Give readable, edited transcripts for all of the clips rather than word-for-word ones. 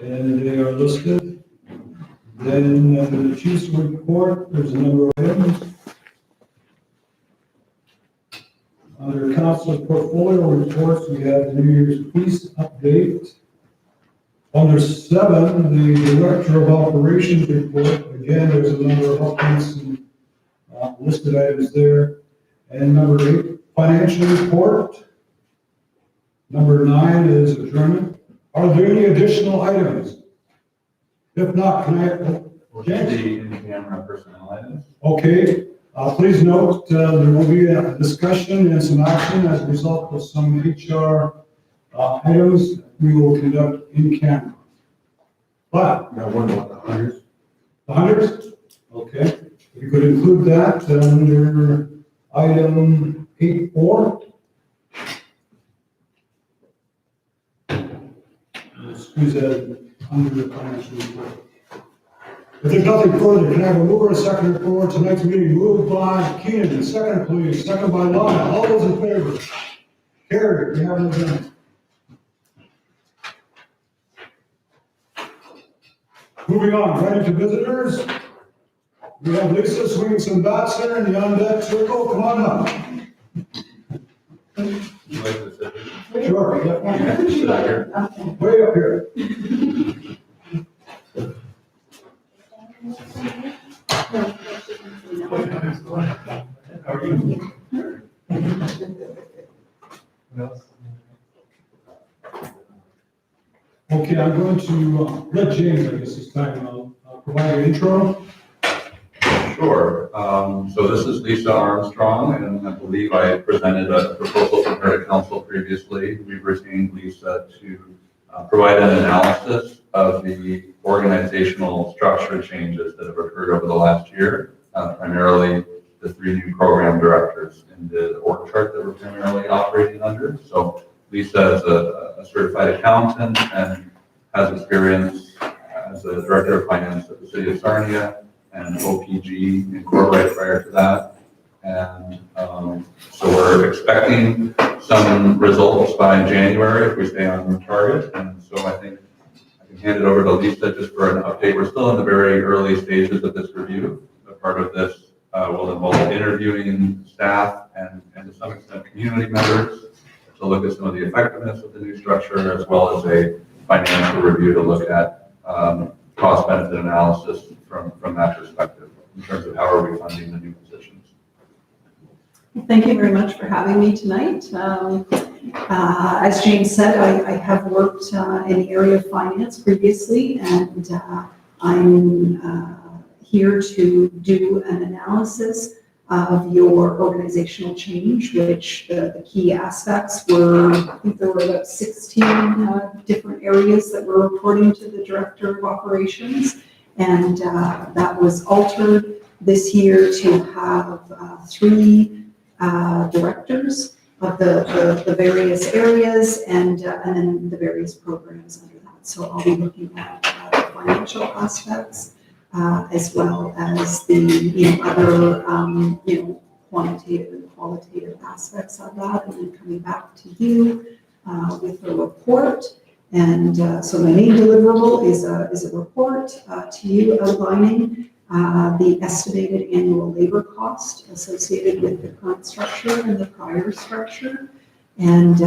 and they are listed. Then the chief's report, there's a number of items. Under council's portfolio reports, we have the New Year's Peace update. Under 7, the Director of Operations report. Again, there's a number of updates and listed items there. And number 8, financial report. Number 9 is adjournment. Are there any additional items? If not, can I? James? The in-camera personnel items. Okay. Please note there will be a discussion and some action as a result of some HR items we will conduct in camera. But What about the hunters? the hunters? Okay. You could include that under item 8.4. Squeeze that under the financial report. If there's nothing further, can I have a mover and seconder for tonight's meeting? Moved by Keenan, second please, second by Lyon. All those in favor? Carried. We have an agenda. Moving on, ready to visitors. We have Lisa swinging some bats here in the on-deck circle. Come on up. You like to sit Sure. here? Way up here. How are you? Okay, I'm going to let James, I guess, this time provide an intro. Sure. So this is Lisa Armstrong, and I believe I presented a proposal from her to council previously. We've retained Lisa to provide an analysis of the organizational structure changes that have occurred over the last year, primarily the 3 new program directors in the org chart that we're primarily operating under. So Lisa is a certified accountant and has experience as a director of finance at the city of Sarnia and OPG Incorporated prior to that. And so we're expecting some results by January if we stay on target. And so I think I can hand it over to Lisa just for an update. We're still in the very early stages of this review. A part of this will involve interviewing staff and to some extent community members to look at some of the effectiveness of the new structure, as well as a financial review to look at cost benefit analysis from that perspective in terms of how are we funding the new positions. Thank you very much for having me tonight. As James said, I have worked in the area of finance previously, and I'm here to do an analysis of your organizational change, which the key aspects were, I think there were about 16 different areas that were reporting to the Director of Operations, and that was altered this year to have 3 directors of the various areas and then the various programs under that. So I'll be looking at the financial aspects as well as the other quantitative and qualitative aspects of that, and then coming back to you with a report. And so my main deliverable is a report to you outlining the estimated annual labor cost associated with the current structure and the prior structure, and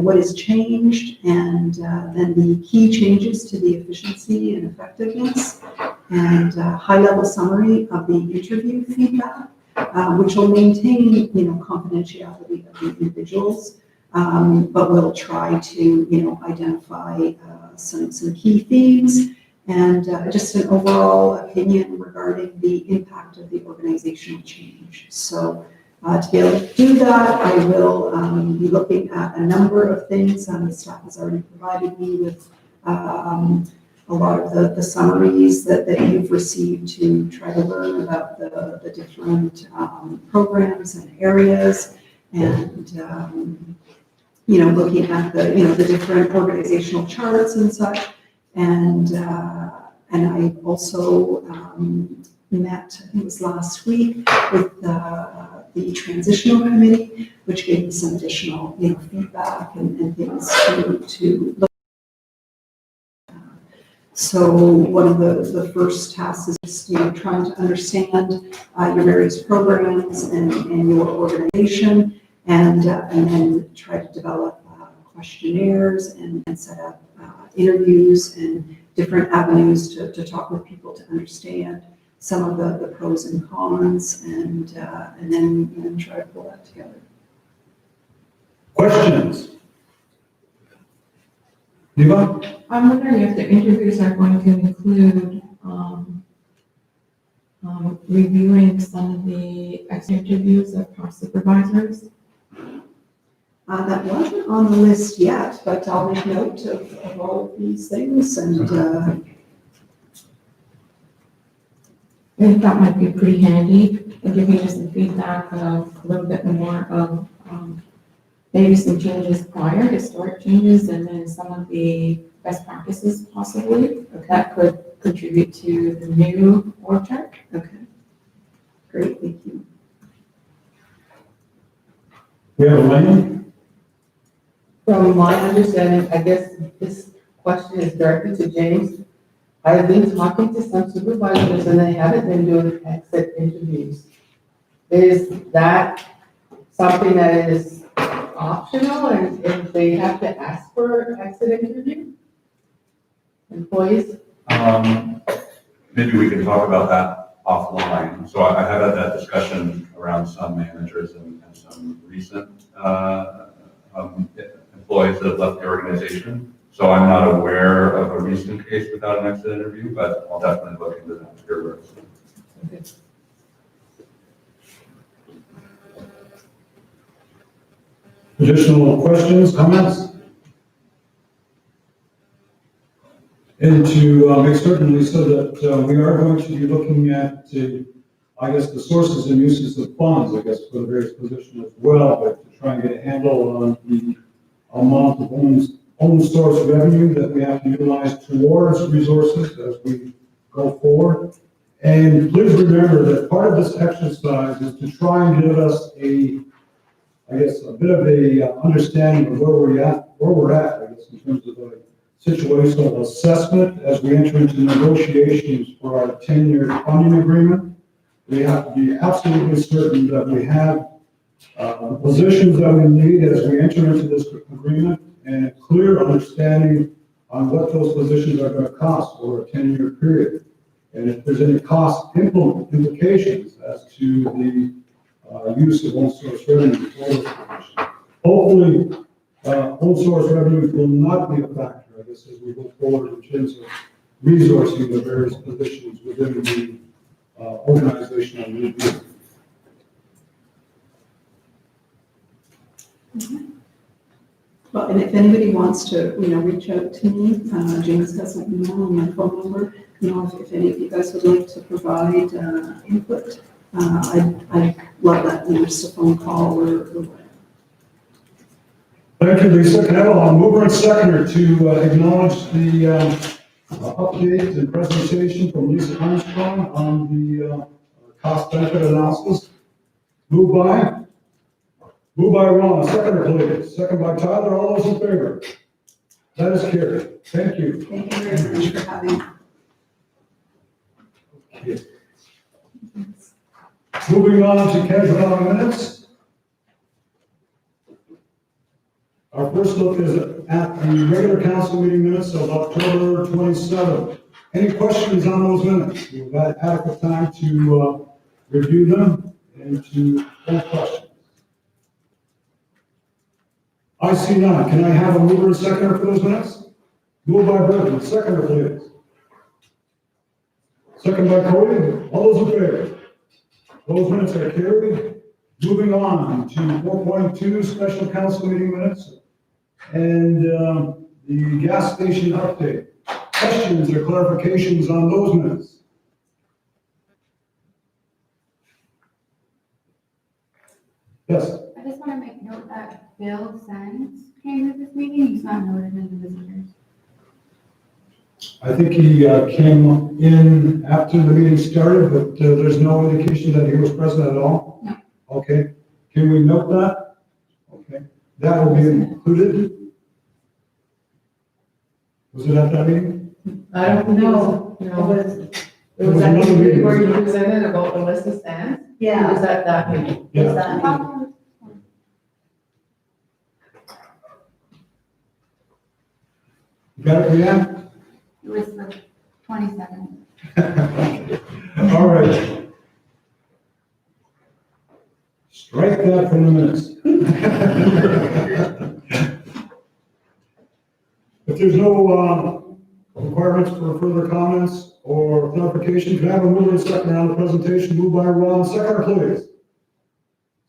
what has changed, and then the key changes to the efficiency and effectiveness, and high-level summary of the interview feedback, which will maintain confidentiality of the individuals, but we'll try to identify some key themes and just an overall opinion regarding the impact of the organizational change. So to be able to do that, I will be looking at a number of things. The staff has already provided me with a lot of the summaries that you've received to try to learn about the different programs and areas, and looking at the different organizational charts and such. And I also met, I think it was last week, with the transitional committee, which gave me some additional feedback and things to look So one of the first tasks is just, trying to understand your various programs and your organization, and then try to develop questionnaires and set up interviews and different avenues to talk with people to understand some of the pros and cons, and then try to pull that together. Questions? Eva? I'm wondering if the interviews are going to include reviewing some of the exit interviews of past supervisors. That wasn't on the list yet, but I'll make note of all of these things, and I think that might be pretty handy, and giving us some feedback of a little bit more of maybe some changes prior, historic changes, and then some of the best practices possibly that could contribute to the new org chart. okay. Great, thank you. We have Elaine? From my understanding, I guess this question is directed to James. I've been talking to some supervisors and they haven't been doing exit interviews. Is that something that is optional, and if they have to ask for exit interview? Employees? Maybe we can talk about that offline. So I have had that discussion around some managers and some recent employees that have left the organization. So I'm not aware of a recent case without an exit interview, but I'll definitely look into that here. Okay. Additional questions, comments? And to make certain, Lisa, that we are going to be looking at, I guess, the sources and uses of funds, I guess, for the various positions as well, but to try and get a handle on the amount of own source revenue that we have to utilize towards resources as we go forward. And please remember that part of this exercise is to try and give us a bit of a understanding of where we're at, I guess, in terms of a situational assessment as we enter into negotiations for our 10-year funding agreement. We have to be absolutely certain that we have the positions that we need as we enter into this agreement, and a clear understanding on what those positions are going to cost over a 10-year period. And if there's any cost implications as to the use of own source revenue for those positions. Hopefully, own source revenue will not be a factor, I guess, as we go forward in terms of resourcing the various positions within the organizational review. Well, and if anybody wants to, reach out to me, James has my email and my phone number. If any of you guys would like to provide input, I'd love that, just a phone call or whatever. Thank you, Lisa. Can I have a mover and seconder to acknowledge the update and presentation from Lisa Armstrong on the cost benefit analysis? Moved by Ron, seconder please. Second by Tyler, all those in favor? That is carried. Thank you. Thank you very much for having me. Okay. Moving on to cajon minutes. Our first look is at the regular council meeting minutes of October 27th. Any questions on those minutes? We've had adequate time to review them and to hold questions. I see none. Can I have a mover and seconder for those minutes? Moved by Burton, seconder please. Second by Cody. All those in favor? Those minutes are carried. Moving on to 4.2 special council meeting minutes and the gas station update. Questions or clarifications on those minutes? Yes. I just want to make note that Bill Sands came to this meeting. He's not noted in the visitors. I think he came in after the meeting started, but there's no indication that he was present at all? No. Okay. Can we note that? Okay. That will be included. Was it at that meeting? I don't think it was, It no. was, It was at the meeting where you presented about the list of stands. It yeah. was at that meeting. Yeah. Was that me? You got it, Leanne? It was the 27th. All right. Strike that from the minutes. If there's no requirements for further comments or clarification, can I have a mover and second on the presentation? Moved by Ron, second, please.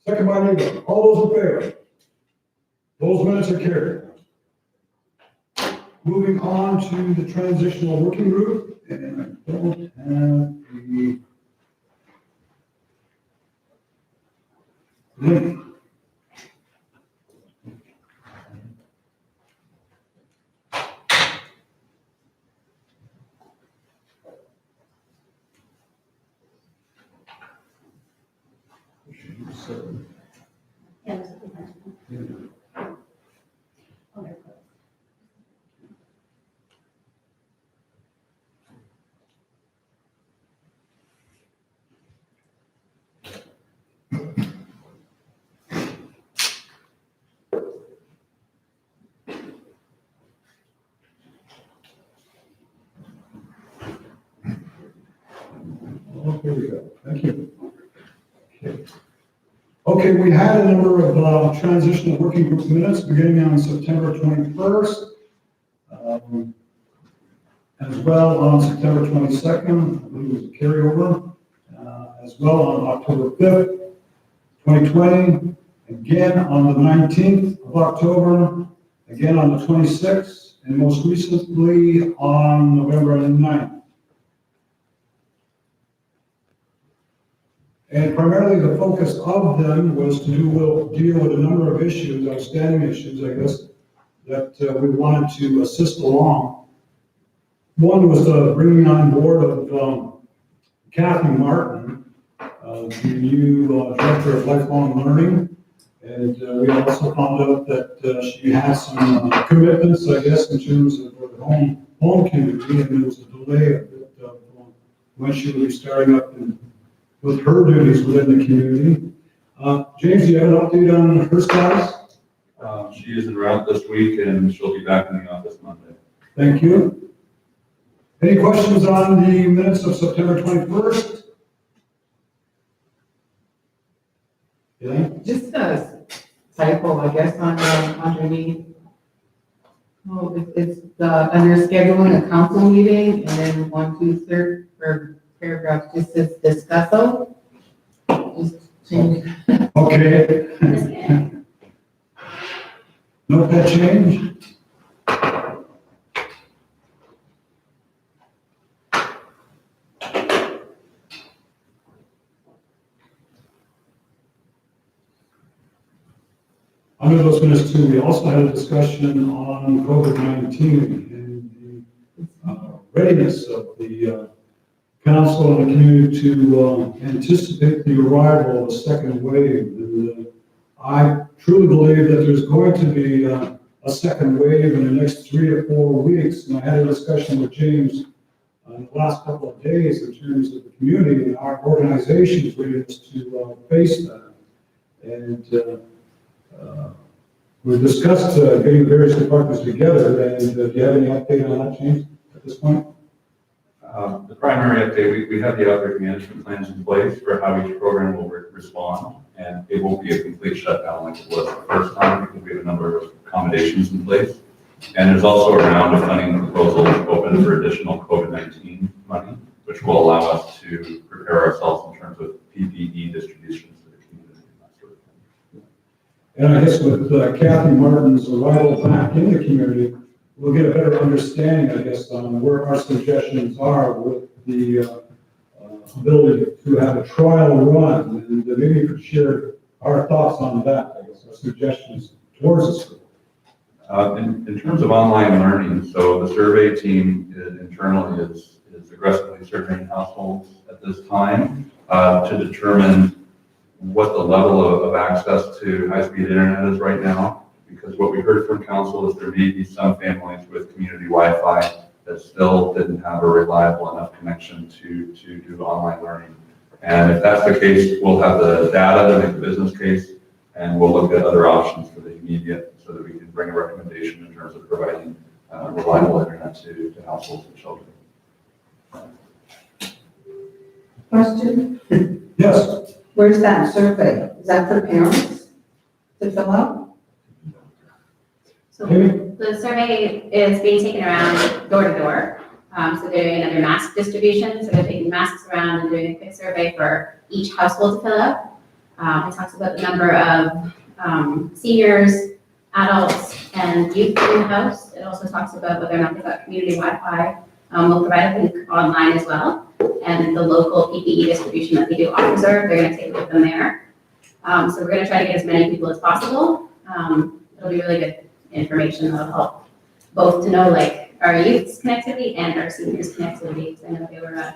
Second by Neva. All those in favor? Those minutes are carried. Moving on to the transitional working group, and I don't have the link. Oh, here we go. Thank you. Okay. Okay, we had a number of transitional working group minutes beginning on September 21st, as well on September 22nd, I believe it was a carryover, as well on October 5th, 2020, again on the 19th of October, again on the 26th, and most recently on November 9th. And primarily the focus of them was to deal with a number of issues, outstanding issues, I guess, that we wanted to assist along. One was the bringing on board of Kathy Martin, the new Director of Lifelong Learning. And we also found out that she has some commitments, I guess, in terms of her home community, and there was a delay of when she would be starting up with her duties within the community. James, do you have an update on her status? She is en route this week and she'll be back in the office Monday. Thank you. Any questions on the minutes of September 21st? Yeah. Just a typo, I guess, on, underneath. Oh, it's under scheduling a council meeting, and then 1, 2, 3, or paragraph just says discusso. Just change. Okay. Note that change. Under those minutes too, we also had a discussion on COVID-19 and the readiness of the council and the community to anticipate the arrival of a second wave. And I truly believe that there's going to be a second wave in the next 3 to 4 weeks. And I had a discussion with James in the last couple of days in terms of the community and our organization's readiness to face that. And we discussed getting the various departments together, and do you have any update on that, James, at this point? The primary update, we have the outbreak management plans in place for how each program will respond, and it won't be a complete shutdown like it was the first time because we have a number of accommodations in place. And there's also a round of funding proposals open for additional COVID-19 money, which will allow us to prepare ourselves in terms of PPE distributions to the community and that sort of thing. And I guess with Kathy Martin's arrival back in the community, we'll get a better understanding, I guess, on where our suggestions are with the ability to have a trial run, and maybe you could share our thoughts on that, I guess, our suggestions towards the school. In terms of online learning, so the survey team internally is aggressively surveying households at this time to determine what the level of access to high-speed internet is right now. Because what we heard from council is there may be some families with community Wi-Fi that that still didn't have a reliable enough connection to do online learning. And if that's the case, we'll have the data to make the business case, and we'll look at other options for the immediate so that we can bring a recommendation in terms of providing reliable internet to households and children. Question, Yes, where's that survey? Is that for parents to fill out? So Amy? the survey is being taken around door to door. So they're doing another mask distribution, so they're taking masks around and doing a quick survey for each household to fill out. It talks about the number of seniors, adults, and youth in the house. It also talks about whether or not they've got community Wi-Fi. We'll provide a link online as well, and the local PPE distribution that they do offer, they're going to take with them there. So we're going to try to get as many people as possible. It'll be really good information that'll help both to know like our youth's connectivity and our seniors' connectivity, because I know they were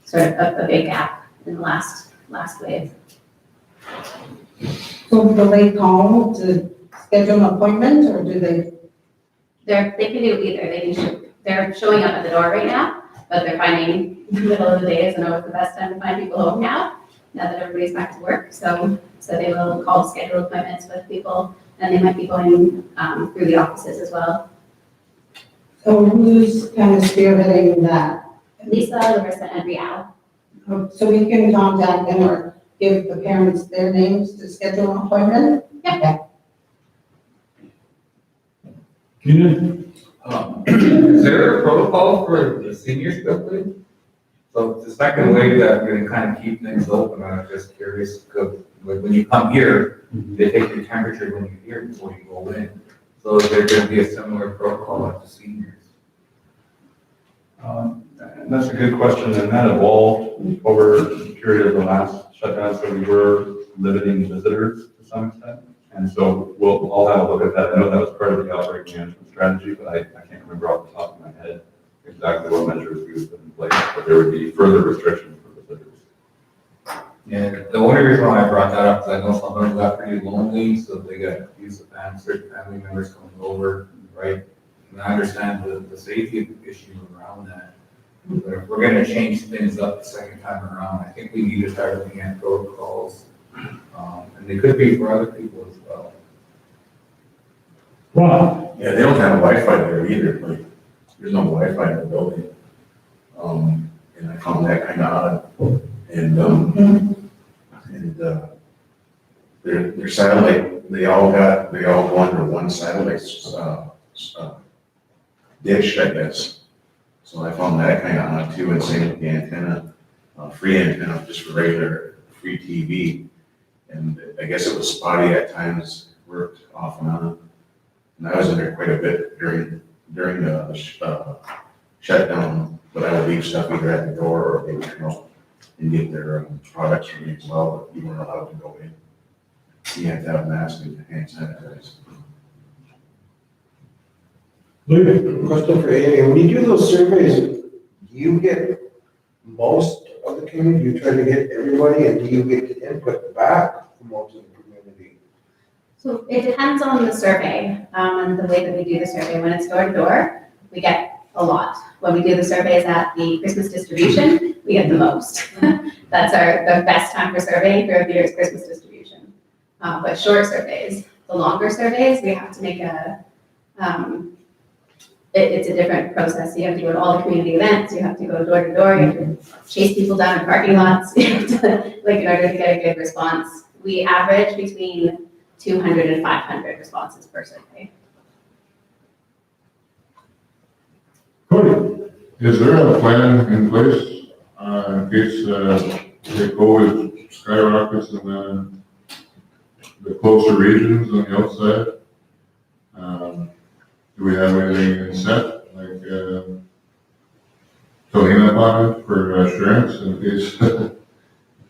sort of a big gap in the last wave. So will they call to schedule an appointment or do they? They can do either. They're showing up at the door right now, but they're finding the middle of the day isn't always the best time to find people home now that everybody's back to work. So they will call to schedule appointments with people, and they might be going through the offices as well. So who's kind of spearheading that? Lisa, Larissa, and Rial. So we can contact them or give the parents their names to schedule an appointment? Keenan? Is there a protocol for the seniors building? So it's the second wave that we're gonna kind of keep things open. I'm just curious, because when you come here, they take your temperature when you're here before you go in. So is there gonna be a similar protocol like the seniors? And that's a good question, and that evolved over the period of the last shutdown, so we were limiting visitors to some extent. And so I'll have a look at that. I know that was part of the outbreak management strategy, but I can't remember off the top of my head exactly what measures we would put in place, but there would be further restrictions for visitors. Yeah, the only reason why I brought that up is I know some of them got pretty lonely, so they got used to certain family members coming over, right? And I understand the safety issue around that. But if we're gonna change things up the second time around, I think we need to start looking at protocols. And they could be for other people as well. Ron? Yeah, they don't have Wi-Fi there either, like, there's no Wi-Fi in the building. And I found that kind of odd. And their satellite, they all go under one satellite, dish, I guess. So I found that kind of odd too, and same with the antenna, free antenna, just for regular free TV. And I guess it was spotty at times, worked off and on. And I was in there quite a bit during the shutdown, but I would leave stuff either at the door or they would come up and get their products from me as well, but you weren't allowed to go in. You had to have masks and hand sanitizer. Lee? Question for Amy, when you do those surveys, do you get most of the community, you try to get everybody, and do you get the input back from most of the community? So it depends on the survey and the way that we do the survey. When it's door to door, we get a lot. When we do the surveys at the Christmas distribution, we get the most. That's the best time for surveying for the year's Christmas distribution. But short surveys, the longer surveys, we have to make it's a different process. You have to go to all the community events, you have to go door to door, you have to chase people down in parking lots, you have to, in order to get a good response. We average between 200 and 500 responses per survey. Cody? Is there a plan in place in case the COVID skyrockets in the closer regions on the outside? Do we have anything set, like filling up on it for assurance in case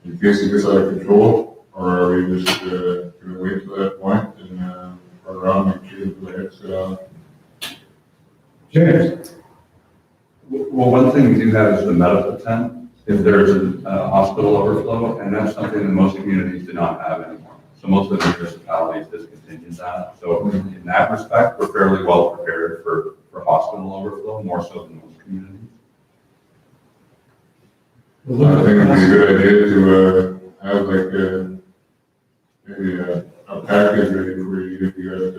it gets out of control? Or are we just going to wait to that point and run around and see if the heads get out? James? Well, one thing we do have is the medical tent, if there's a hospital overflow, and that's something that most communities do not have anymore. So most of the municipalities discontinued that. So in that respect, we're fairly well prepared for hospital possible overflow, more so than most communities. I think it'd be a good idea to, have like maybe a package ready for you if you had,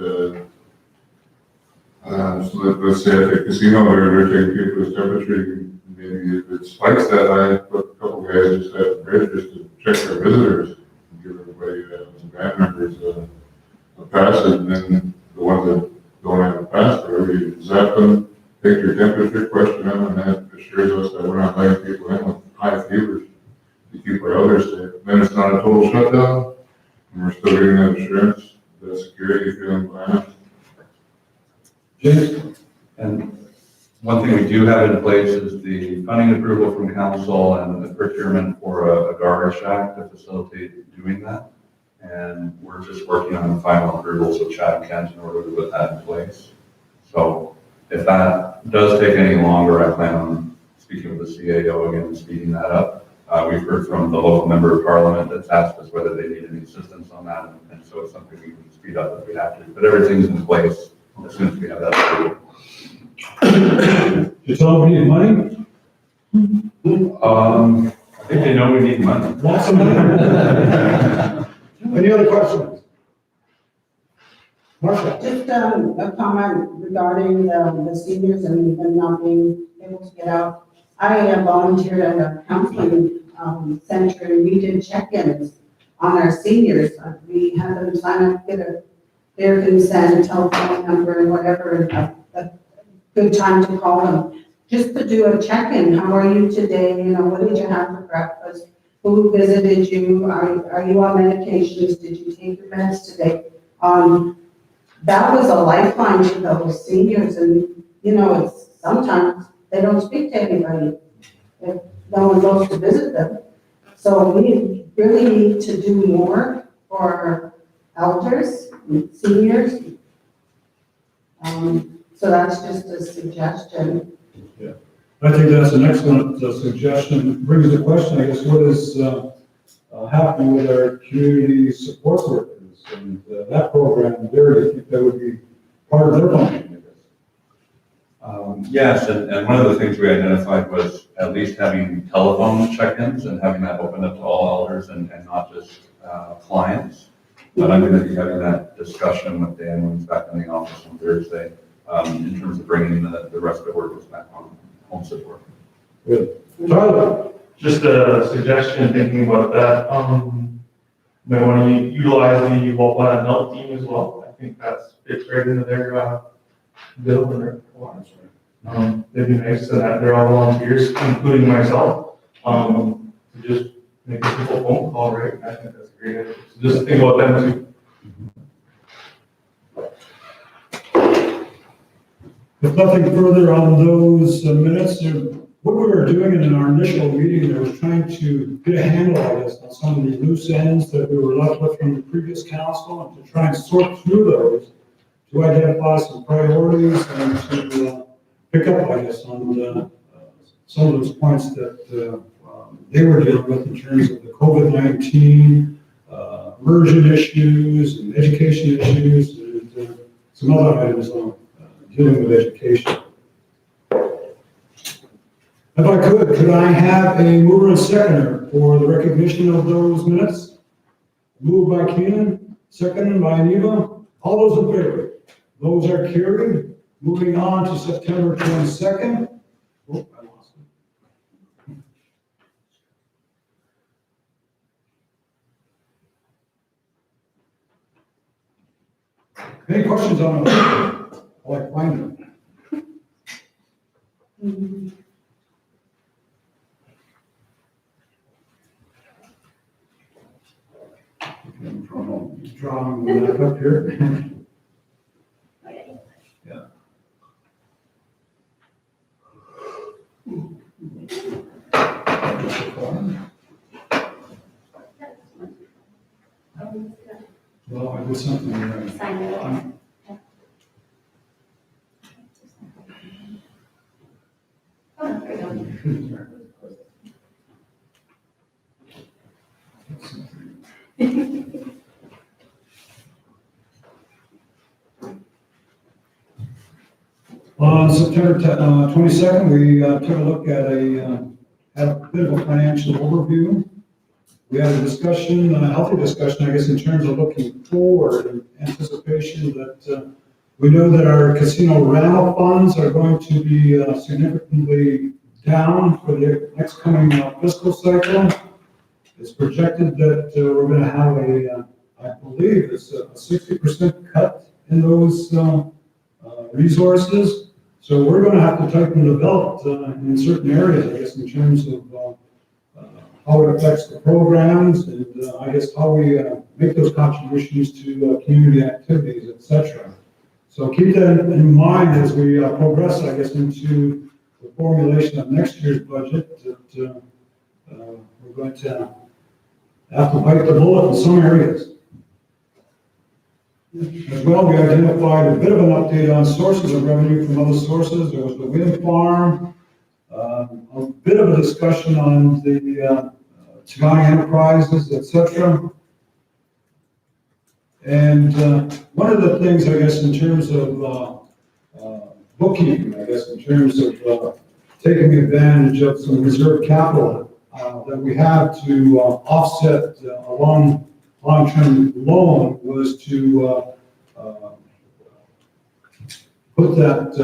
so let's say at the casino, they're taking people's temperature, maybe if it spikes that high, put a couple guys just at the bridge just to check their visitors, and give everybody, some band members, a pass, and then the ones that don't have a pass, or you zap them, take your temperature, question them, and that assures us that we're not letting people in with high fevers to keep our others safe. Then it's not a total shutdown, and we're still getting that assurance, that security feeling behind us. James? And one thing we do have in place is the funding approval from council and the procurement for a garbage shack to facilitate doing that. And we're just working on the final approvals with Chad and Kent in order to put that in place. So if that does take any longer, I plan on speaking with the CAO again and speeding that up. We've heard from the local member of parliament that's asked us whether they need any assistance on that. And so it's something we can speed up if we have to, but everything's in place as soon as we have that approval. You tell them we need money? I think they know we need money. Lots of money. Any other questions? Marcia? Just a comment regarding the seniors and them not being able to get out. I volunteered at a counseling center, and we did check-ins on our seniors. We had them sign up, get their consent, telephone number, and whatever, and a good time to call them, just to do a check-in. How are you today? You know, what did you have for breakfast? Who visited you? Are you on medications? Did you take your meds today? That was a lifeline to those seniors, and, you know, it's sometimes they don't speak to anybody if no one goes to visit them. So we really need to do more for elders, and seniors. So that's just a suggestion. I think that's an excellent suggestion. Brings the question, I guess, what is happening with our community support workers? And that program there, I think that would be part of their function, I guess. Yes, and one of the things we identified was at least having telephone check-ins and having that open up to all elders and not just clients. But I'm going to be having that discussion with Dan when he's back in the office on Thursday in terms of bringing the rest of the workers back on home support. Good. Tyler? Just a suggestion, thinking about that, might want to utilize the help team as well. I think that's fits right into their bill and their requirements. They'd be nice to that. They're all volunteers, including myself, to just make a simple phone call, right? I think that's a great idea. So just think about them too. If nothing further on those minutes, what we were doing in our initial meeting, there was trying to get a handle, I guess, on some of these loose ends that we were left with from the previous council, and to try and sort through those, to identify some priorities and to pick up, I guess, on some of those points that they were dealing with in terms of the COVID-19, immersion issues and education issues, and some other items on dealing with education. If I could I have a mover and seconder for the recognition of those minutes? Moved by Keenan, seconded by Aniva. All those in favor? Those are carried. Moving on to September 22nd. Oh, I lost it. Any questions on it? I like finding them. Drawing that up here. Yeah. Well, I did something there. Sign it. Oh, there we go. On September 22nd, we took a look at had a bit of a financial overview. We had a discussion, a healthy discussion, I guess, in terms of looking forward and anticipation that we know that our casino rental funds are going to be significantly down for the next coming fiscal cycle. It's projected that we're going to have I believe it's a 60% cut in those resources. So we're going to have to tighten the belt in certain areas, I guess, in terms of how it affects the programs and I guess how we make those contributions to community activities, et cetera. So keep that in mind as we progress, I guess, into the formulation of next year's budget, that we're going to have to bite the bullet in some areas. As well, we identified a bit of an update on sources of revenue from other sources. There was the wind farm, a bit of a discussion on the Chagani enterprises, et cetera. And one of the things, I guess, in terms of bookkeeping, I guess, in terms of taking advantage of some reserve capital that we have to offset a long-term loan, was to put that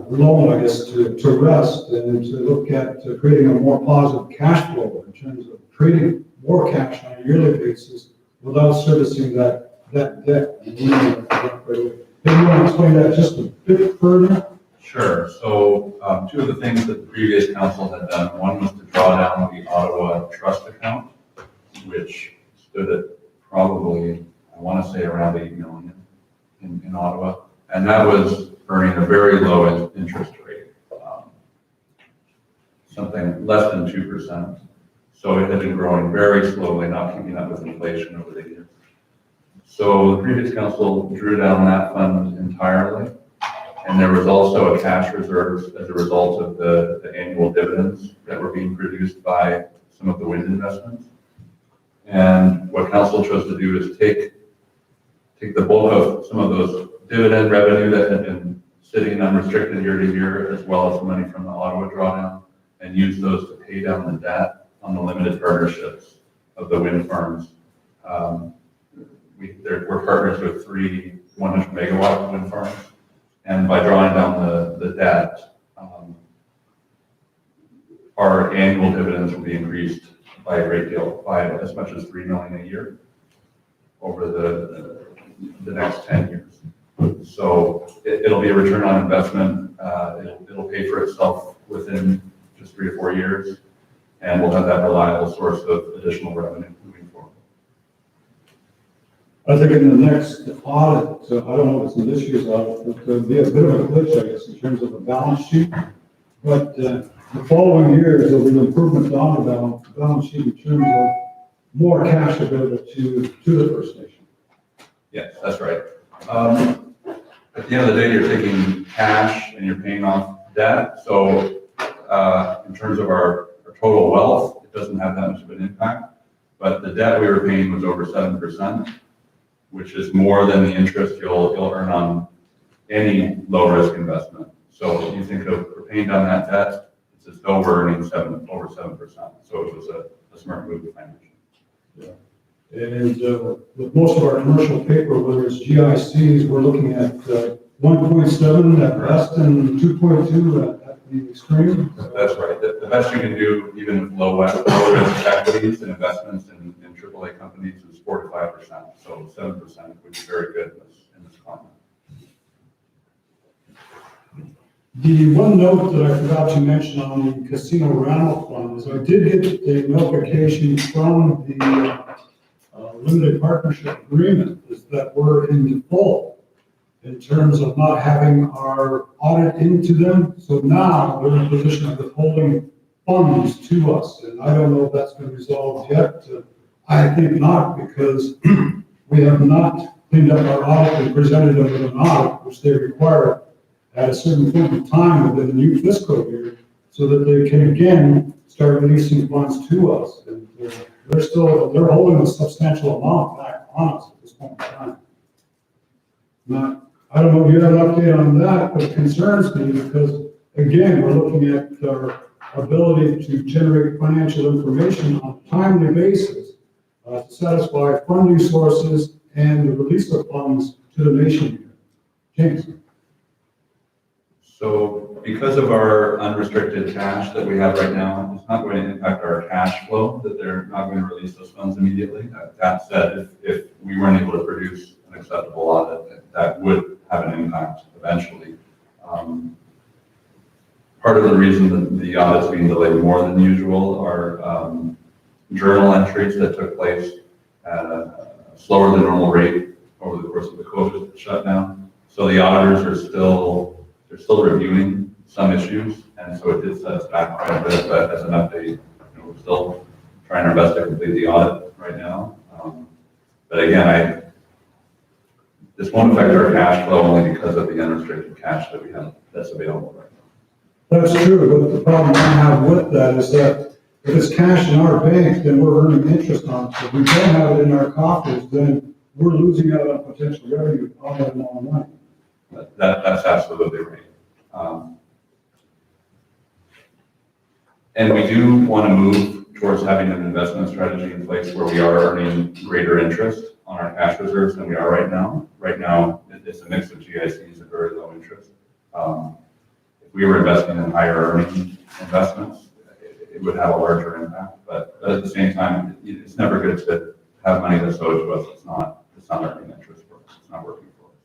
loan, I guess, to rest and to look at creating a more positive cash flow in terms of creating more cash on a yearly basis without servicing that debt. And you want to explain that just a bit further? Sure. So two of the things that the previous council had done, one was to draw down the Ottawa trust account, which stood at probably, I want to say, around 8 million in Ottawa. And that was earning a very low interest rate, something less than 2%. So it had been growing very slowly, not keeping up with inflation over the years. So the previous council drew down that fund entirely. And there was also a cash reserve as a result of the annual dividends that were being produced by some of the wind investments. And what council chose to do is take the bulk of some of those dividend revenue that had been sitting unrestricted year to year, as well as money from the Ottawa drawdown, and use those to pay down the debt on the limited partnerships of the wind farms. We're partners with 3 100 megawatt wind farms. And by drawing down the debt, our annual dividends will be increased by a great deal, by as much as $3 million a year over the next 10 years. So it'll be a return on investment. It'll pay for itself within just 3 or 4 years, and we'll have that reliable source of additional revenue moving forward. I think in the next audit, I don't know if it's in this year's audit, but there'll be a bit of a glitch, I guess, in terms of the balance sheet. But the following years, there'll be an improvement on the balance sheet in terms of more cash available to the First Nation. Yes, that's right. At the end of the day, you're taking cash and you're paying off debt. So in terms of our total wealth, it doesn't have that much of an impact. But the debt we were paying was over 7%, which is more than the interest you'll earn on any low-risk investment. So if you think of paying down that debt, it's as though we're earning over 7%. So it was a smart move financially. Yeah. And with most of our commercial paper, whether it's GICs, we're looking at 1.7 at best and 2.2 at the extreme. That's right. The best you can do, even with low-risk equities and investments in AAA companies, is 4 to 5%. So 7% would be very good in this climate. The one note that I forgot to mention on the casino rental fund is I did get a notification from the limited partnership agreement is that we're in default in terms of not having our audit into them. So now we're in a position of withholding funds to us. And I don't know if that's been resolved yet. I think not, because we have not cleaned up our audit and presented them with an audit, which they require at a certain point in time within the new fiscal year, so that they can again start releasing funds to us. And they're holding a substantial amount back on us at this point in time. I don't know if you have an update on that, but it concerns me because, again, we're looking at our ability to generate financial information on a timely basis to satisfy funding sources and the release of funds to the nation. James? So because of our unrestricted cash that we have right now, it's not going to impact our cash flow, that they're not going to release those funds immediately. That said, if we weren't able to produce an acceptable audit, that would have an impact eventually. Part of the reason that the audit's being delayed more than usual are journal entries that took place at a slower than normal rate over the course of the COVID shutdown. So the auditors are still reviewing some issues, and so it did set us back quite a bit, but as an update, we're still trying our best to complete the audit right now. But again, this won't affect our cash flow only because of the unrestricted cash that we have that's available right now. That's true, but the problem I have with that is that if it's cash in our bank, then we're earning interest on it. If we don't have it in our coffers, then we're losing out on potential revenue on that amount of money. That's absolutely right. And we do want to move towards having an investment strategy in place where we are earning greater interest on our cash reserves than we are right now. Right now, it's a mix of GICs at very low interest. If we were investing in higher earning investments, it would have a larger impact. But at the same time, it's never good to have money that's owed to us. It's not earning interest for us. It's not working for us.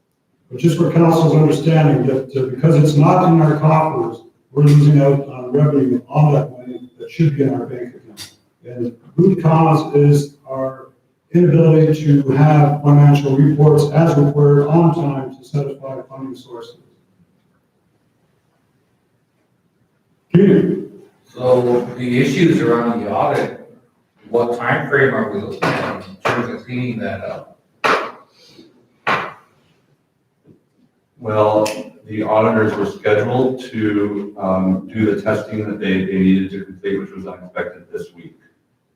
But just for council's understanding that because it's not in our coffers, we're losing out on revenue on that money that should be in our bank account. And root cause is our inability to have financial reports as required on time to satisfy funding sources. Peter? So the issues around the audit, what time frame are we looking at in terms of cleaning that up? Well, the auditors were scheduled to do the testing that they needed to complete, which was unexpected this week,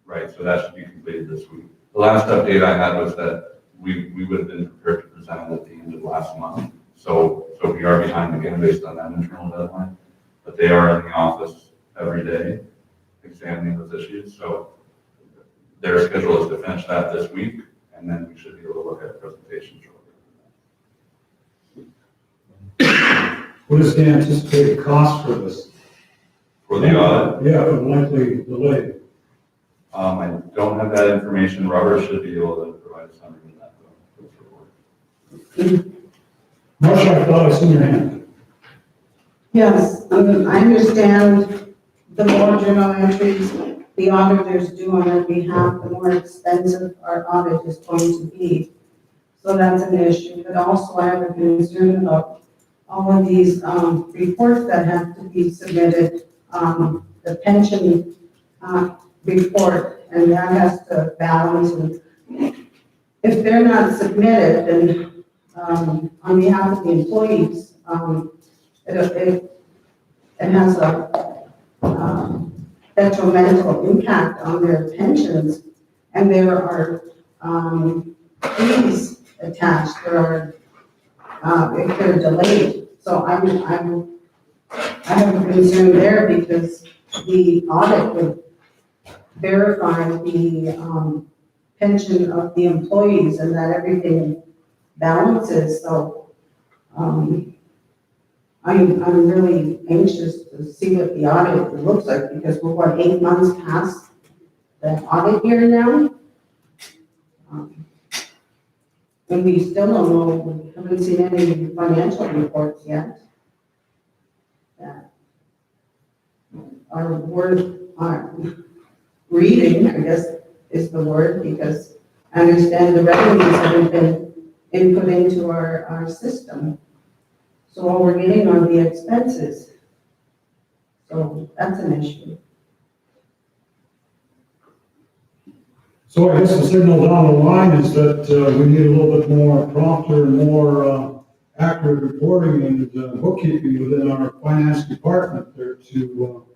right? So that should be completed this week. The last update I had was that we would have been prepared to present it at the end of last month. So we are behind again based on that internal deadline, but they are in the office every day examining those issues. So their schedule is to finish that this week, and then we should be able to look at a presentation shortly. What is the anticipated cost for this? For the audit? Yeah, for the likely delay. I don't have that information. Robert should be able to provide a summary of that report. Marcia, I thought I seen your hand. Yes, I understand the more journal entries the auditors do on our behalf, the more expensive our audit is going to be. So that's an issue, but also I have a concern about all of these reports that have to be submitted, the pension report, and that has to balance. And if they're not submitted, then on behalf of the employees, it has a detrimental impact on their pensions, and there are fees attached. There are if they're delayed. So I have a concern there because the audit would verify the pension of the employees and that everything balances. So I'm really anxious to see what the audit looks like because we're 8 months past the audit year now. And we still don't know, we haven't seen any financial reports yet that are worth reading, I guess is the word, because I understand the revenues haven't been input into our system. So all we're getting are the expenses. So that's an issue. So I guess the signal down the line is that we need a little bit more prompter, more accurate reporting and bookkeeping within our finance department there to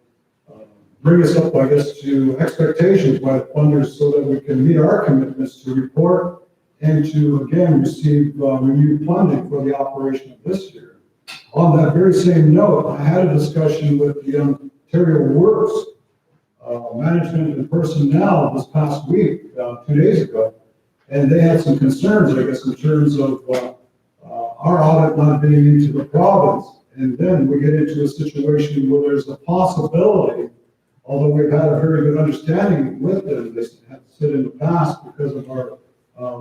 bring us up, I guess, to expectations by the funders so that we can meet our commitments to report and to again receive renewed funding for the operation of this year. On that very same note, I had a discussion with the Ontario Works management and personnel this past week, 2 days ago, and they had some concerns, I guess, in terms of our audit not being into the province. And then we get into a situation where there's a possibility, although we've had a very good understanding with them, this has said in the past because of our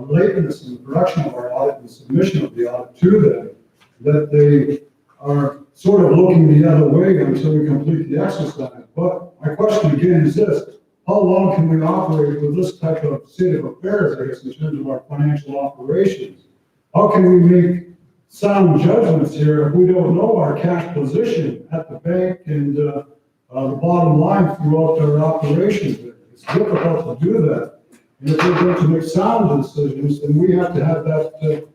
lateness in the production of our audit and submission of the audit to them, that they are sort of looking the other way until we complete the exercise. But my question again is this: how long can we operate with this type of state of affairs, I guess, in terms of our financial operations? How can we make sound judgments here if we don't know our cash position at the bank and the bottom line throughout our operations? It's difficult to do that. And if we're going to make sound decisions, then we have to have that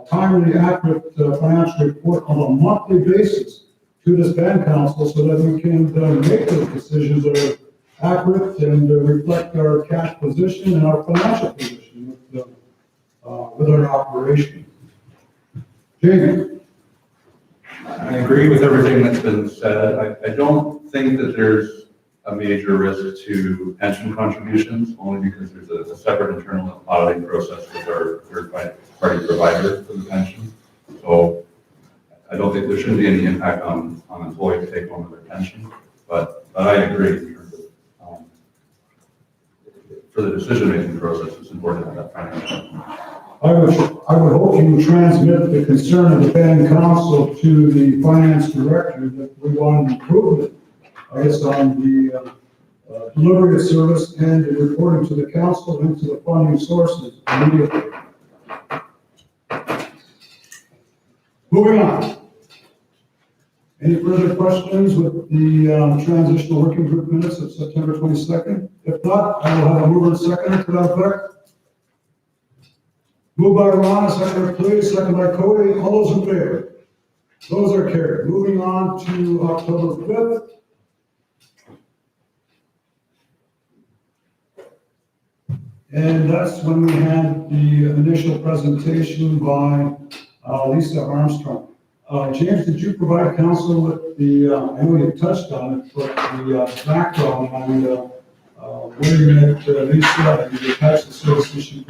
timely, accurate financial report on a monthly basis to this band council so that we can make those decisions that are accurate and reflect our cash position and our financial position with our operation. Jamie? I agree with everything that's been said. I don't think that there's a major risk to pension contributions, only because there's a separate internal auditing process with our third-party provider for the pension. So I don't think there shouldn't be any impact on employees to take home their pension, but I agree in terms of, for the decision-making process, it's important to have that financial. I would hope you would transmit the concern of the band council to the finance director that we want an improvement, I guess, on the delivery of service and the reporting to the council and to the funding sources immediately. Moving on. Any further questions with the transitional working group minutes of September 22nd? If not, I will have a mover and seconder to that effect. Moved by Ron, second please, second by Cody. All those in favor? Those are carried. Moving on to October 5th. And that's when we had the initial presentation by Lisa Armstrong. James, did you provide council with the, I know you touched on it, but the background on where you met Lisa and the types of services she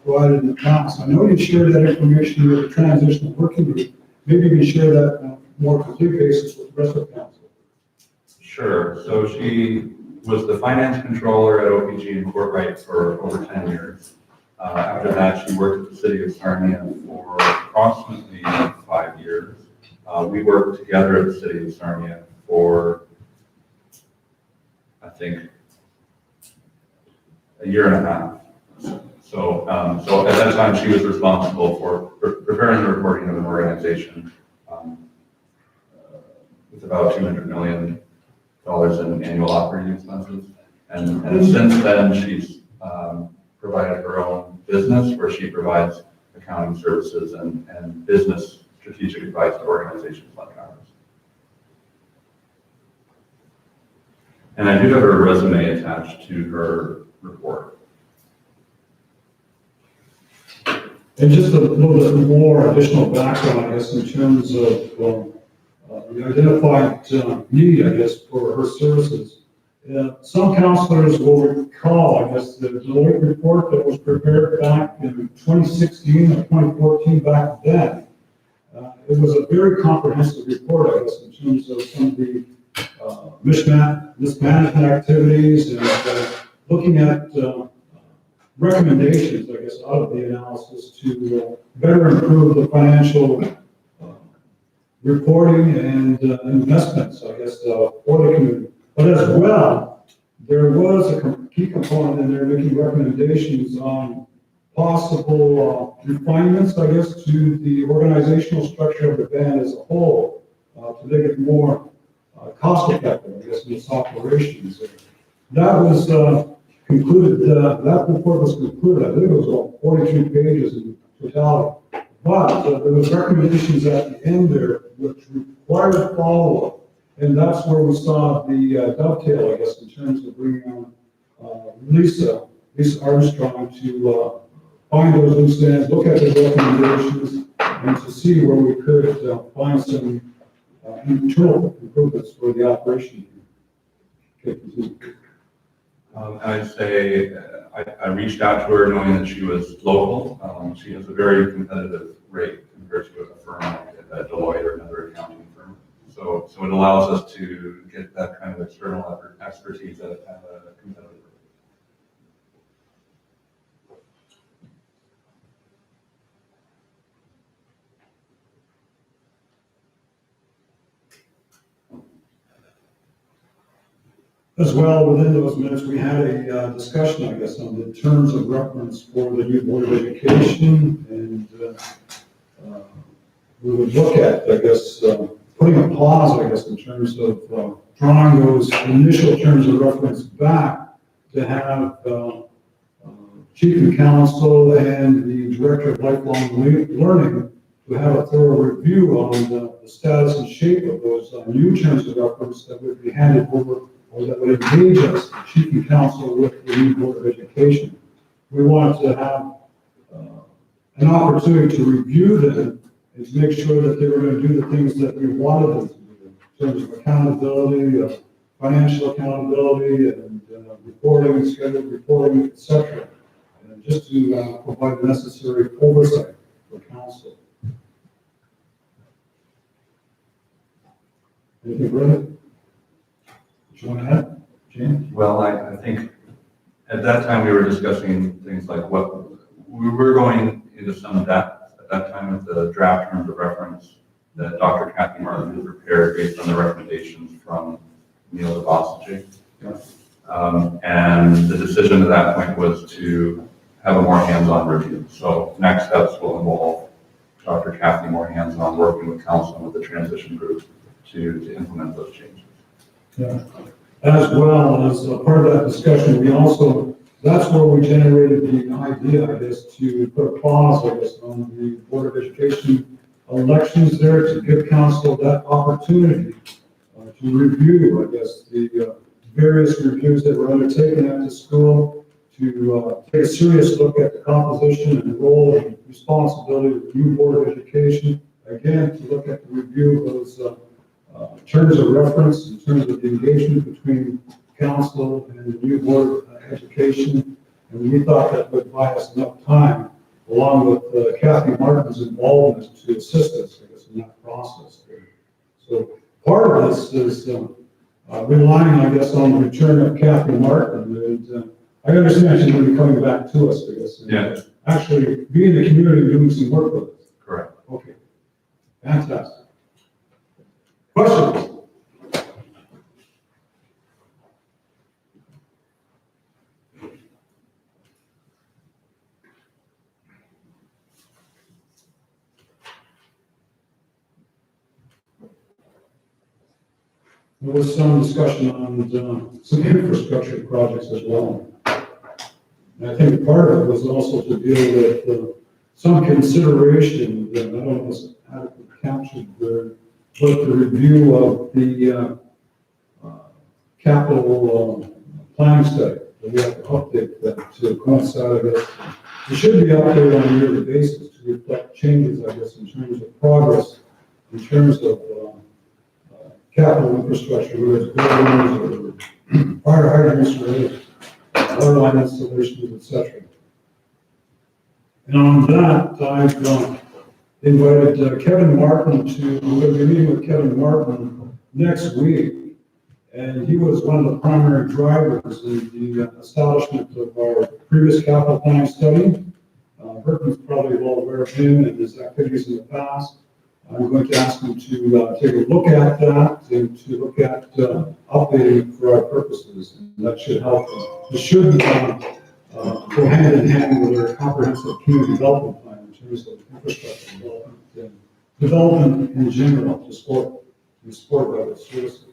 provided in the past? I know you shared that information with the transitional working group. Maybe you can share that on a more complete basis with the rest of the council. Sure. So she was the finance controller at OPG in Courtright for over 10 years. After that, she worked at the city of Sarnia for approximately 5 years. We worked together at the city of Sarnia for, I think, a year and a half. So at that time, she was responsible for preparing the reporting of an organization with about $200 million in annual operating expenses. And since then, she's provided her own business where she provides accounting services and business strategic advice to organizations like ours. And I do have her resume attached to her report. And just a little bit more additional background, I guess, in terms of the identified need, I guess, for her services. Some councilors will recall, I guess, the Deloitte report that was prepared back in 2016 or 2014 back then. It was a very comprehensive report, I guess, in terms of some of the mismanagement activities and looking at recommendations, I guess, out of the analysis to better improve the financial reporting and investments, I guess, for the community. But as well, there was a key component in there making recommendations on possible refinements, I guess, to the organizational structure of the band as a whole to make it more cost effective, I guess, in its operations. That was concluded, that report was concluded, I think it was about 43 pages in totality. But there was recommendations at the end there which required follow-up. And that's where we saw the dovetail, I guess, in terms of bringing on Lisa Armstrong to find those loose ends, look at the recommendations, and to see where we could find some internal improvements for the operation. Okay, continue. I'd say I reached out to her knowing that she was local. She has a very competitive rate compared to a firm like Deloitte or another accounting firm. So it allows us to get that kind of external expertise at a competitive rate. As well, within those minutes, we had a discussion, I guess, on the terms of reference for the new Board of Education, and we would look at, I guess, putting a pause, I guess, in terms of drawing those initial terms of reference back to have Chief and Counsel and the Director of Lifelong Learning to have a thorough review on the status and shape of those new terms of reference that would be handed over, or that would engage us, the Chief and Counsel, with the new Board of Education. We want to have an opportunity to review them and to make sure that they were going to do the things that we wanted them to do in terms of accountability, financial accountability, and reporting, scheduled reporting, etc. And just to provide the necessary oversight for council. Anything further? You want to add, James? Well, I think at that time we were discussing things like what we were going into some depth at that time with the draft terms of reference that Dr. Kathy Martin had prepared based on the recommendations from Neil DeBossage. And the decision at that point was to have a more hands-on review. So next steps will involve Dr. Kathy more hands-on working with council and with the transition group to implement those changes. Yeah. As well as part of that discussion, we also, that's where we generated the idea, I guess, to put a pause, I guess, on the Board of Education elections there, to give council that opportunity to review, I guess, the various reviews that were undertaken at the school, to take a serious look at the composition and role and responsibility of the new Board of Education. Again, to look at the review of those terms of reference in terms of the engagement between council and the new Board of Education. And we thought that would buy us enough time, along with Kathy Martin's involvement, to assist us, I guess, in that process. So part of this is relying, I guess, on the return of Kathy Martin. And I understand she's going to be coming back to us, I guess. And Yeah. actually be in the community doing some work with us. Correct. Okay. Fantastic. Questions? There was some discussion on some infrastructure projects as well. And I think part of it was also to deal with some consideration that I don't know if it's adequately captured there, but the review of the capital planning study. That we have to update that to coincide, I guess. It should be updated on a yearly basis to reflect changes, I guess, in terms of progress, in terms of capital infrastructure, whether it's buildings or fire hydrants or water line installations, etc. And on that, I've invited Kevin Martin we're going to be meeting with Kevin Martin next week. And he was one of the primary drivers in the establishment of our previous capital planning study. Burton's probably well aware of him and his activities in the past. I'm going to ask him to take a look at that and to look at updating for our purposes. And that should help. It should go hand in hand with our comprehensive community development plan in terms of infrastructure development and development in general to support other services.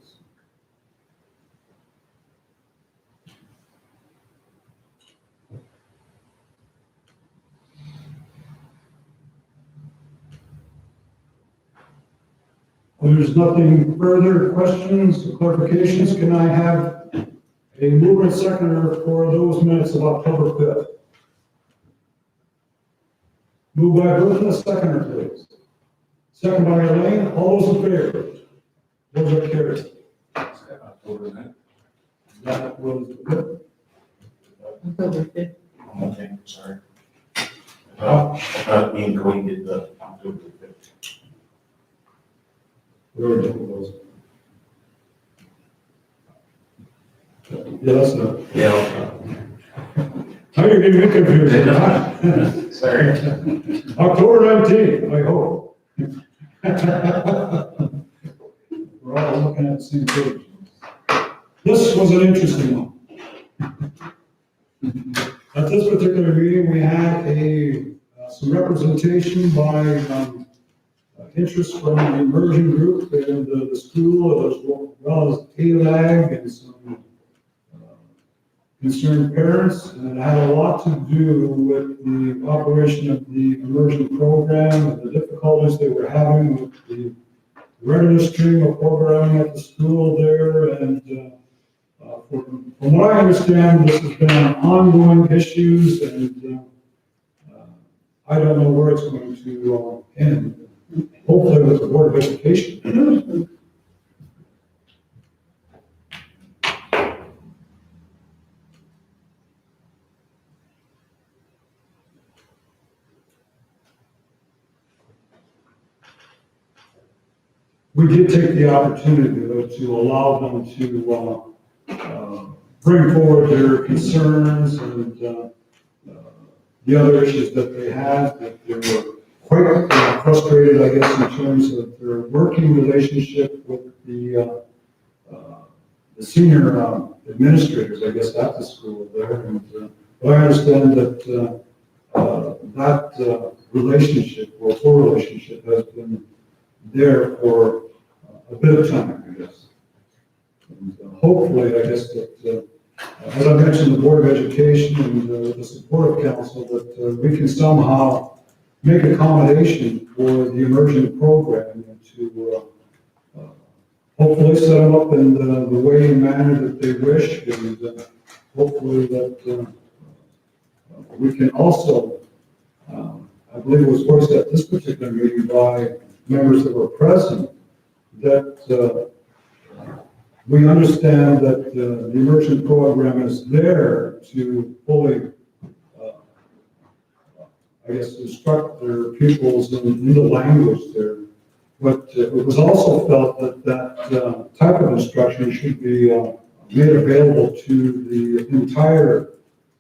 If there's nothing further, questions, clarifications, can I have a mover and seconder for those minutes of October 5th? Moved by Bertha, seconder, please. Second by Elaine, all those in favor? Those are carried. October 9th. That was good. October 5th. Okay, sorry. I thought me and Cody did the October 5th. We already did those. Yeah, that's not. Yeah, okay. Now you're getting me confused. huh? Sorry. October 19th, I hope. We're all looking at the same page. This was an interesting one. At this particular meeting, we had some representation by interest from the immersion group and the school, as well as ALAG and some concerned parents, and it had a lot to do with the operation of the immersion program and the difficulties they were having with the regular stream of programming at the school there. And from what I understand, this has been ongoing issues, and I don't know where it's going to end. Hopefully with the Board of Education. We did take the opportunity, though, to allow them to bring forward their concerns and the other issues that they had, that they were quite frustrated, I guess, in terms of their working relationship with the senior administrators, I guess, at the school there. And but I understand that that relationship, or poor relationship, has been there for a bit of time, I guess. And hopefully, I guess that, as I mentioned, the Board of Education and with the support of council, that we can somehow make accommodation for the immersion program and to hopefully set them up in the way and manner that they wish, and hopefully that we can also, I believe it was voiced at this particular meeting by members that were present, that we understand that the immersion program is there to fully, I guess, instruct their pupils in the language there. But it was also felt that that type of instruction should be made available to the entire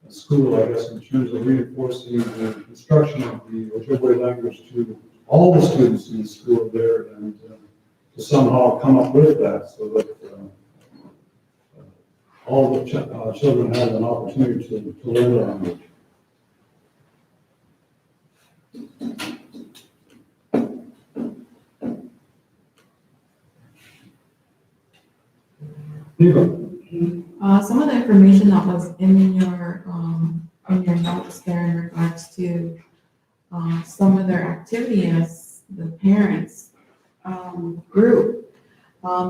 school, I guess, in terms of reinforcing the instruction of the Ojibwe language to all the students in the school there, and to somehow come up with that so that all the children have an opportunity to learn the language. Some of the information that was in your notes there in regards to some of their activity as the parents group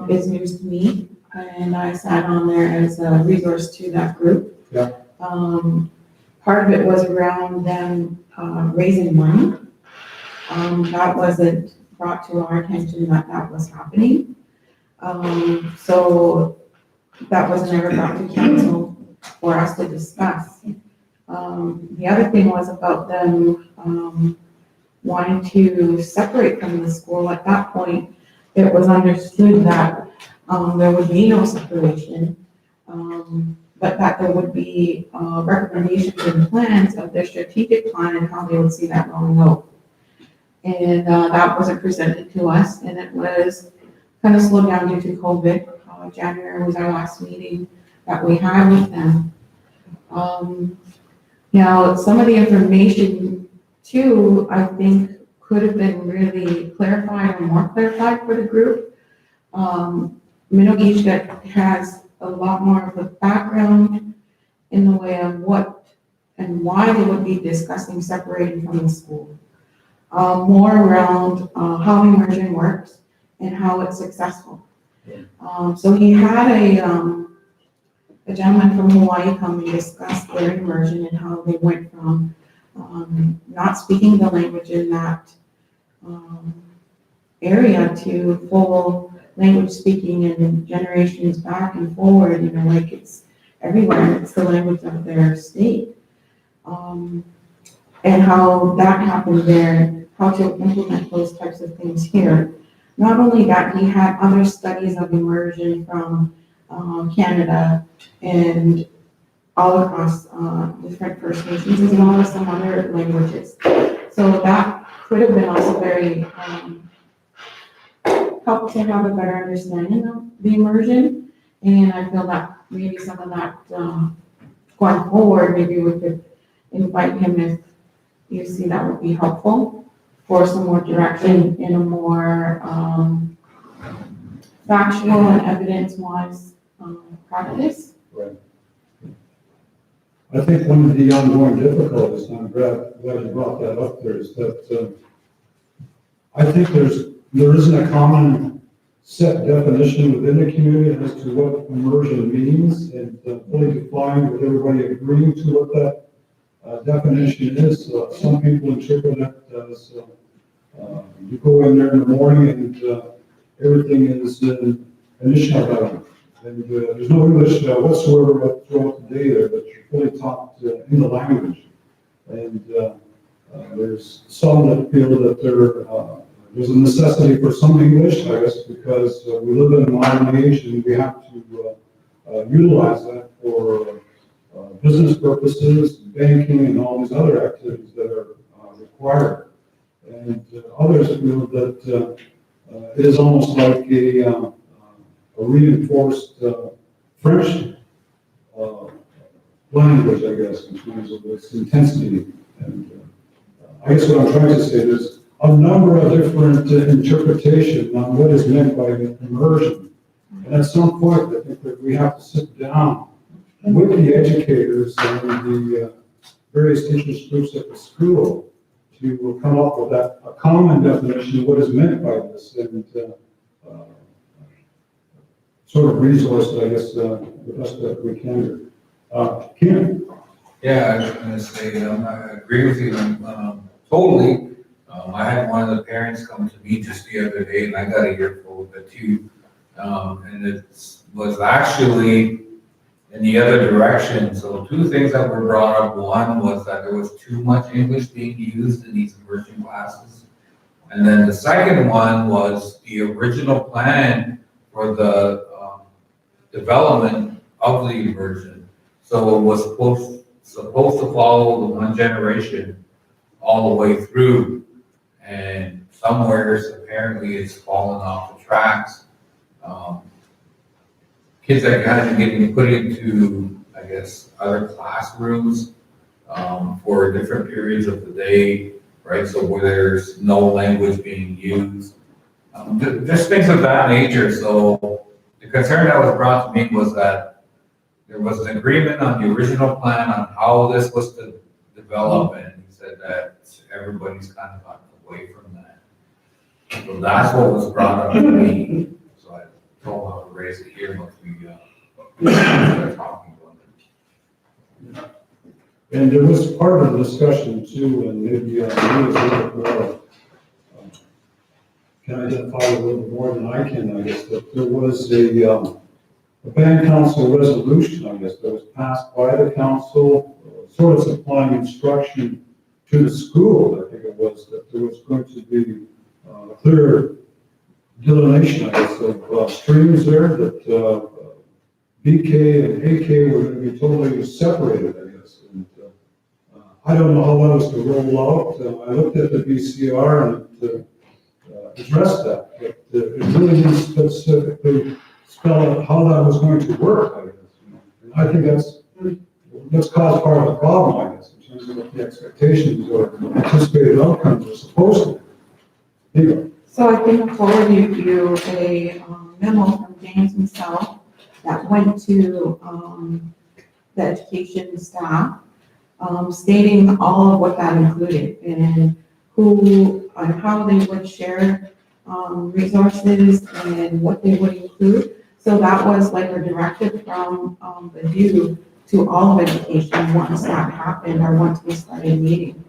is news to me, and I sat on there as a resource to that group. Yeah. Part of it was around them raising money. That wasn't brought to our attention that that was happening. So that was never brought to council for us to discuss. The other thing was about them wanting to separate from the school. At that point, it was understood that there would be no separation, but that there would be recommendations and plans of their strategic plan and how they would see that rolling out. And that wasn't presented to us, and it was kind of slowed down due to COVID. January was our last meeting that we had with them. Now, some of the information too, I think could have been really clarified or more clarified for the group. Minogish has a lot more of a background in the way of what and why they would be discussing separating from the school. More around how immersion works and how it's successful. So he had a gentleman from Hawaii come and discuss their immersion and how they went from not speaking the language in that area to full language speaking and generations back and forward, like it's everywhere, it's the language of their state. And how that happened there, how to implement those types of things here. Not only that, he had other studies of immersion from Canada and all across different First Nations as well as some other languages. So that could have been also very helpful to have a better understanding of the immersion. And I feel that maybe some of that going forward, maybe we could invite him if you see that would be helpful for some more direction in a more factual and evidence-wise practice. Right. I think one of the ongoing difficulties, and I'm glad you brought that up there, is that I think there isn't a common set definition within the community as to what immersion means, and fully defined with everybody agreeing to what that definition is. Some people interpret it as you go in there in the morning and everything is initial level. And there's no English whatsoever throughout the day there, but you're fully taught in the language. And there's some that feel that there's a necessity for some English, I guess, because we live in a modern age and we have to utilize that for business purposes, banking, and all these other activities that are required. And others feel that it is almost like a reinforced French language, I guess, in terms of its intensity. And I guess what I'm trying to say is a number of different interpretations on what is meant by immersion. And at some point, I think that we have to sit down with the educators and the various interest groups at the school to come up with a common definition of what is meant by this, and sort of resource, I guess, the best that we can do. Ken? Yeah, I was gonna say, I agree with you, totally. I had one of the parents come to me just the other day, and I got a earful of it too. And it was actually in the other direction. So two things that were brought up. One was that there was too much English being used in these immersion classes. And then the second one was the original plan for the development of the immersion. So it was supposed to follow the one generation all the way through. And somewhere apparently it's fallen off the tracks. Kids are kind of getting put into, I guess, other classrooms for different periods of the day, right? So where there's no language being used, just things of that nature. So the concern that was brought to me was that there was an agreement on the original plan on how this was to develop, and he said that everybody's kind of gotten away from that. So that's what was brought up to me. So I told him to raise it here once we start talking about it. And there was part of the discussion too, and maybe you as a little bit more can identify a little bit more than I can, I guess, that there was a band council resolution, I guess, that was passed by the council, sort of supplying instruction to the school, I think it was, that there was going to be a clear delineation, I guess, of streams there, that BK and AK were going to be totally separated, I guess. And I don't know how that was to roll out. I looked at the BCR and it addressed that, but it really didn't specifically spell out how that was going to work, I guess. And I think that's caused part of the problem, I guess, in terms of what the expectations or anticipated outcomes are supposed to be. Anyway. So I can forward you a memo from James himself that went to the education staff, stating all of what that included and who and how they would share resources and what they would include. So that was like a directive from the DU to all of education once that happened or once we started meeting.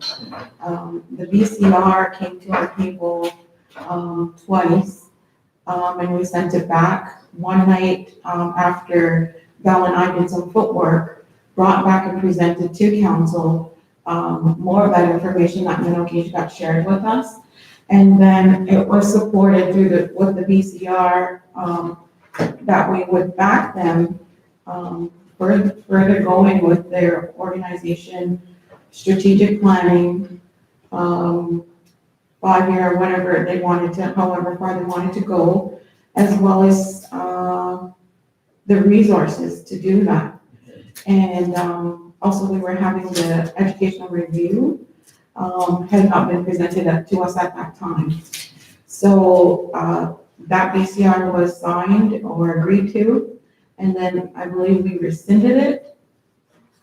The VCR came to our table, twice, and we sent it back. One night, after Val and I did some footwork, brought back and presented to council, more of that information that Minnow Gage got shared with us. And then it was supported through with the VCR, that we would back them, further going with their organization, strategic planning, 5-year, whatever they wanted to, however far they wanted to go, as well as, the resources to do that. And, also we were having the educational review, had not been presented to us at that time. So, that VCR was signed or agreed to, and then I believe we rescinded it,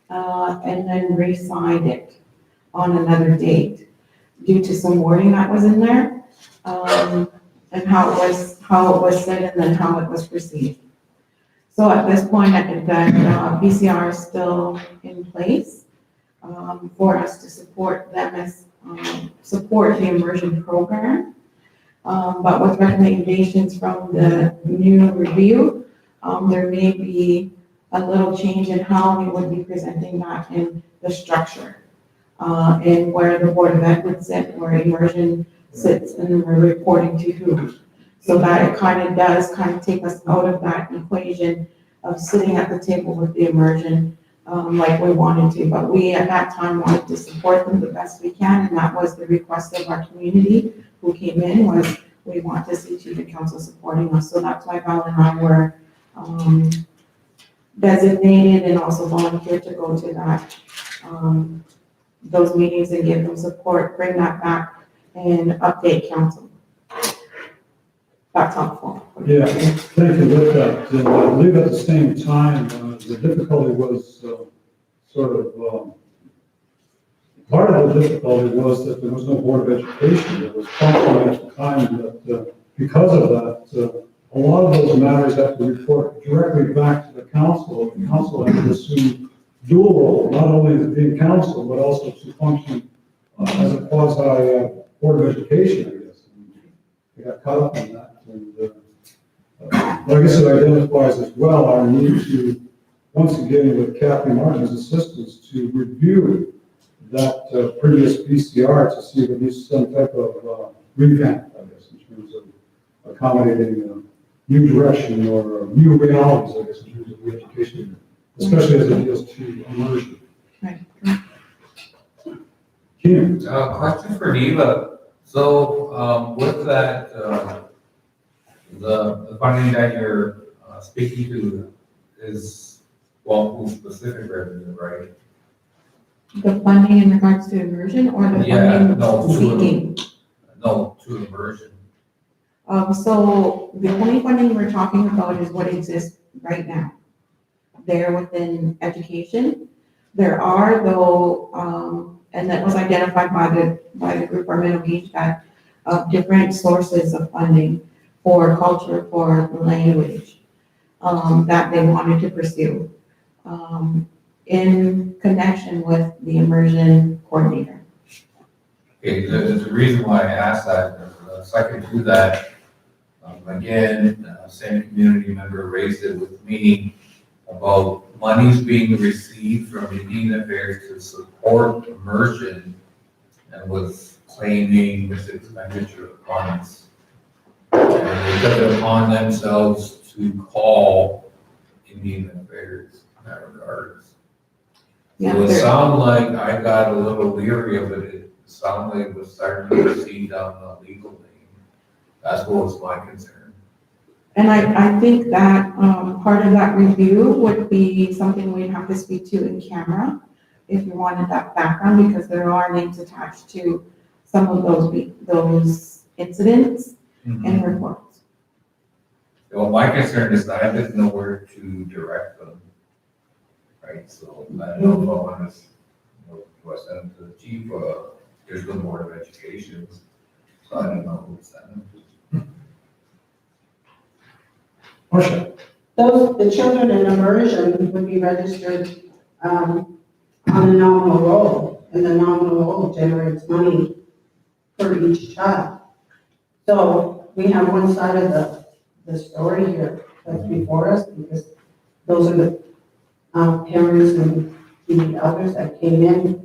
and then re-signed it on another date due to some wording that was in there, and how it was said and then how it was perceived. So at this point, I think that VCR is still in place, for us to support them as, support the immersion program. But with recommendations from the new review, there may be a little change in how we would be presenting that in the structure, and where the Board of Ed would sit, where immersion sits, and we're reporting to who. So that it kind of does take us out of that equation of sitting at the table with the immersion, like we wanted to. But we at that time wanted to support them the best we can, and that was the request of our community who came in, was we want to see Chief and Council supporting us. So that's why Val and I were designated and also volunteered to go to that, those meetings and give them support, bring that back and update council. That's helpful. Yeah, thank you with that. And I believe at the same time, the difficulty was part of the difficulty was that there was no Board of Education that was functioning at the time, that because of that, a lot of those matters have to report directly back to the council. The council had to assume dual role, not only as being council, but also to function as a quasi Board of Education, I guess. And we got caught up on that. And I guess it identifies as well our need to, once again, with Kathy Martin's assistance, to review that previous VCR to see if it needs some type of revamp, I guess, in terms of accommodating new direction or new realities, I guess, in terms of the education, especially as it deals to immersion. Right. Keenan? Question for Neva. So, with that, the funding that you're speaking to is, well, pool specific revenue, right? The funding in regards to immersion or the funding seeking? No, to immersion. So the only funding we're talking about is what exists right now. There within education. There are though, and that was identified by the group Minnow Gage, that different sources of funding for culture, for language, that they wanted to pursue, in connection with the immersion coordinator. Okay, the reason why I asked that, so I can do that, again, same community member raised it with me about monies being received from Indian Affairs to support immersion, and was claiming this expenditure of funds. And they took it upon themselves to call Indian Affairs in that regards. So it sounded like I got a little leery of it. It sounded like it was starting to proceed down the legal lane. That's what was my concern. And I think that, part of that review would be something we'd have to speak to in camera if you wanted that background, because there are names attached to some of those incidents and reports. Well, my concern is that I didn't know where to direct them. Right, so I don't know if I want to, do I send them to the chief, there's the Board of Education, so I don't know who to send them to. Marcia? The children in immersion would be registered on a nominal roll, and the nominal roll generates money for each child. So we have one side of the story here that's before us, because those are the parents and the elders that came in.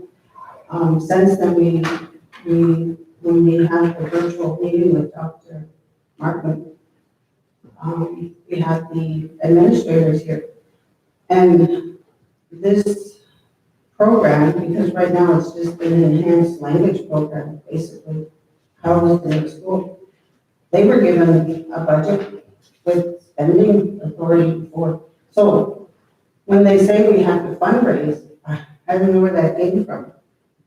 Since then, when we had the virtual meeting with Dr. Markman, we had the administrators here. And this program, because right now it's just an enhanced language program, basically, housed in the school. They were given a budget with spending authority for. So when they say we have to fundraise, I don't know where that came from.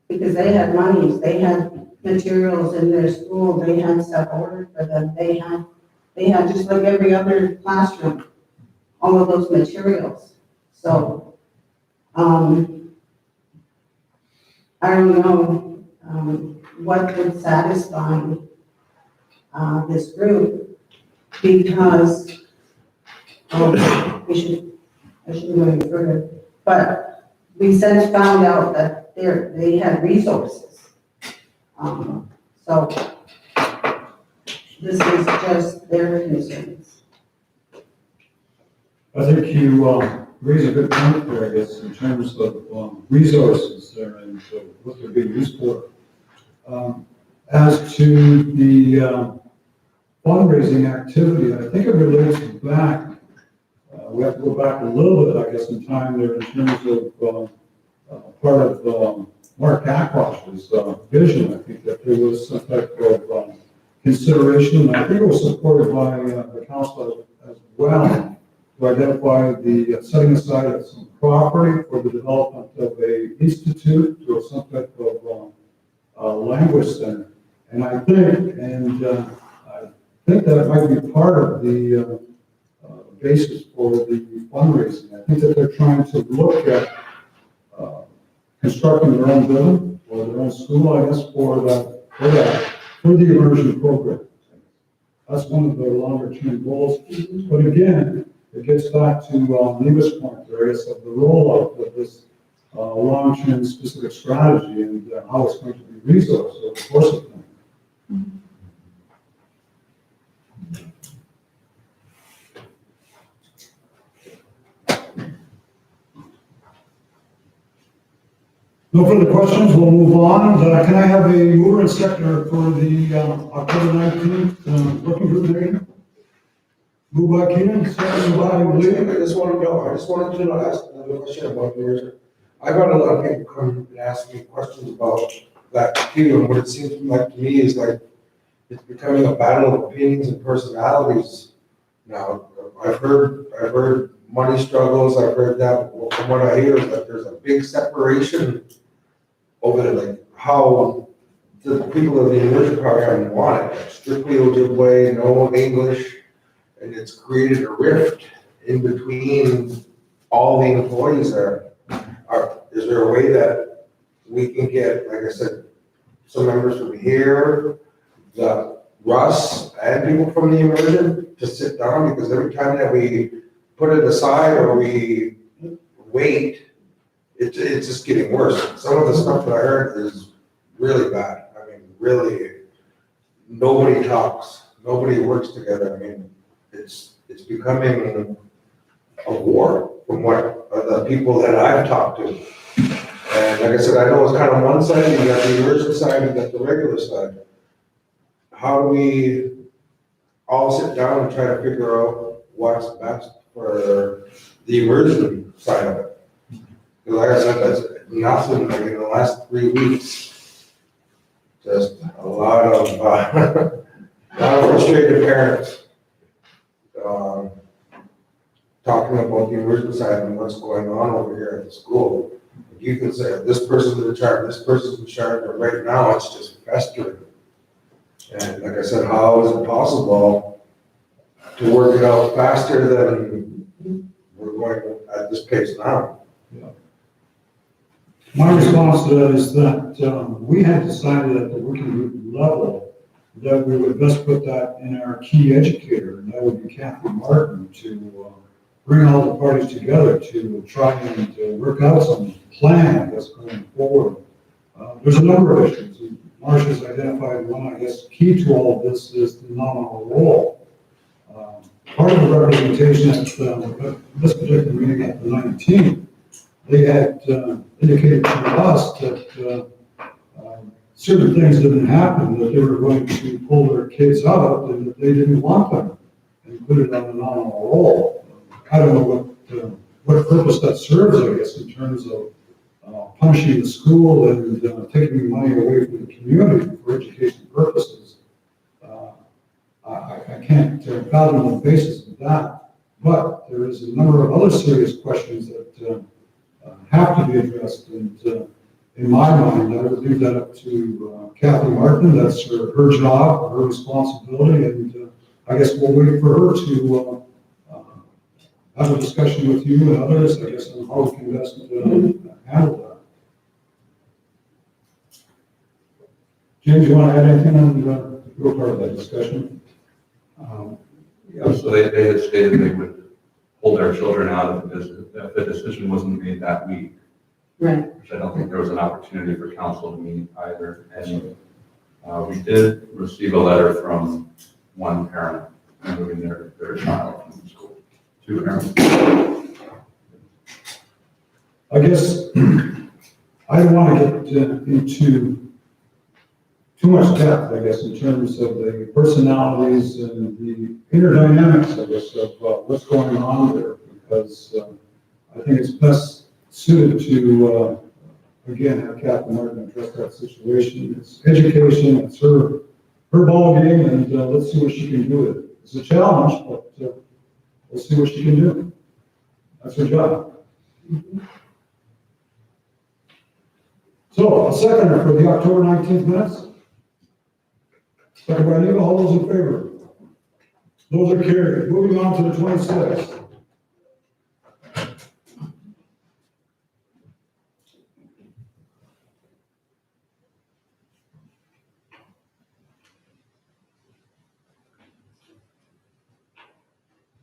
Because they had monies, they had materials in their school, they had stuff ordered for them, they had just like every other classroom, all of those materials. So, I don't know, what would satisfy, this group, because, I shouldn't go any further, but we since found out that they had resources. So this is just their concerns. I think you raise a good point there, I guess, in terms of resources there and what they're being used for. As to the fundraising activity, I think it relates back, we have to go back a little bit, I guess, in time there in terms of part of Mark Ackwash's vision. I think that there was some type of consideration, and I think it was supported by the council as well, to identify the setting aside of some property for the development of a institute or some type of language center. And I think that might be part of the basis for the fundraising. I think that they're trying to look at constructing their own building or their own school, I guess, for the immersion program. That's one of their longer term goals. But again, it gets back to Neva's point there, I guess, of the rollout of this long-term specific strategy and how it's going to be resourced over the course of time. No further questions, we'll move on. Can I have a mover and seconder for the October 19th working group meeting? Moved by Keenan, seconded by Lee. I just wanted to ask another question about yours. I've had a lot of people come and ask me questions about that too, and what it seems like to me is like it's becoming a battle of opinions and personalities now. I've heard money struggles, I've heard that, from what I hear is that there's a big separation over like how the people of the immersion program want it, strictly Ojibwe, no English, and it's created a rift in between all the employees there. Is there a way that we can get, like I said, some members from here, Russ, and people from the immersion to sit down? Because every time that we put it aside or we wait, it's just getting worse. Some of the stuff that I heard is really bad. I mean, really, nobody talks, nobody works together. I mean, it's becoming a war from what the people that I've talked to. And like I said, I know it's kind of one side, you got the immersion side, you got the regular side. How do we all sit down and try to figure out what's best for the immersion side of it? Because like I said, that's nothing, like in the last 3 weeks, just a lot of, frustrated parents, talking about the immersion side and what's going on over here at the school. You can say, this person's in charge, this person's in charge, but right now it's just festering. And like I said, how is it possible to work it out faster than we're going at this pace now? Yeah. My response to that is that we had decided at the working group level that we would best put that in our key educator, and that would be Kathy Martin, to bring all the parties together to try and work out some plan that's going forward. There's a number of issues. Marcia's identified one, I guess, key to all of this is the nominal role. Part of the representation at this particular meeting at the 19th, they had indicated to us that certain things didn't happen, that they were going to pull their kids out and that they didn't want them included on the nominal role. I don't know what purpose that serves, I guess, in terms of punishing the school and taking money away from the community for education purposes. I can't fathom the basis of that, but there is a number of other serious questions that have to be addressed, and in my mind, I would leave that up to Kathy Martin. That's her job, her responsibility, and I guess we'll wait for her to have a discussion with you and others, I guess, on how we can best handle that. James, you want to add anything on your part of that discussion? Yeah, so they had stated they would pull their children out of the visit if the decision wasn't made that week. Right. Which I don't think there was an opportunity for council to meet either. And we did receive a letter from one parent moving their child from school. Two parents. I guess I don't want to get into too much depth, I guess, in terms of the personalities and the inner dynamics, I guess, of what's going on there, because I think it's best suited to, again, have Captain Martin address that situation. It's education, it's her ball game, and let's see what she can do with it. It's a challenge, but we'll see what she can do. That's her job. So, a seconder for the October 19th minutes. Second by Neva, all those in favor? Those are carried. Moving on to the 26th.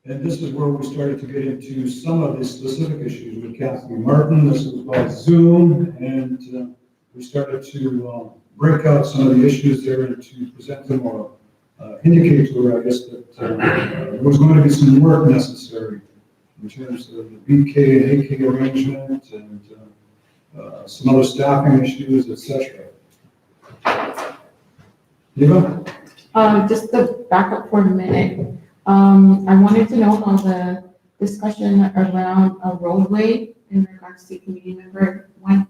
And this is where we started to get into some of the specific issues with Kathy Martin. This was by Zoom, and we started to break out some of the issues there and to present them or indicate to her, I guess, that there was going to be some work necessary in terms of the BK and AK arrangement and some other staffing issues, etc. Eva? Just to back up for a minute, I wanted to know how the discussion around a roadway in regards to community member went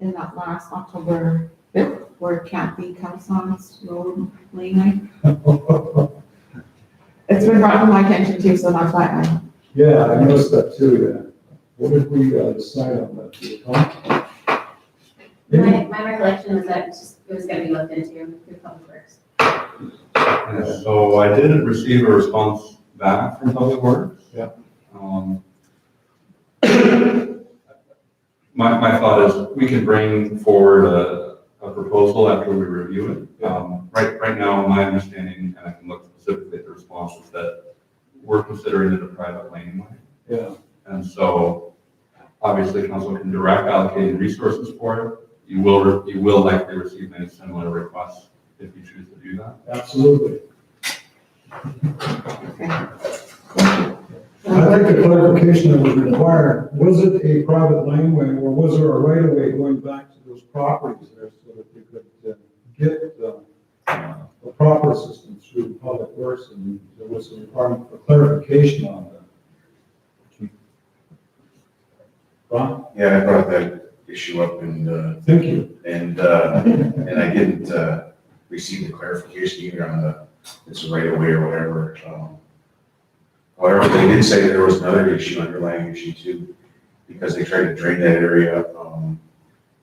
in that last October 5th, where Kathy Calison's road lane night. It's been brought to my attention too, so that's why I. Yeah, I noticed that too, yeah. What did we decide on that? Do you recall? My recollection was that it was gonna be looked into through Public Works. And so I didn't receive a response back from Public Works. Yeah. My thought is we can bring forward a proposal after we review it. Right now, my understanding, and I can look specifically at the response, is that we're considering it a private laneway. Yeah. And so obviously council can direct allocating resources for it. You will likely receive many similar requests if you choose to do that. Absolutely. I think the clarification that was required, was it a private laneway or was there a right of way going back to those properties there so that they could get the proper assistance through Public Works, and there was a requirement for clarification on that. Ron? Yeah, I brought that issue up and, Thank you. and I didn't, receive the clarification either on the, it's a right of way or whatever. However, they did say there was another issue, underlying issue too, because they tried to drain that area. There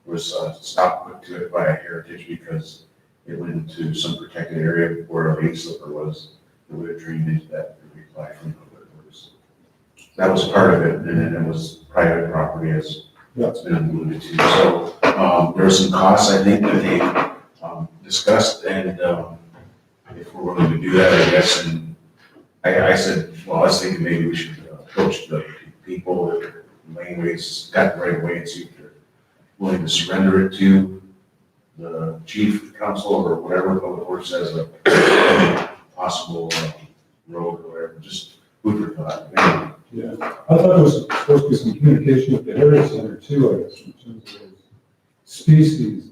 was a stop put to it by a heritage because it went into some protected area where a lane slipper was. It would have drained into that reply from Public Works. That was part of it, and then it was private property, as it's been alluded to. So there were some costs, I think, that they discussed, and if we're willing to do that, I guess, and I said, well, I was thinking maybe we should approach the people that laneways got the right of way and see if they're willing to surrender it to the chief, council, or whatever public works says a possible road or whatever, just food for thought. Yeah, I thought there was supposed to be some communication with the Heritage Center too, I guess, in terms of those species.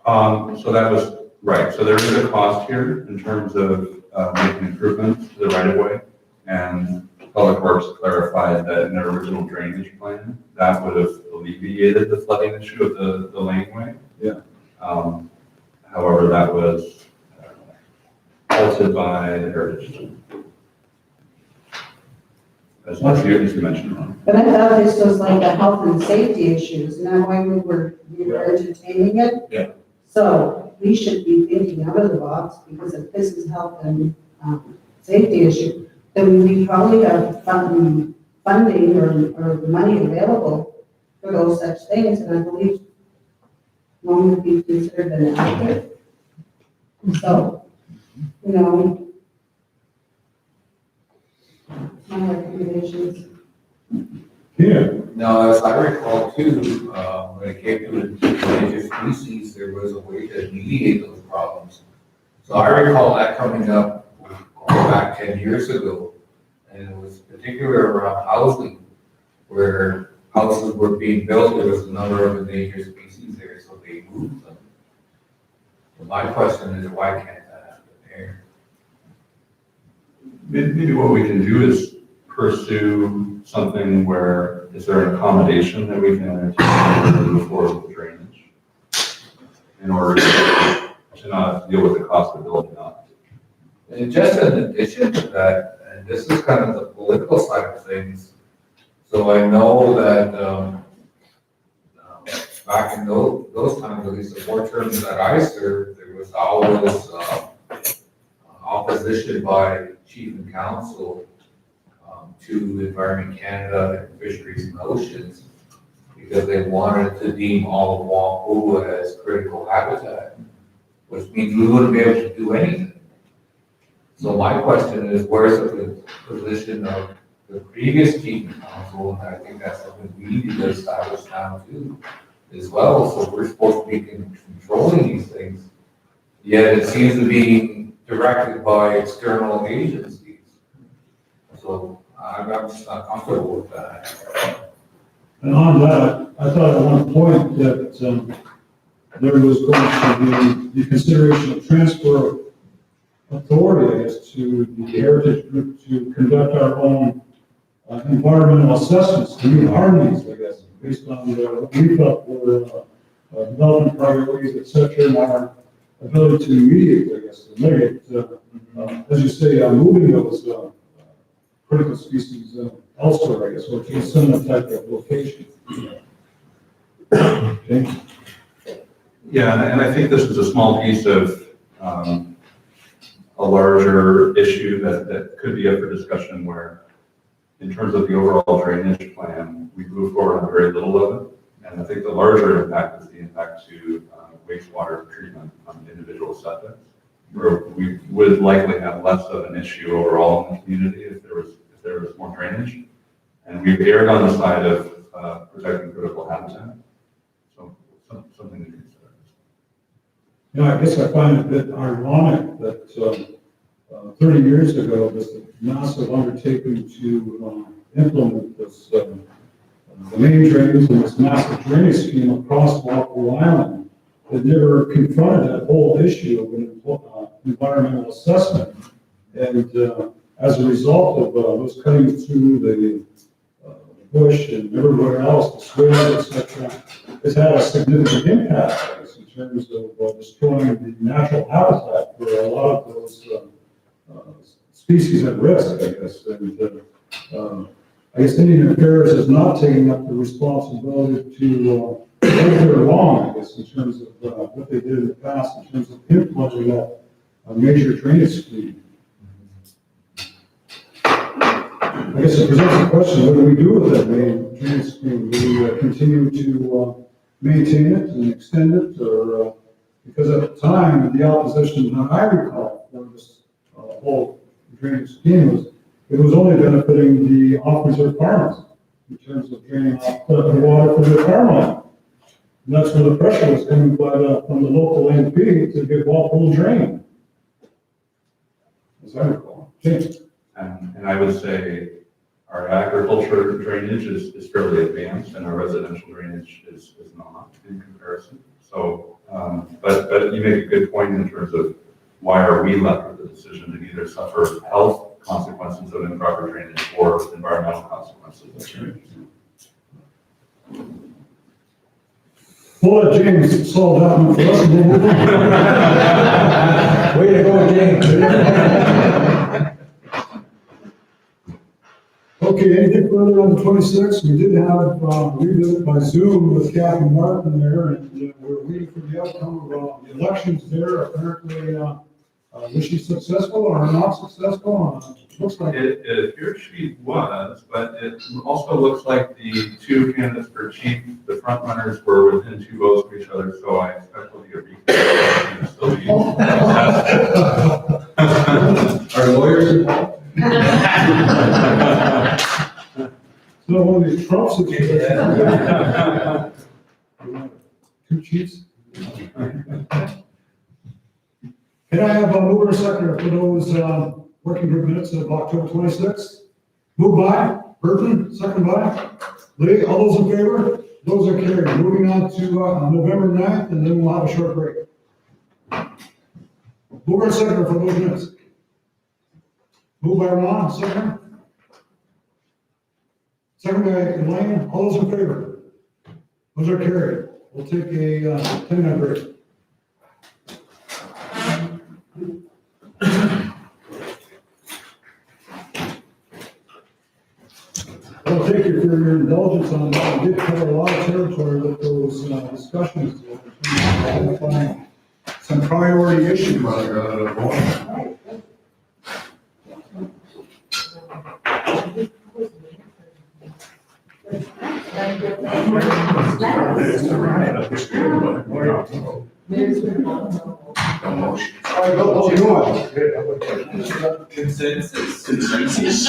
So that was, right, so there is a cost here in terms of making improvements to the right of way. And Public Works clarified that in their original drainage plan, that would have alleviated the flooding issue of the laneway. Yeah. However, that was halted by the Heritage. As you mentioned, Ron. But I thought this was like a health and safety issues, and that's why we were entertaining it. Yeah. So we should be thinking out of the box, because if this is health and safety issue, then we probably have funding or money available for those such things, and I believe one would be considered an adequate. So, you know, my recommendations. Yeah, Now, as I recall too, when it came to endangered species, there was a way to mediate those problems. So I recall that coming up going back 10 years ago, and it was particularly around housing, where houses were being built, there was a number of endangered species there, so they moved them. So my question is, why can't that happen there? Maybe what we can do is pursue something where, is there an accommodation that we can entertain to move forward with drainage? In order to not deal with the cost of building up. And just in addition to that, and this is kind of the political side of things, so I know that back in those times, at least the 4 terms that I served, there was always opposition by chief and council to Environment Canada and Fisheries and Oceans, because they wanted to deem all of Wampu as critical habitat, which means we wouldn't be able to do anything. So my question is, where's the position of the previous chief and council? And I think that's something we need to establish now too, as well. So we're supposed to be controlling these things, yet it seems to be directed by external agencies. So I'm just not comfortable with that. and on that, I thought at one point that there was going to be the consideration of transfer of authority, I guess, to the Heritage Group to conduct our own environmental assessments to meet our needs, I guess, based on what we thought were development priorities, et cetera, and our ability to mediate, I guess, to mitigate, as you say, moving those critical species elsewhere, I guess, or to some type of location. Okay. Yeah, and I think this is a small piece of a larger issue that could be up for discussion, where in terms of the overall drainage plan, we move forward on very little of it. And I think the larger impact is the impact to wastewater treatment on individual septics, where we would likely have less of an issue overall in the community if there was more drainage. And we've erred on the side of protecting critical habitat. So something to consider. You know, I guess I find it a bit ironic that 30 years ago, this massive undertaking to implement this, the main drains and this massive drainage scheme across Wappo Island had never confronted that whole issue of an environmental assessment. And as a result of us cutting through the bush and everywhere else, the swales, et cetera, it's had a significant impact, I guess, in terms of destroying the natural habitat for a lot of those species at risk, I guess. And I guess Indian Affairs is not taking up the responsibility to right their wrong, I guess, in terms of what they did in the past, in terms of implementing that major drainage scheme. I guess it presents a question, what do we do with that main drainage scheme? Do we continue to maintain it and extend it, or, because at the time, the opposition that I recall for this whole drainage scheme was it was only benefiting the off-reserve farmers in terms of draining off the water for the farmland. And that's where the pressure was coming from the local MP to get Walpole drained. As I recall. James? And I would say our agriculture drainage is fairly advanced and our residential drainage is not in comparison. So, but you make a good point in terms of why are we left with the decision to either suffer health consequences of improper drainage or environmental consequences. We'll let James solve that one for us. Way to go, James. Okay, anything further on the 26th? We did have revisit by Zoom with Kathy Martin there, and we're waiting for the outcome of the elections there. Apparently, was she successful or not successful? Looks like It appears she was, but it also looks like the two candidates for chief, the front runners, were within 2 votes of each other, so I expect we'll be a recount. Are lawyers involved? So one of these Trump situations. Two chiefs. Can I have a mover and seconder for those working group minutes of October 26th? Moved by Burton, second by Lee. All those in favor? Those are carried. Moving on to November 9th, and then we'll have a short break. Mover and seconder for those minutes. Moved by Ron, second. Second by Elaine. All those in favor? Those are carried. We'll take a 10-minute break. Well, thank you for your indulgence on that. We did cover a lot of territory with those discussions. Identifying some priority issues. Consensus.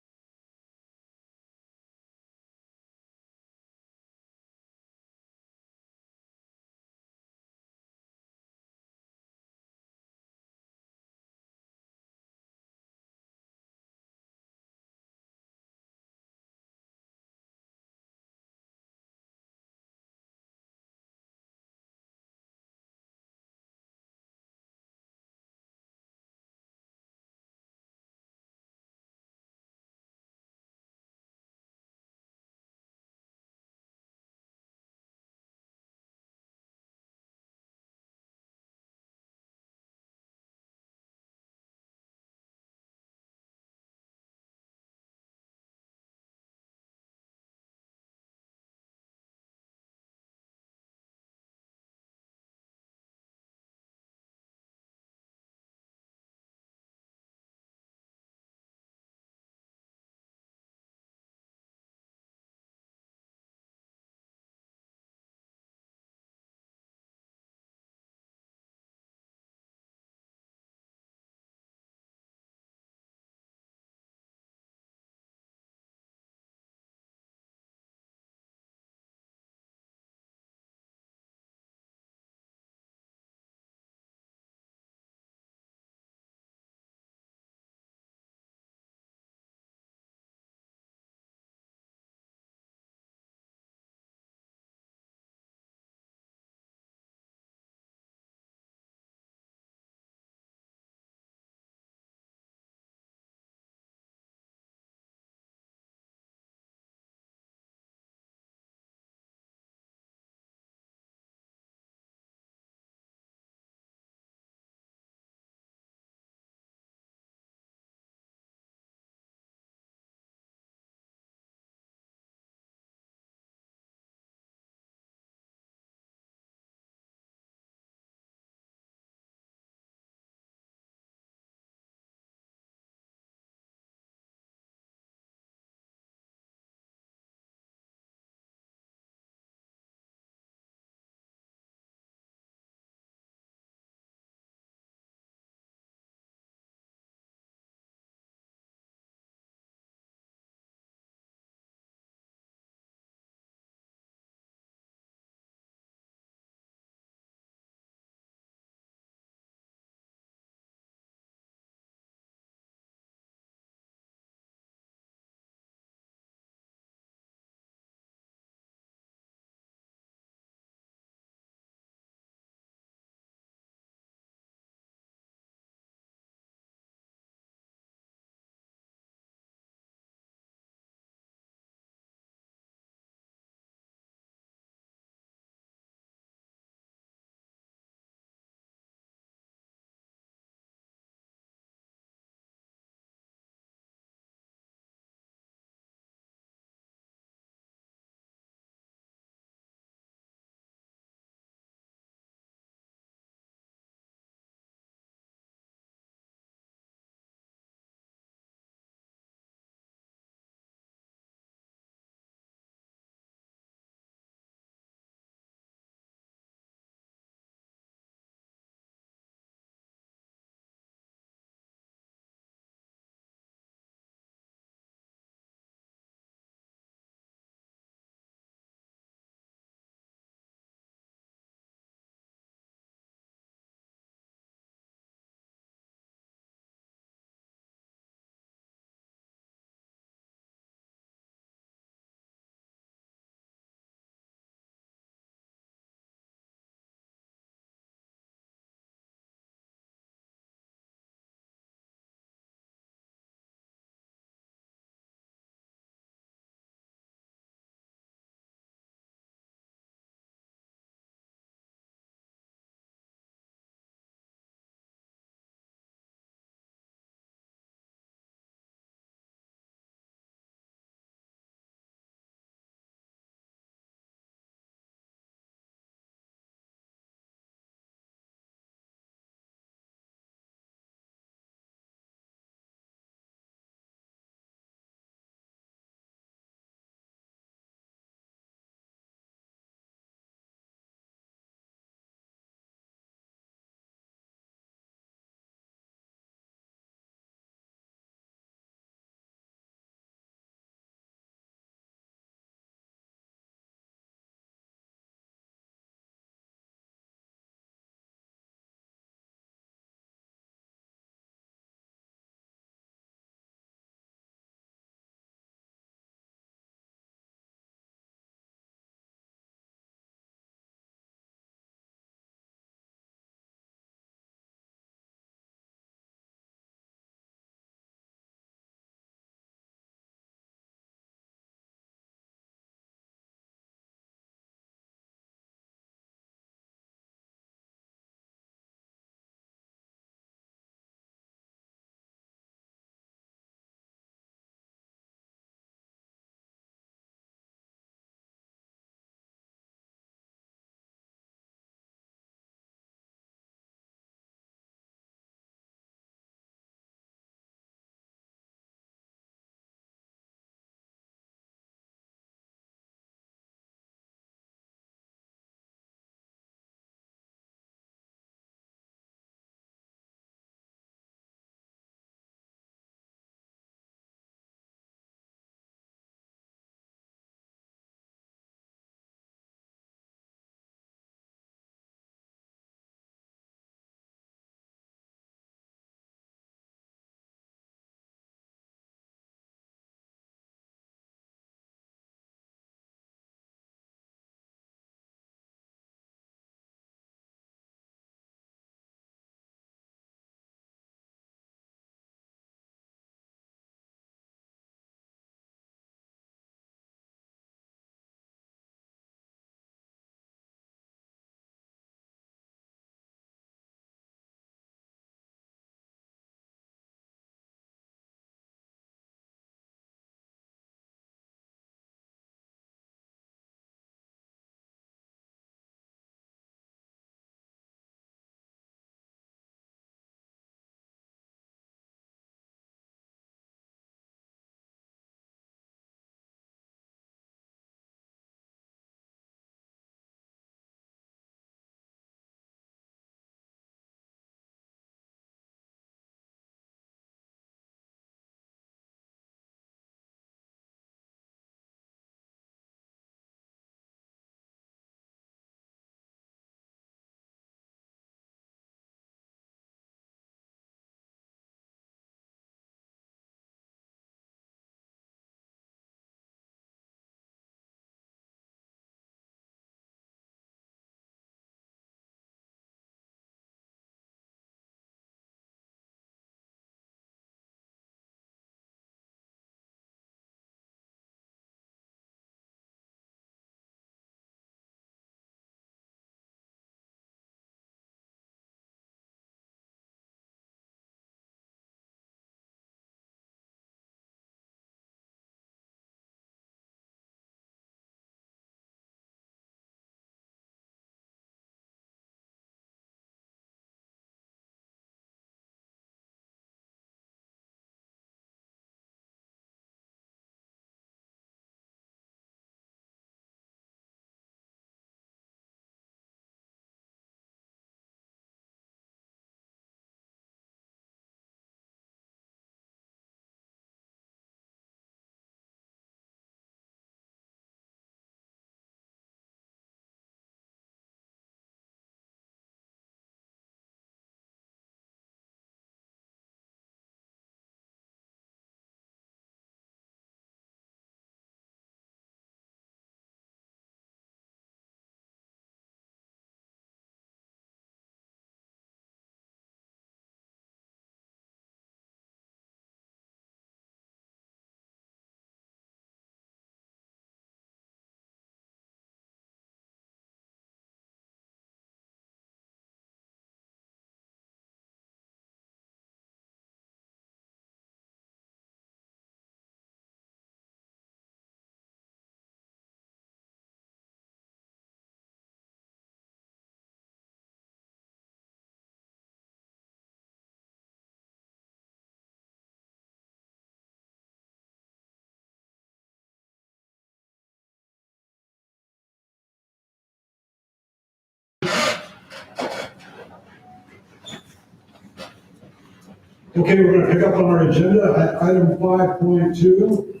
Okay, we're gonna pick up on our agenda at item 5.2.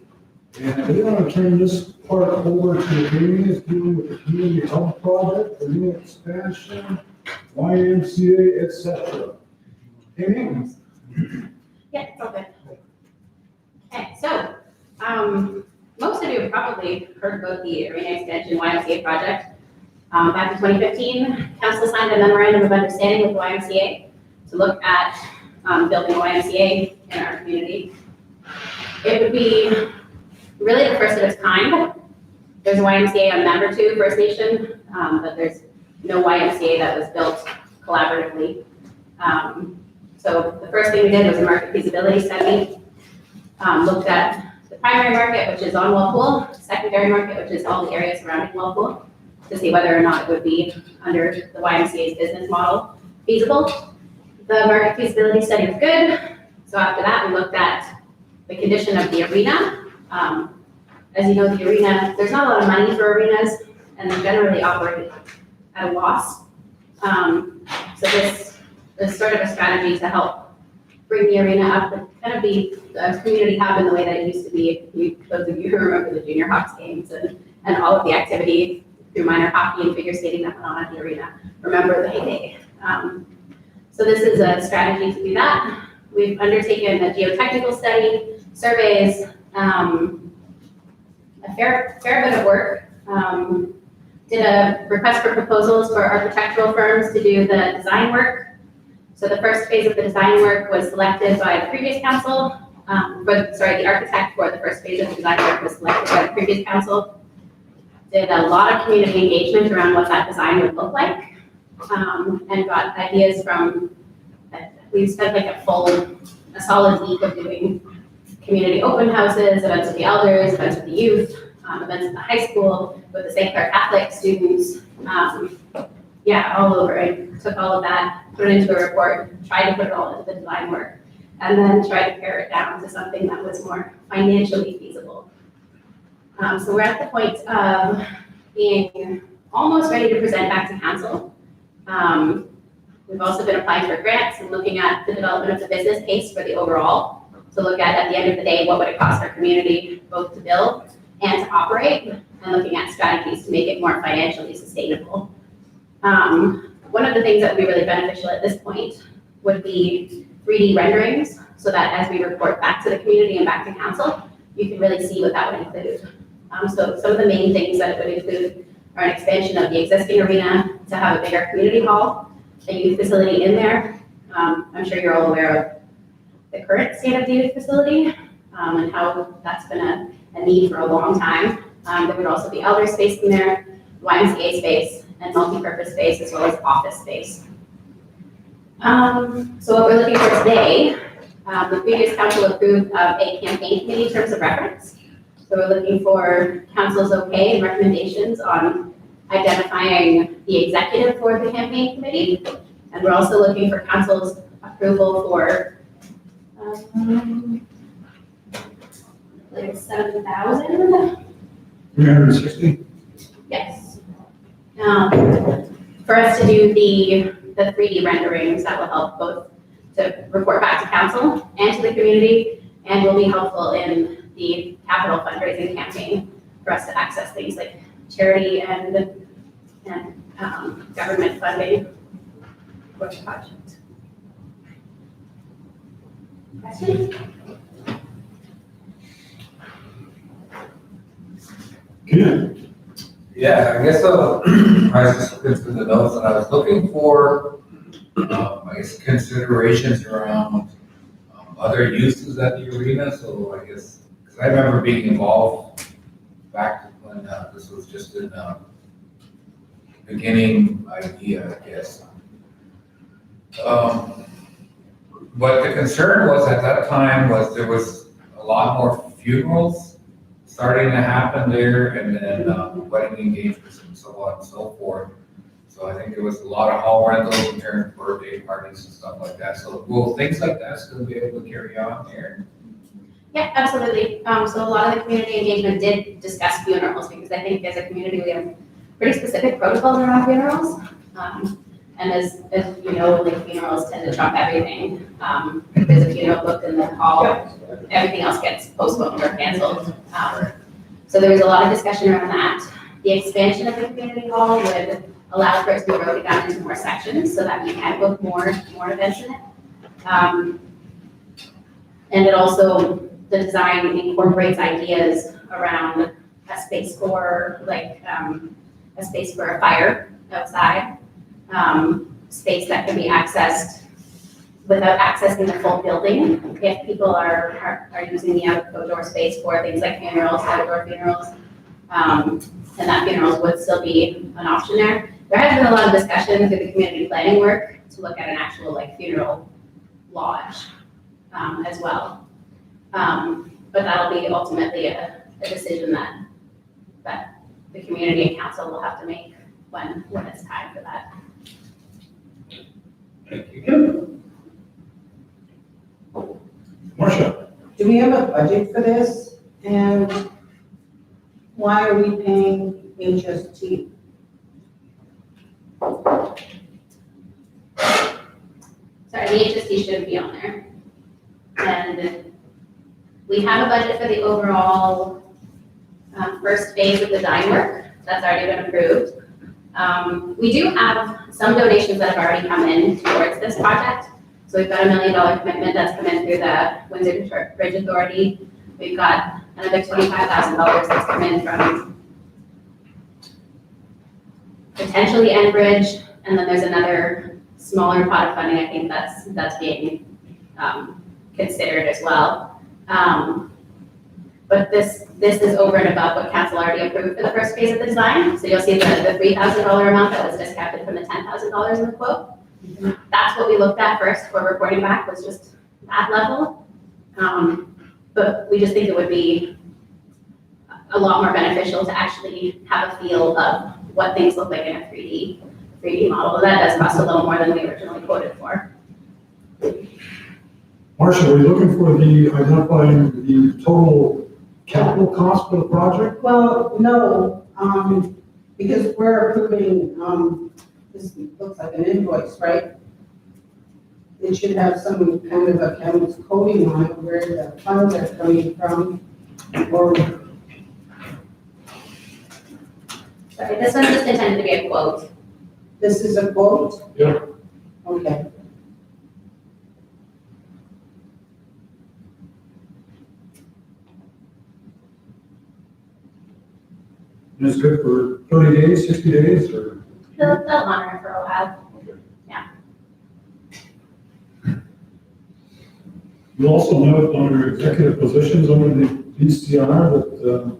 And we're gonna turn this part over to Amy, is dealing with the community hub project, the new expansion, YMCA, et cetera. Amy? Yeah, it's all good. Okay, so, most of you have probably heard about the arena extension YMCA project. Back in 2015, council signed a memorandum of understanding with the YMCA to look at building a YMCA in our community. It would be really the first of its kind. There's a YMCA on Membertou First Nation, but there's no YMCA that was built collaboratively. So the first thing we did was a market feasibility study. Looked at the primary market, which is on Walpole, secondary market, which is all the areas surrounding Walpole, to see whether or not it would be under the YMCA's business model feasible. The market feasibility study was good. So after that, we looked at the condition of the arena. As you know, the arena, there's not a lot of money for arenas, and they generally operate at a loss. So this is sort of a strategy to help bring the arena up and kind of be a community hub in the way that it used to be. Those of you who remember the Junior Hawks games and all of the activity through minor hockey and figure skating that went on at the arena, remember the heyday. So this is a strategy to do that. We've undertaken a geotechnical study, surveys, a fair bit of work. Did a request for proposals for architectural firms to do the design work. So the first phase of the design work was selected by the previous council. The architect for the first phase of the design work was selected by the previous council. Did a lot of community engagement around what that design would look like, and got ideas from, we spent like a solid week of doing community open houses, events with the elders, events with the youth, events at the high school, with the St. Clair Catholic students, all over. I took all of that, put it into a report, tried to put it all into the design work, and then tried to pare it down to something that was more financially feasible. So we're at the point of being almost ready to present back to council. We've also been applying for grants and looking at the development of the business case for the overall, to look at the end of the day, what would it cost our community both to build and to operate, and looking at strategies to make it more financially sustainable. One of the things that would be really beneficial at this point would be 3D renderings, so that as we report back to the community and back to council, you can really see what that would include. So some of the main things that it would include are an expansion of the existing arena to have a bigger community hall, a youth facility in there. I'm sure you're all aware of the current state of the youth facility, and how that's been a need for a long time. There would also be elder space in there, YMCA space, and multi-purpose space, as well as office space. So what we're looking for today, the previous council approved of a campaign committee terms of reference. So we're looking for council's okay and recommendations on identifying the executive for the campaign committee. And we're also looking for council's approval for like 7,000. 360? Yes. For us to do the 3D renderings that will help both to report back to council and to the community, and will be helpful in the capital fundraising campaign for us to access things like charity and government funding for the project. Questions? Ken? Yeah, I guess, I was just looking through the notes and I was looking for, I guess, considerations around other uses at the arena. So I guess, because I remember being involved back when this was just in beginning idea, I guess. But the concern was at that time was there was a lot more funerals starting to happen there, and then wedding engagements and so on and so forth. So I think there was a lot of hall rentals in terms of birthday parties and stuff like that. So will things like that still be able to carry on there? Yeah, absolutely. So a lot of the community engagement did discuss funerals, because I think as a community we have pretty specific protocols around funerals. And as you know, like funerals tend to trump everything. If there's a funeral booked in the hall, everything else gets postponed or canceled. So there was a lot of discussion around that. The expansion of the community hall would allow for it to be broken down into more sections so that we can book more events in it. And it also, the design incorporates ideas around a space for a space for a fire outside, space that can be accessed without accessing the full building. If people are using the outdoor space for things like funerals, outdoor funerals, and that funerals would still be an option there. There has been a lot of discussion through the community planning work to look at an actual funeral lodge as well. But that'll be ultimately a decision that the community and council will have to make when it's time for that. Thank you. Marcia? Do we have a budget for this? And why are we paying HST? Sorry, the HST shouldn't be on there. And we have a budget for the overall first phase of design work. That's already been approved. We do have some donations that have already come in towards this project. So we've got $1 million commitment that's come in through the Windsor Bridge Authority. We've got another $25,000 that's come in from potentially Enbridge, and then there's another smaller pot of funding, I think that's being considered as well. But this is over and above what council already approved for the first phase of the design. So you'll see the $3,000 amount that was discounted from the $10,000 in the quote. That's what we looked at first for reporting back, was just that level. But we just think it would be a lot more beneficial to actually have a feel of what things look like in a 3D model. That does cost a little more than we originally quoted for. Marcia, are you looking for identifying the total capital cost for the project? Well, no, because we're approving, this looks like an invoice, right? It should have some kind of accounts coding on it where the funds are coming from, or. Sorry, this one's just intended to be a quote. This is a quote? Yeah. Okay. And it's good for 30 days, 60 days, or? They'll honor it for a while. You also note under executive positions under the VCR that,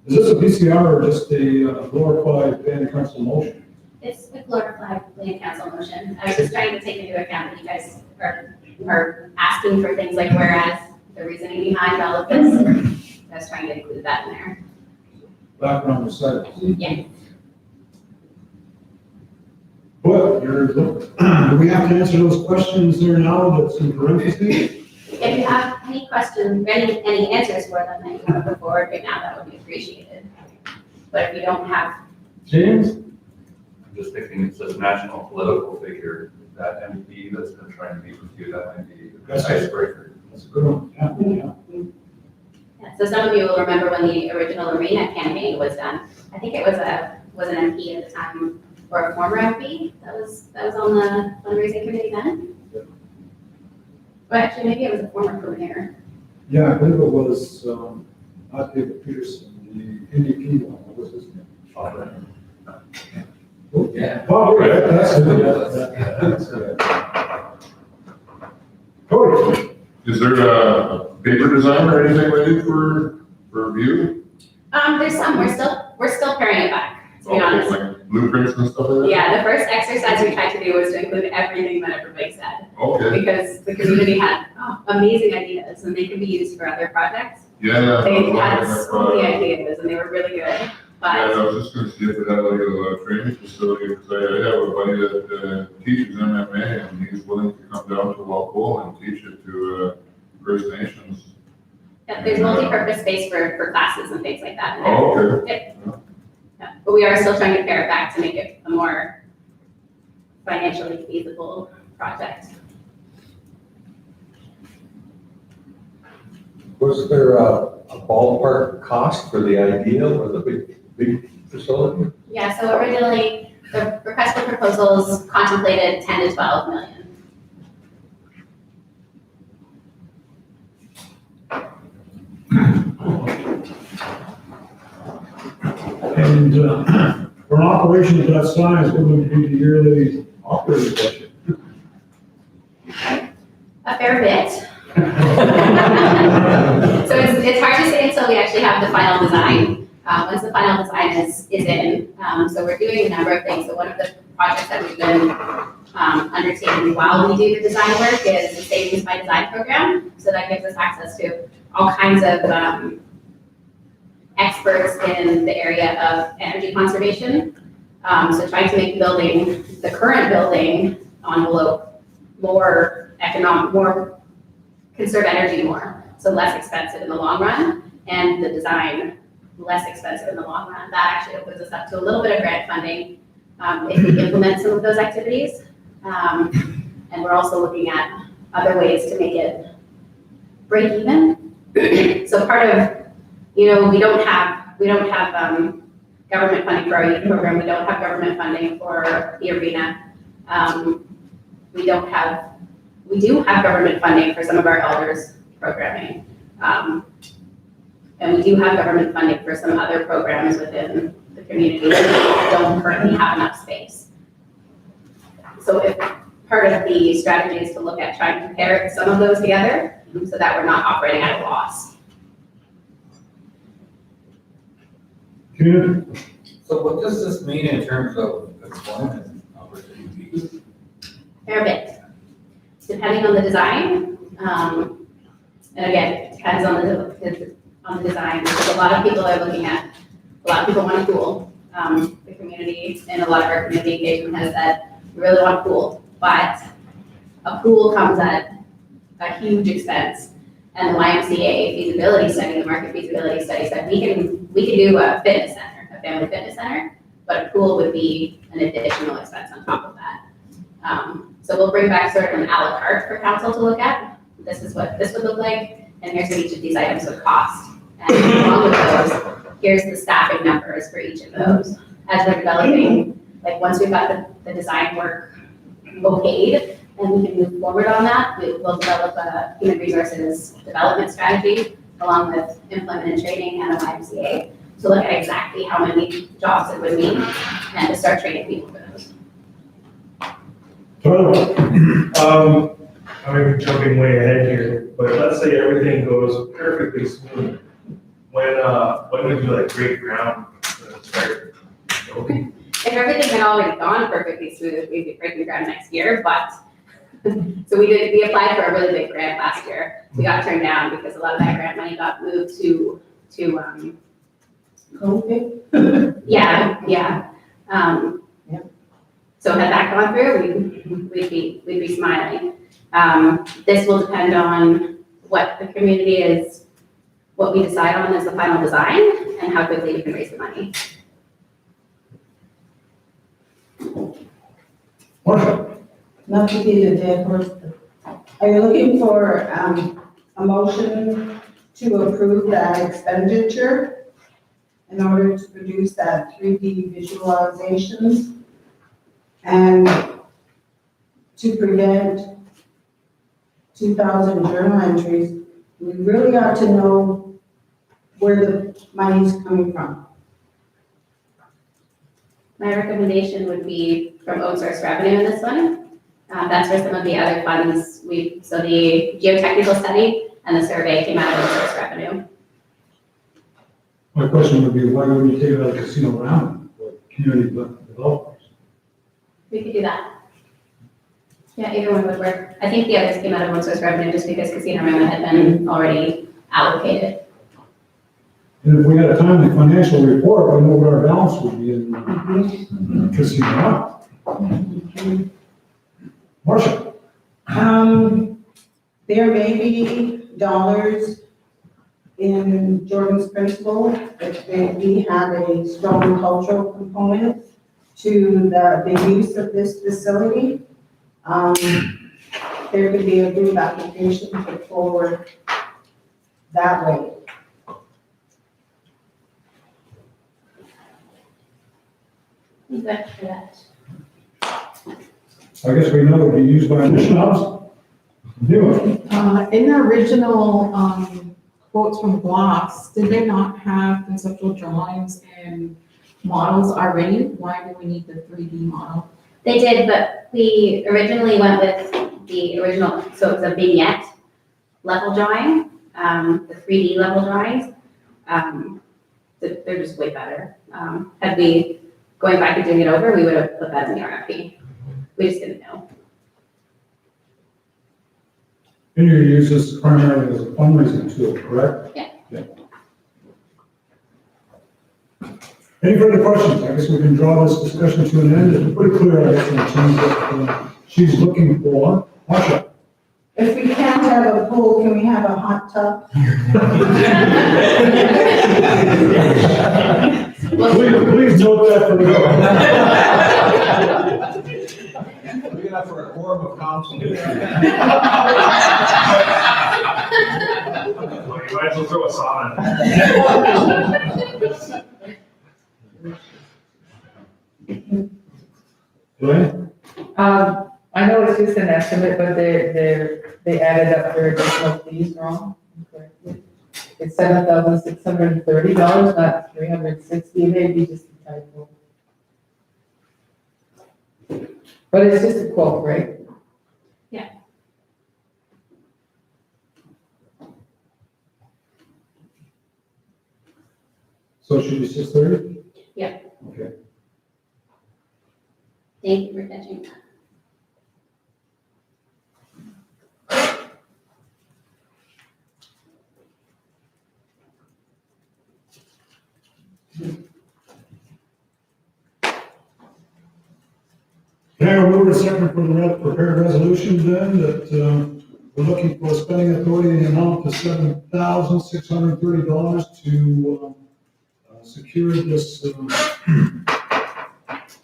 is this a VCR or just a glorified planning council motion? It's a glorified land council motion. I was just trying to take into account that you guys are asking for things like whereas, the reasoning behind all of this. I was trying to include that in there. Background recital. Yeah. But do we have to answer those questions there now that's in parentheses? If you have any questions, any answers for them that you want to put forward right now, that would be appreciated. But if you don't have, James? I'm just thinking it says national political figure, that MP that's been trying to meet with you, that might be an icebreaker. That's a good one. Yeah. yeah, so some of you will remember when the original arena campaign was done. I think it was an MP at the time, or a former MP that was on the fundraising committee then. Well, actually, maybe it was a former premier. Yeah, I believe it was, not David Peterson, the NDP one, what was his name? Yeah. Oh, right, that's it, yeah. Cody? Is there a paper design or anything ready for review? There's some, we're still paring it back, to be honest. Like blueprints and stuff like that? Yeah, the first exercise we tried to do was to include everything that everybody said. Okay, Because the community had amazing ideas and they can be used for other projects. yeah. They had so many ideas and they were really good. Yeah, But I was just gonna see if it had like a training facility, because I have a buddy that teaches MMA, and he's willing to come down to Walpole and teach it to First Nations. yeah, there's multi-purpose space for classes and things like that. in there. Oh, okay. Yeah, but we are still trying to pare it back to make it a more financially feasible project. Was there a ballpark cost for the idea of the big facility? Yeah, so originally, the request for proposals contemplated 10 to 12 million. And for an operation of that size, what would be the yearly operating budget? A fair bit. So it's hard to say until we actually have the final design. Once the final design is in, so we're doing a number of things. So one of the projects that we've been undertaking while we do the design work is the Savings by Design program. So that gives us access to all kinds of experts in the area of energy conservation. So trying to make the current building envelope more economic, more conserve energy more, so less expensive in the long run, and the design less expensive in the long run. That actually opens us up to a little bit of grant funding if we implement some of those activities. And we're also looking at other ways to make it break even. So part of, we don't have government funding for our youth program. We don't have government funding for the arena. We do have government funding for some of our elders programming. And we do have government funding for some other programs within the community that don't currently have enough space. So if part of the strategy is to look at trying to pair some of those together so that we're not operating at a loss. Good. So what does this mean in terms of employment opportunities? Fair bit, depending on the design. And again, it depends on the design, because a lot of people want a pool. The community, and a lot of our community engagement has said, we really want a pool, but a pool comes at a huge expense. And the YMCA feasibility study, the market feasibility study said we can do a fitness center, a family fitness center, but a pool would be an additional expense on top of that. So we'll bring back sort of an a la carte for council to look at. This is what this would look like, and here's what each of these items would cost. And along with those, here's the staffing numbers for each of those. As we're developing, like once we've got the design work okayed, and we can move forward on that, we'll develop a human resources development strategy along with employment and training and a YMCA to look at exactly how many jobs it would mean and to start training people for those. I may be jumping way ahead here, but let's say everything goes perfectly smooth. When would you like break ground to start? If everything had already gone perfectly smooth, we'd be breaking ground next year, but so we applied for a really big grant last year. We got turned down because a lot of that grant money got moved to COVID? Yeah. So had that gone through, we'd be smiling. This will depend on what the community is, what we decide on as the final design, and how quickly we can raise the money. Marcia? Not to be the dead horse. Are you looking for a motion to approve that expenditure in order to produce that 3D visualizations and to prevent 2,000 journal entries? We really ought to know where the money's coming from. My recommendation would be from own source revenue in this one. That's where some of the other funds so the geotechnical study and the survey came out of own source revenue. My question would be, why wouldn't you take it out of casino round or community developers? We could do that. Yeah, either one would work. I think the others came out of own source revenue just because casino round had been already allocated. And if we had a timely financial report, we know what our balance would be in casino round. Marcia? There may be dollars in Jordan's principle, if we have a strong cultural component to the use of this facility, there could be a group application put forward that way. Good for that. I guess we know it would be used by addition house. Do it. In the original, quotes from Gloss, did they not have conceptual drawings and models already? Why do we need the 3D model? They did, but we originally went with the original, so it was a vignette level drawing, the 3D level drawings. They're just way better. Had we, going back and doing it over, we would have put that in the RFP. We just didn't know. And you use this primarily as a fundraising tool, correct? Yeah. Any further questions? I guess we can draw this discussion to an end. It's pretty clear, I guess, in terms of what she's looking for. Marsha? If we can't have a pool, can we have a hot tub? Please note that for the Big enough for a quorum of council. You might as well throw a sauna. Glenn? I know it's just an estimate, but they added up their additional fees wrong. Incorrectly. It's $7,630, not $360, maybe just a typo. But it's just a quote, right? So it should be 6:30? Yeah. Okay. Thank you for catching that. Can I move a second for the prepared resolution then, that we're looking for spending authority in the amount of $7,630 to secure this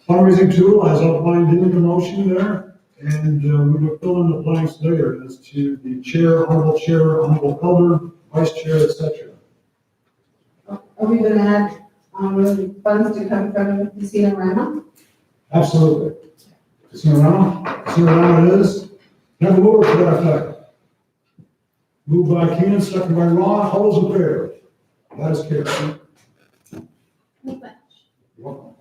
fundraising tool as outlined in the motion there. And we will fill in the blanks later as to the chair, honorable elder, vice chair, etc. Are we gonna add, funds to come from Casino Rama? Absolutely. Casino it is. Now the mover for that effect. Moved by Keenan, second by Ron, all those in favor? That is carried. You're welcome.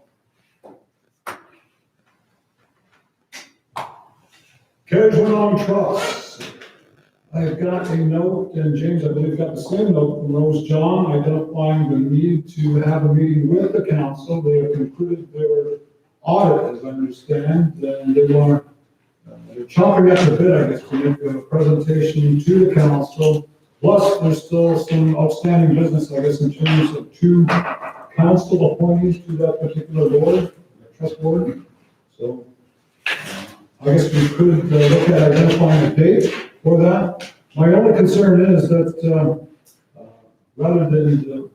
Cajon Trust. I've got a note, and James, I believe, got the same note from Rose John, identifying the need to have a meeting with the council. They have concluded their audit, as I understand, and they want, they're chomping at the bit, I guess, to make a presentation to the council. Plus, there's still some outstanding business, I guess, in terms of 2 council appointees to that particular board, trust board. So, I guess we could look at identifying a date for that. My only concern is that rather than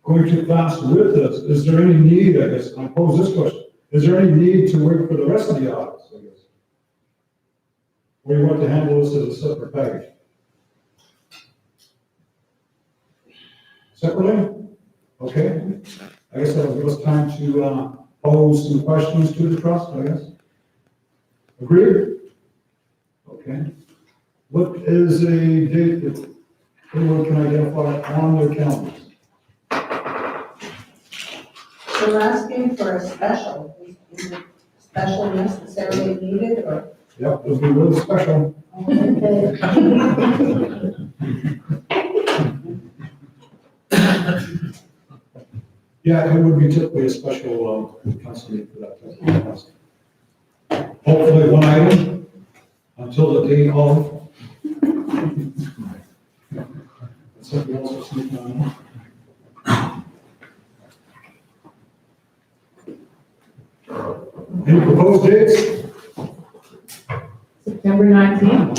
going too fast with this, is there any need, I guess, I pose this question, is there any need to wait for the rest of the audits, I guess? Or you want to handle this as a separate package? Separately? Okay. I guess that'll give us time to pose some questions to the trust, I guess. Agreed? Okay. What is a date that anyone can identify on their calendars? So we're asking for a special, is it special necessarily needed, or? Yep, it'll be really special. Okay. Yeah, it would be typically a special council meeting for that type of request. Hopefully one item until the day of. Something else will sneak on. Any proposed dates? September 19th.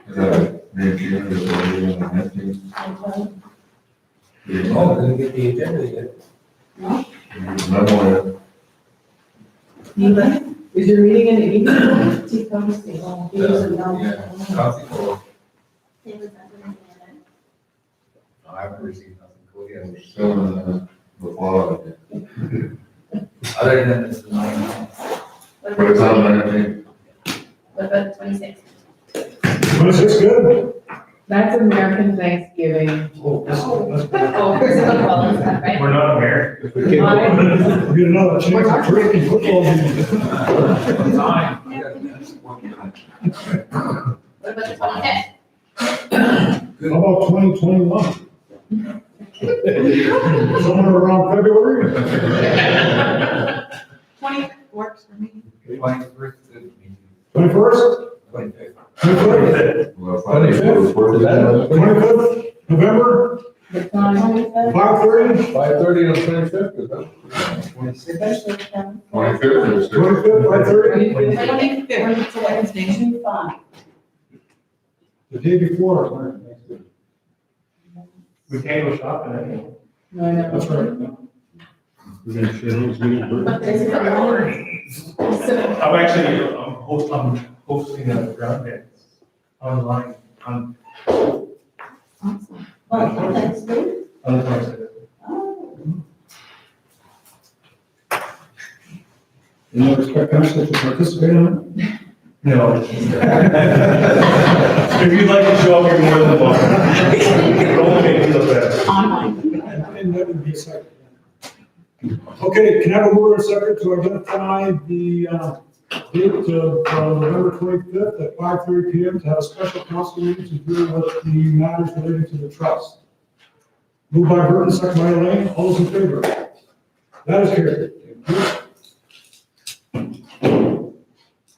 Is that a Oh, didn't get the agenda yet. Is your meeting in the evening? He doesn't know. Yeah, council, They was that one together. no, I haven't received nothing, go ahead. Still in the fall. Other than this, nine. What But it's about on 19. what about the 26th? 26 good? That's American Thanksgiving. Oh, that's Oh, there's a football and stuff, right? We're not American. We get another chance to drink and football game. Time. What about the 25th? How about 2021? Somewhere around February? 20 works for me. 21st, 21st? 25th. 25th? Well, Friday, so 25th, November, The time. 5:30? 5:30 on 25th, is that? 25th or 6th? 25th, 5:30? 25th, it's a Wednesday. 2-5. The day before. We can't go shopping anymore. No, I know. That's right. But there's a I'm actually, I'm hosting a ground dance online on Awesome. Well, that's good. on the 26th. Oh. You expect council to participate in it? No. If you'd like to show up, you're more than welcome. It only makes you look better. Online. And that would be second. Okay, can I have a word and second to identify the date of November 25th at 5:30 PM to have a special council meeting to deal with the matters relating to the trust? Moved by Burton, second by Elaine, all those in favor? That is carried.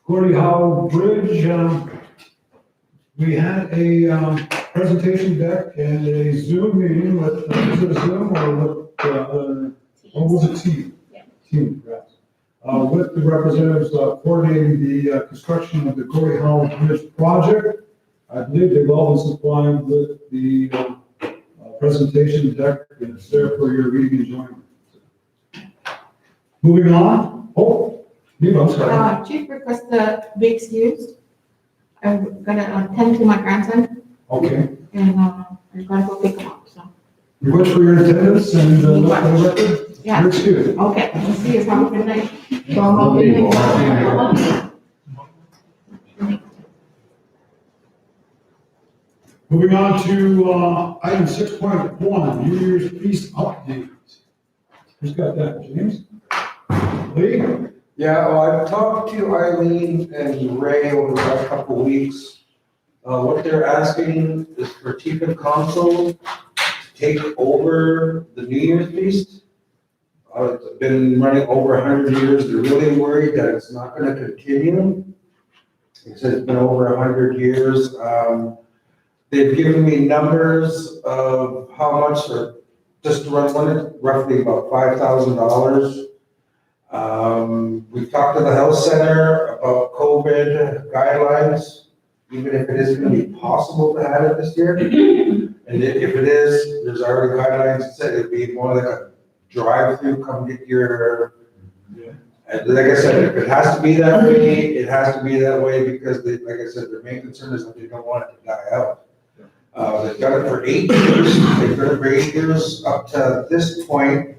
Gordie Howe Bridge, we had a presentation deck and a Zoom meeting with, is it a Zoom or with, or was it team? Yeah. Team, yes. With the representatives coordinating the construction of the Gordie Howe Bridge project. I believe they've all been supplied with the presentation deck, and it's there for your reading enjoyment. Moving on, I'm sorry. Chief request the be excused. I'm gonna attend to my grandson Okay, and, I'm gonna go pick him up, so. you wish for your attendance and let the record. Yeah. You're excused. Okay, let's see, it's have a good night. Moving on to item 6.1, New Year's Feast update. Who's got that, James? Lee? Yeah, well, I've talked to Eileen and Ray over the last couple of weeks. What they're asking is for chief and council to take over the New Year's feast. It's been running over 100 years. They're really worried that it's not gonna continue. It says it's been over 100 years. They've given me numbers of how much, or just to run one, roughly about $5,000. We've talked to the health center about COVID guidelines, even if it is gonna be possible to have it this year. And if it is, there's already guidelines that said it'd be more like a drive-through, come get your. And like I said, if it has to be that way, it has to be that way because they, like I said, their main concern is that they don't want it to die out. They've done it for 8 years, they've done it for 8 years up to this point,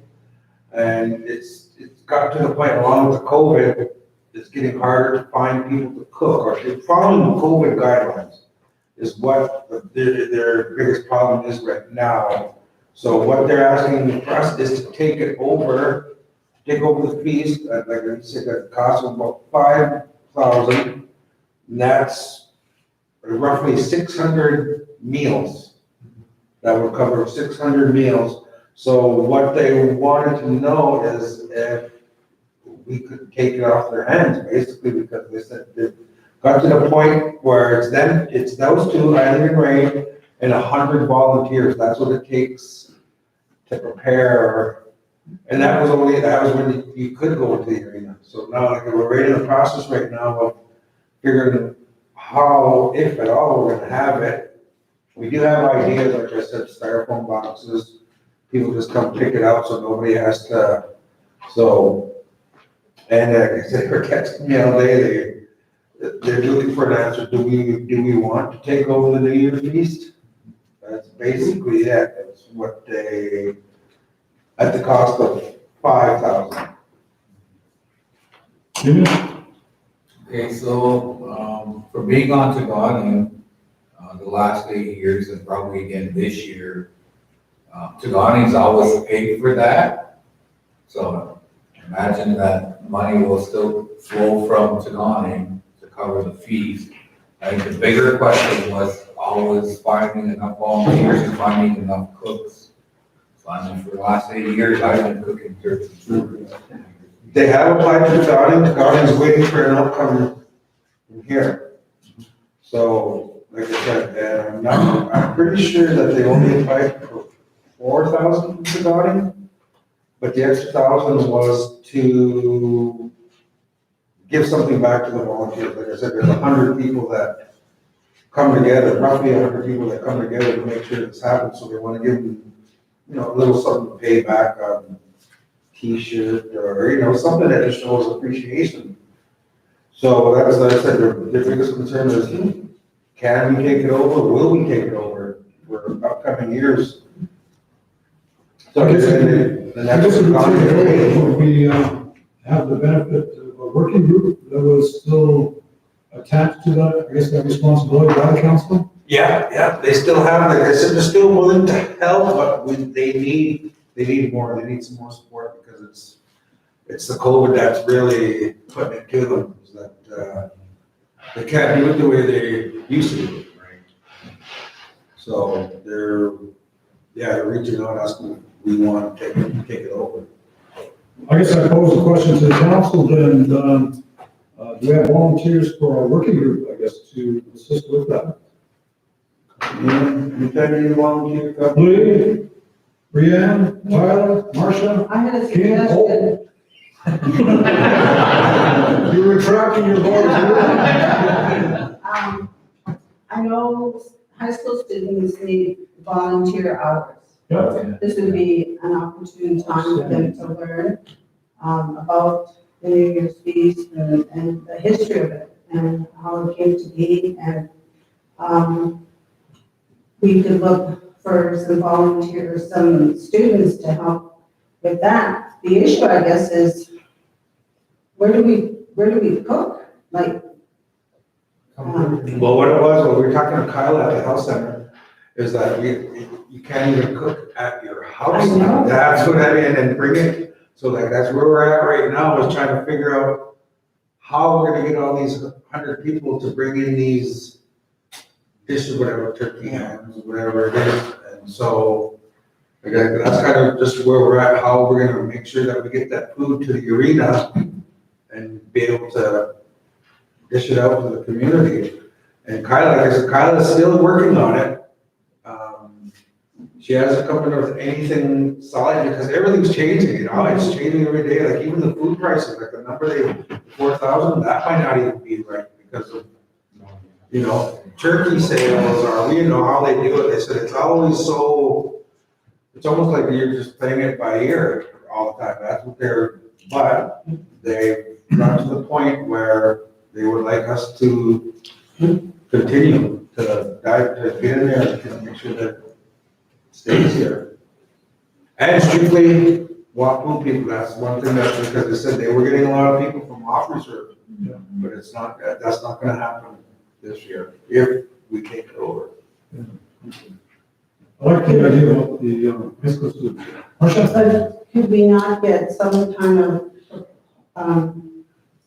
and it's got to the point along with the COVID, it's getting harder to find people to cook, or they're following the COVID guidelines is what their biggest problem is right now. So what they're asking for us is to take over the feast, like I said, that costs about $5,000, and that's roughly 600 meals. That will cover 600 meals. So what they wanted to know is if we could take it off their hands, basically, because they said they've got to the point where it's those two, Eileen and Ray, and 100 volunteers. That's what it takes to prepare. And that was when you could go into the arena. So now, like, we're right in the process right now of figuring how, if at all, we're gonna have it. We do have ideas, like I said, styrofoam boxes, people just come pick it out so nobody has to, so. And like I said, they're texting me all day, they're looking for an answer, do we want to take over the New Year's feast? That's basically it, that's what they, at the cost of $5,000. Jimmy? Okay, so, for being on Taganing, the last 8 years and probably again this year, Taganing's always paid for that. So imagine that money will still flow from Taganing to cover the fees. I think the bigger question was always finding enough volunteers and finding enough cooks. So I mean, for the last 8 years, I've been cooking turkeys. They have applied to Gauding's waiting for an outcome from here. So, like I said, and I'm pretty sure that they only applied for 4,000 to Gauding, but the extra 1,000 was to give something back to the volunteers. Like I said, there's 100 people that come together, roughly 100 people that come together to make sure this happens, so they want to give them, you know, a little something to pay back on T-shirt or, you know, something that just shows appreciation. So that's, like I said, their biggest concern is, can we take it over? Will we take it over for upcoming years? So I guess the I next guess it would contract. would be, have the benefit of a working group that was still attached to that, I guess, that responsibility by the council? Yeah, they still have, like I said, they're still willing to help, but they need more, they need some more support because it's the COVID that's really putting it to them, is that, they can't do it the way they used to do it, right? So they're reaching out, asking if we want to take it over. I guess I pose a question to the council then, do we have volunteers for our working group, I guess, to assist with that? You got any volunteer? Lee, Brianne, Tyler, Marcia? I had a Ken? suggestion. You're retracting your vote. I know high school students need volunteer hours. Yeah. This would be an opportune time for them to learn about the New Year's feast and the history of it and how it came to be. And we could look for some volunteers, some students to help with that. The issue, I guess, is where do we cook? Like, Well, what it was, what we were talking to Kyle at the health center, is that you can't even cook at your house. I know. That's what I mean, and bring it, so like, that's where we're at right now, is trying to figure out how we're gonna get all these 100 people to bring in these dishes, whatever, turkey hams, whatever it is, and so, again, that's kind of just where we're at, how we're gonna make sure that we get that food to the arena and be able to dish it out to the community. And Kyla, like I said, Kyla's still working on it. She hasn't come up with anything solid because everything's changing, you know, it's changing every day, like even the food prices, like the number 4,000, that might not even be right because of, you know, turkey sales or, you know, how they do it. They said it's always so, it's almost like you're just playing it by ear all the time. That's what but they've got to the point where they would like us to continue to get in there and make sure that it stays here. And strictly Wapu people, that's one thing, that's because they said they were getting a lot of people from off reserve. But it's not, that's not gonna happen this year, if we take it over. I like the idea about the high school students. Marcia? but could we not get some kind of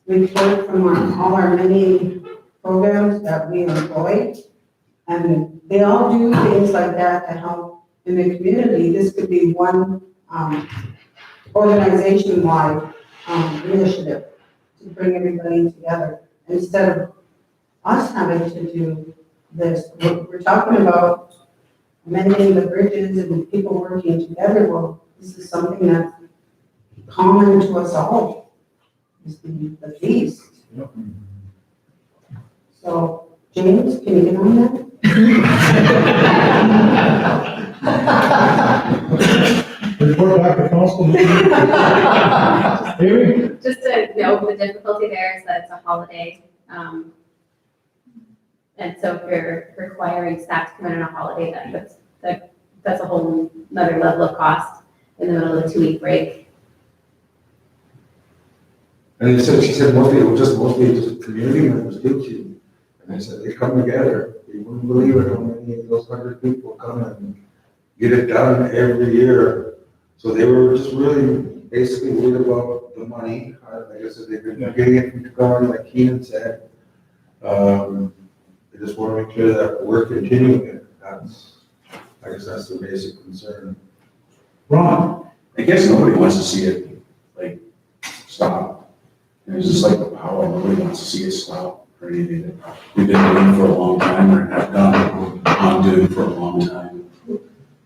report from all our many programs that we employ? And they all do things like that to help in the community. This could be one organization-wide initiative to bring everybody together instead of us having to do this. We're talking about mending the bridges and people working together. Well, this is something that's common to us all, is the feast. So, James, can you get on that? Report back to council. Amy? Just to note, the difficulty there is that it's a holiday. And so if you're requiring staff to come in on a holiday, that's a whole another level of cost in the middle of a 2-week break. And she said mostly just community members, didn't she? And I said, they come together. You wouldn't believe it, how many of those 100 people come and get it done every year. So they were just really basically worried about the money. Like I said, they've been getting it from Cajon, like Keenan said. They just want to make sure that we're continuing it. I guess that's the basic concern. Ron? I guess nobody wants to see it, like, stop. And it's just like the power, nobody wants to see it stop or anything that we've been doing for a long time or have done on doing for a long time.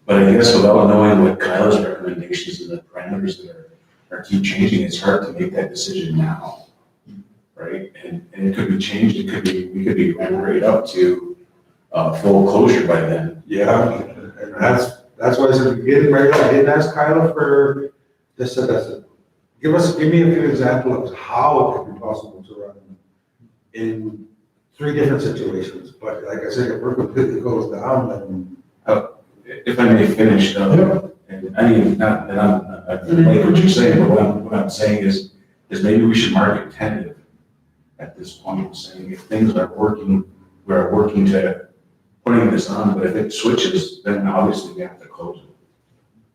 But I guess without knowing what Kyle's recommendations and the parameters that are keep changing, it's hard to make that decision now. Right? And it could be changed, we could be ramped right up to full closure by then. Yeah, and that's why I said, getting ready, I didn't ask Kyla for, just said, give me a few examples of how it could be possible to run in 3 different situations. But like I said, if we're completely closed down, then. If I may finish, and I mean, not that I like what you're saying, but what I'm saying is maybe we should mark it tentative at this point, saying if things are working, we're working to putting this on, but if it switches, then obviously we have to close it.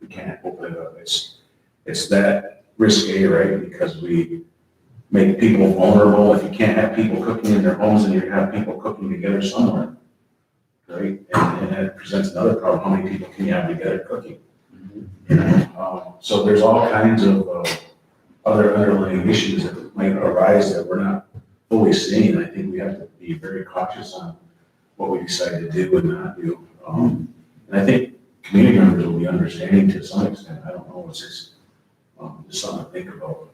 We can't open it up. It's that risky, right? Because we make people vulnerable. If you can't have people cooking in their homes and you have people cooking together somewhere, right? And that presents another problem. How many people can you have together cooking? You know? So there's all kinds of other underlying issues that might arise that we're not fully seeing. I think we have to be very cautious on what we decide to do and not do. And I think community members will be understanding to some extent. I don't know, it's just something to think about.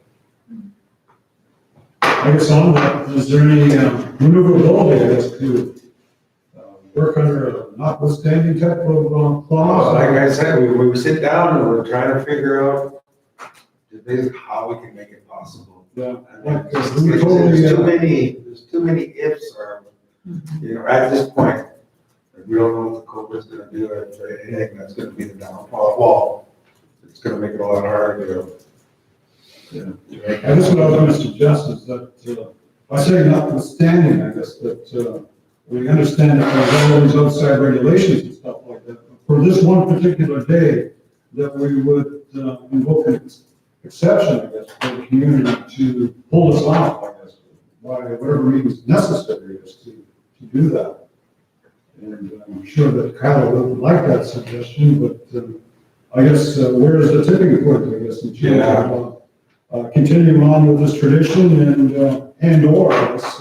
I guess on that, is there any maneuverability as to work under a notwithstanding type of clause? Like I said, we sit down and we're trying to figure out how we can make it possible. Yeah. There's too many ifs or, you know, at this point, we don't know what the COBRA's gonna do or anything that's gonna be the downfall. Well, it's gonna make it a lot harder to. I guess what I was going to suggest is that, by saying notwithstanding, I guess that we understand that there's all these outside regulations and stuff like that. For this one particular day, that we would invoke an exception, I guess, for the community to pull us off, I guess, by whatever means necessary, I guess, to do that. And I'm sure that Kyle would like that suggestion, but I guess where is the tipping point, I guess, in terms of continuing on with this tradition and/or I guess,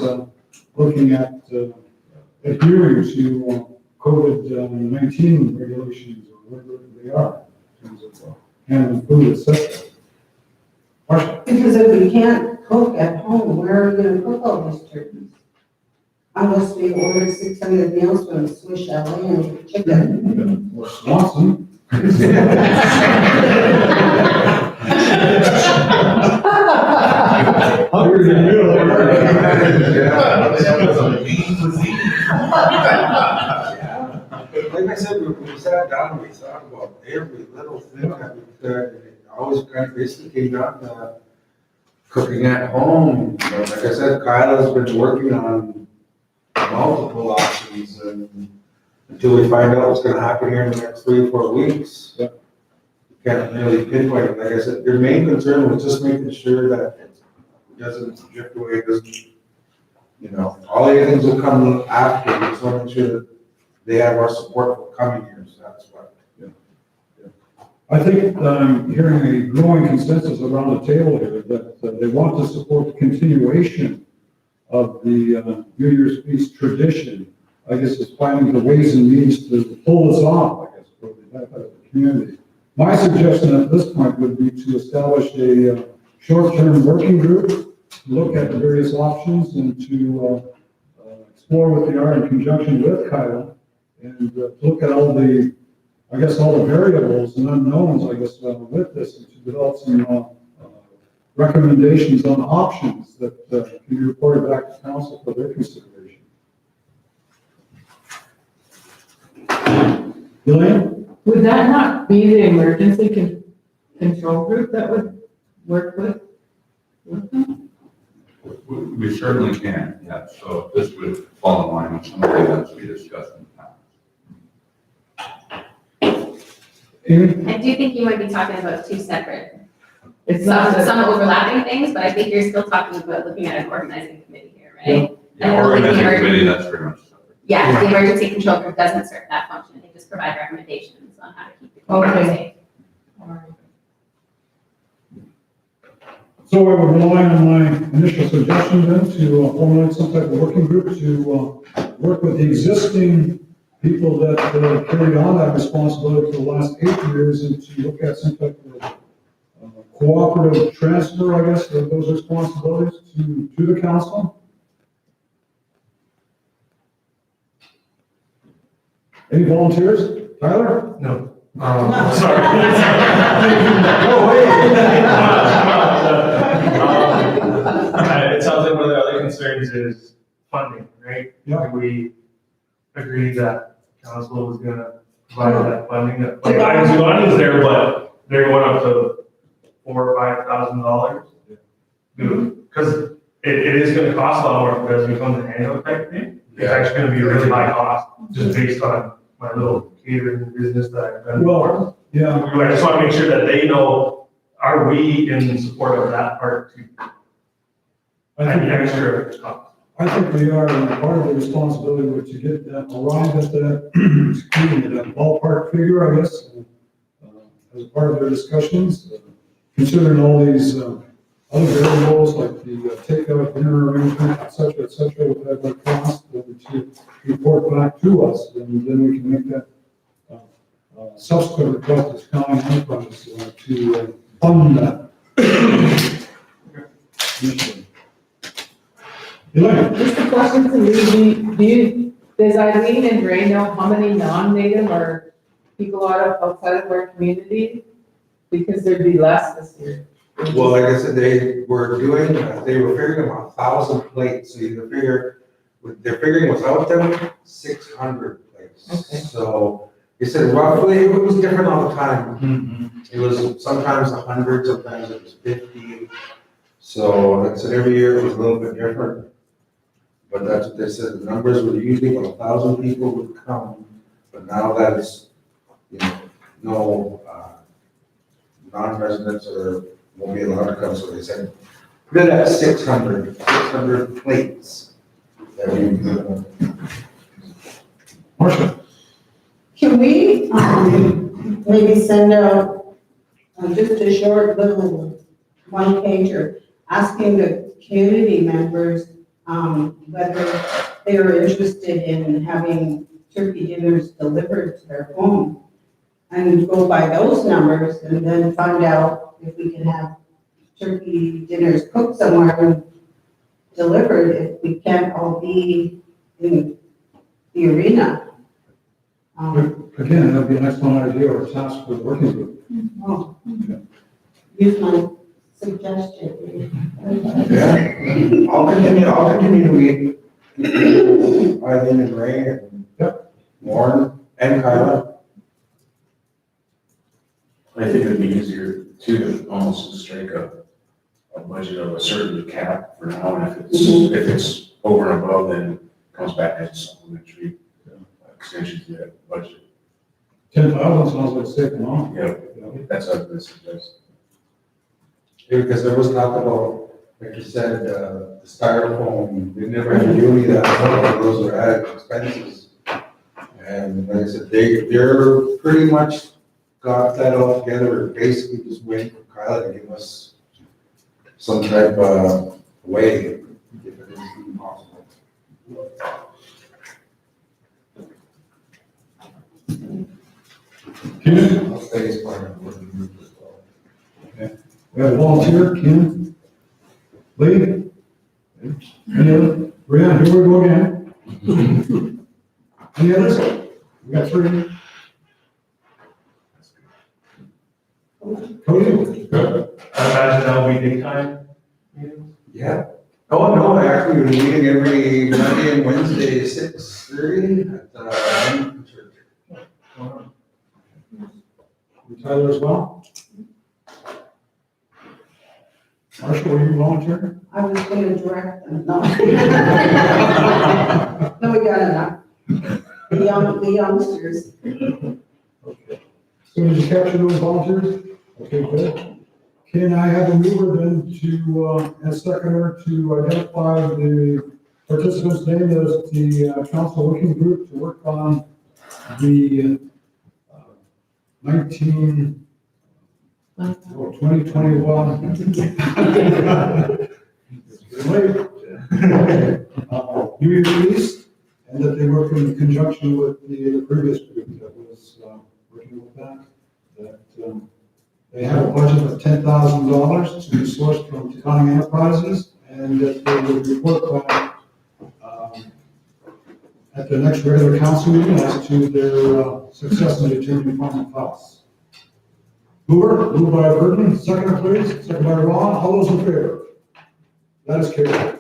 looking at adhering to COVID-19 regulations or whatever they are in terms of handling food, etc. Because if we can't cook at home, where are we gonna cook all these turkeys? Unless we order 600 meals from Swiss Chalet and chicken. Or Swanson. Like I said, we sat down, we thought about every little thing that we could, and it always kind of basically came down to cooking at home. You know, like I said, Kyla's been working on multiple options, and until we find out what's gonna happen here in the next 3 or 4 weeks, we can't really pinpoint it. Like I said, their main concern was just making sure that it doesn't drift away, it doesn't, you know, all the things will come after, we just want to make sure that they have our support for coming years, that's what. I think I'm hearing a growing consensus around the table here that they want to support the continuation of the New Year's Feast tradition. I guess it's finding the ways and means to pull us off, I guess, for the benefit of the community. My suggestion at this point would be to establish a short-term working group, to look at the various options and to explore what they are in conjunction with Kyle and look at all the, I guess, all the variables and unknowns, I guess, with this, and to develop some recommendations on options that can be reported back to council for their consideration. Elaine? Would that not be the emergency control group that would work with them? We certainly can, yeah, so this would fall in line with some of the events we discussed in the past. Amy? I do think you might be talking about two separate, It's not some overlapping things, but I think you're still talking about looking at an organizing committee here, right? Yeah, organizing committee, that's very much separate. Yeah, the emergency control group doesn't serve that function, they just provide recommendations on how to keep the community safe. So I would rely on my initial suggestion then to formulate some type of working group to work with the existing people that carried on that responsibility for the last 8 years and to look at some type of cooperative transfer, I guess, of those responsibilities to the council. Any volunteers? Tyler? No. No. Sorry. No way. It sounds like one of the other concerns is funding, right? Yeah. We agreed that council was gonna provide that funding, that, like, I was there, but they're going up to $4,000 or $5,000. Because it is gonna cost a lot more because it becomes a handout type thing. It's actually gonna be a really high cost, just based on my little catering business that I've done before. Yeah. I just wanna make sure that they know, are we in support of that part too? Any extra cost? I think we are, and part of the responsibility was to get arrived at the, excuse me, that ballpark figure, I guess, as part of their discussions, considering all these other variables like the takeout, dinner arrangement, et cetera, with that cost, to report back to us, and then we can make that subsequent request as county enterprise to fund that. Elaine? Just a question to Lee, does Eileen and Ray know how many non-native or people outside of our community? Because there'd be less this year. Well, like I said, they were figuring about 1,000 plates, so you figure, they're figuring without them, 600 plates. Okay. So, he said roughly, it was different all the time. It was sometimes 100, sometimes it was 50. So, like I said, every year it was a little bit different. But that's what they said, the numbers were usually about 1,000 people would come, but now that it's, no, non-residents won't be allowed to come, so they said, put it at 600 plates that we Marcia? Can we, maybe send out, just a short little one pager, asking the community members, whether they are interested in having turkey dinners delivered to their home? And go by those numbers and then find out if we can have turkey dinners cooked somewhere and delivered, if we can't all be in the arena. Again, that'd be an excellent idea or a task for the working group. Oh, use my suggestion. Yeah, I'll continue to meet Eileen and Ray and Warren and Kyla. I think it'd be easier to almost strike a budget of a certain cap for now, and if it's over and above, then it comes back as a supplementary extension to that budget. 10,000 sounds like safe and all. Yeah, that's what I was gonna suggest. Yeah, because there was talk about, like you said, the styrofoam, they never had to do any of that, those are added expenses. And like I said, they're pretty much got that all together, basically just waiting for Kyla to give us some type of way, if it is even possible. Ken? I'll stay as part of the working group as well. Okay. We have a volunteer, Ken? Lee? Any other? Brianna, here we go again. Any others? We got three. Cody? Good. I imagine that'll be daytime meetings. Yeah. Oh, no, actually, we're meeting every Monday and Wednesday, 6:30 at, church. You Tyler as well? Marshall, will you volunteer? I was gonna direct them, no. No, we got enough. The youngsters. Okay. So did you capture those volunteers? Okay, good. Can I have a mover then to, and a seconder to identify the participants named as the council working group to work on the 2021. New Year's East, and that they work in conjunction with the previous group that was working with that. They have a budget of $10,000 to be sourced from Taconic Enterprises, and that they will report back at the next regular council meeting as to their success in determining funding costs. Moved by Burton, second please, second by Ron, all those in favor? That is carried.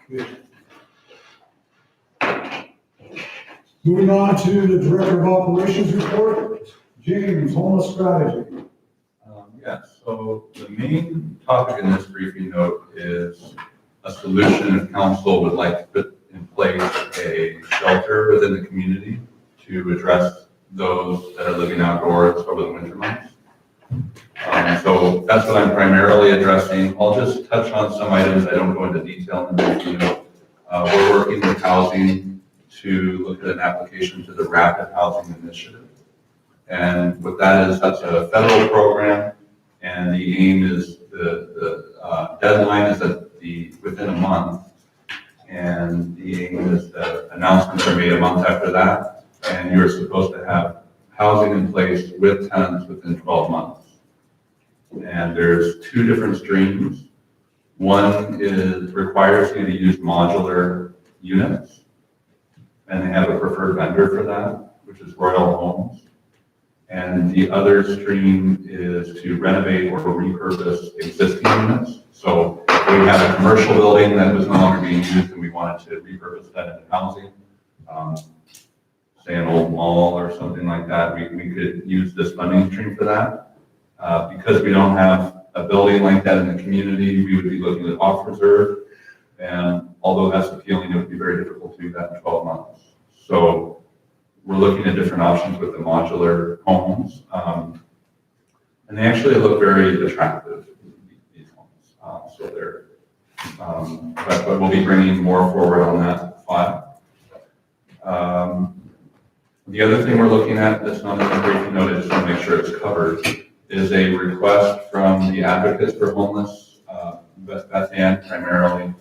Good. Moving on to the Director of Operations report, James, homeless strategy. Yes, so the main topic in this briefing note is a solution if council would like to put in place a shelter within the community to address those that are living outdoors over the winter months. So that's what I'm primarily addressing. I'll just touch on some items. I don't go into detail in the briefing note. We're working with housing to look at an application to the Rapid Housing Initiative. And what that is, that's a federal program, and the aim is the deadline is within a month, and the aim is that announcements are made a month after that, and you're supposed to have housing in place with tenants within 12 months. And there's two different streams. One requires you to use modular units, and they have a preferred vendor for that, which is Royal Homes. And the other stream is to renovate or repurpose existing units. So if we have a commercial building that was no longer being used and we wanted to repurpose that into housing, say an old mall or something like that, we could use this funding stream for that. Because we don't have a building like that in the community, we would be looking at off reserve. And although that's appealing, it would be very difficult to do that in 12 months. So we're looking at different options with the modular homes. And they actually look very attractive, these homes. So they're, but we'll be bringing more forward on that file. The other thing we're looking at that's not in the briefing note, I just want to make sure it's covered, is a request from the advocates for homeless, Beth Ann primarily,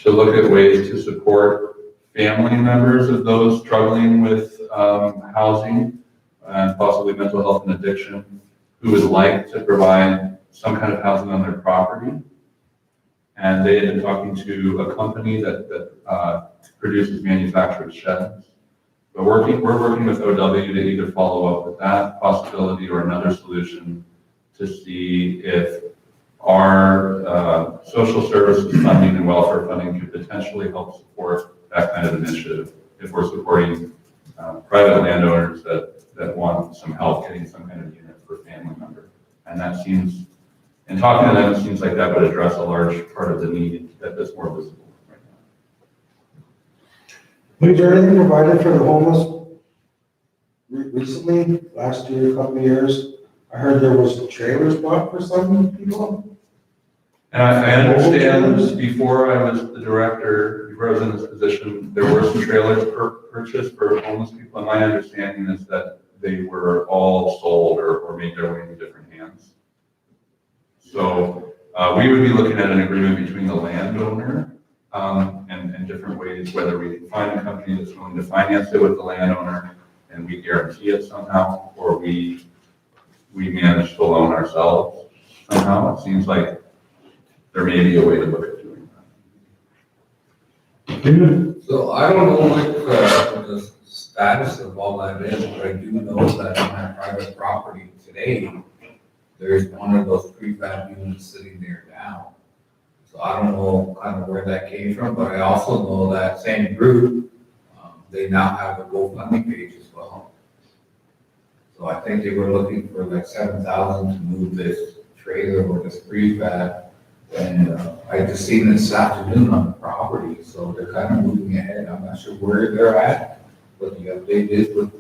to look at ways to support family members of those struggling with housing and possibly mental health and addiction, who would like to provide some kind of housing on their property. And they had been talking to a company that produces manufactured sheds. But we're working with OW to either follow up with that possibility or another solution to see if our social services funding and welfare funding could potentially help support that kind of initiative if we're supporting private landowners that want some help getting some kind of unit for a family member. And that seems, in talking to them, it seems like that would address a large part of the need that's more visible right now. Was there anything provided for the homeless recently, last year, a couple of years? I heard there was trailers bought for some people. And I understand before I was the director, before I was in this position, there were some trailers purchased for homeless people. And my understanding is that they were all sold or made their way into different hands. So we would be looking at an agreement between the landowner and different ways, whether we can find a company that's willing to finance it with the landowner and we guarantee it somehow, or we manage the loan ourselves somehow. It seems like there may be a way to look at doing that. So I don't know, like, the status of all that is, but I do know that on that private property today, there's one of those prefab units sitting there now. So I don't know kind of where that came from, but I also know that same group, they now have a GoFundMe page as well. So I think they were looking for like 7,000 to move this trailer or this prefab. And I just seen this afternoon on the property, so they're kind of moving ahead. I'm not sure where they're at, what the update is with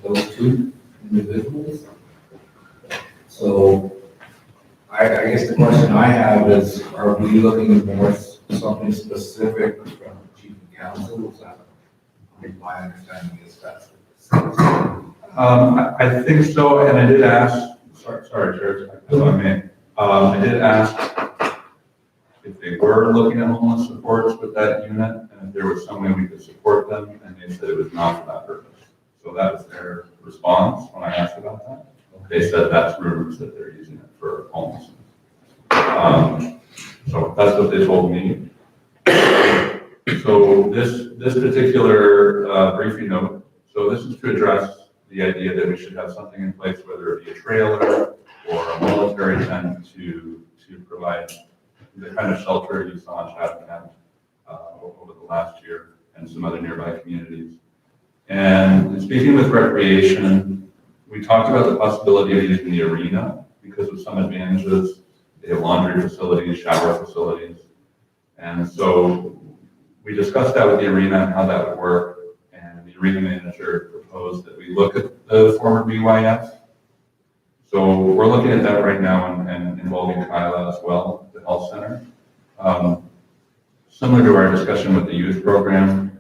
those two individuals. So I guess the question I have is, are we looking more something specific from the chief of council? Is that my understanding is that's I think so, and I did ask, sorry, Chair, if I may. I did ask if they were looking at homeless supports with that unit, and if there was some way we could support them, and they said it was not for that purpose. So that was their response when I asked about that. They said that's rumors that they're using it for homelessness. So that's what they told me. So this particular briefing note, so this is to address the idea that we should have something in place, whether it be a trailer or a military tent to provide the kind of shelter you saw in Chatham over the last year and some other nearby communities. And speaking with recreation, we talked about the possibility of using the arena because of some advantages. They have laundry facilities, shower facilities. And so we discussed that with the arena and how that would work. And the arena manager proposed that we look at the former BYF. So we're looking at that right now and involving Kyla as well, the health center. Similar to our discussion with the youth program,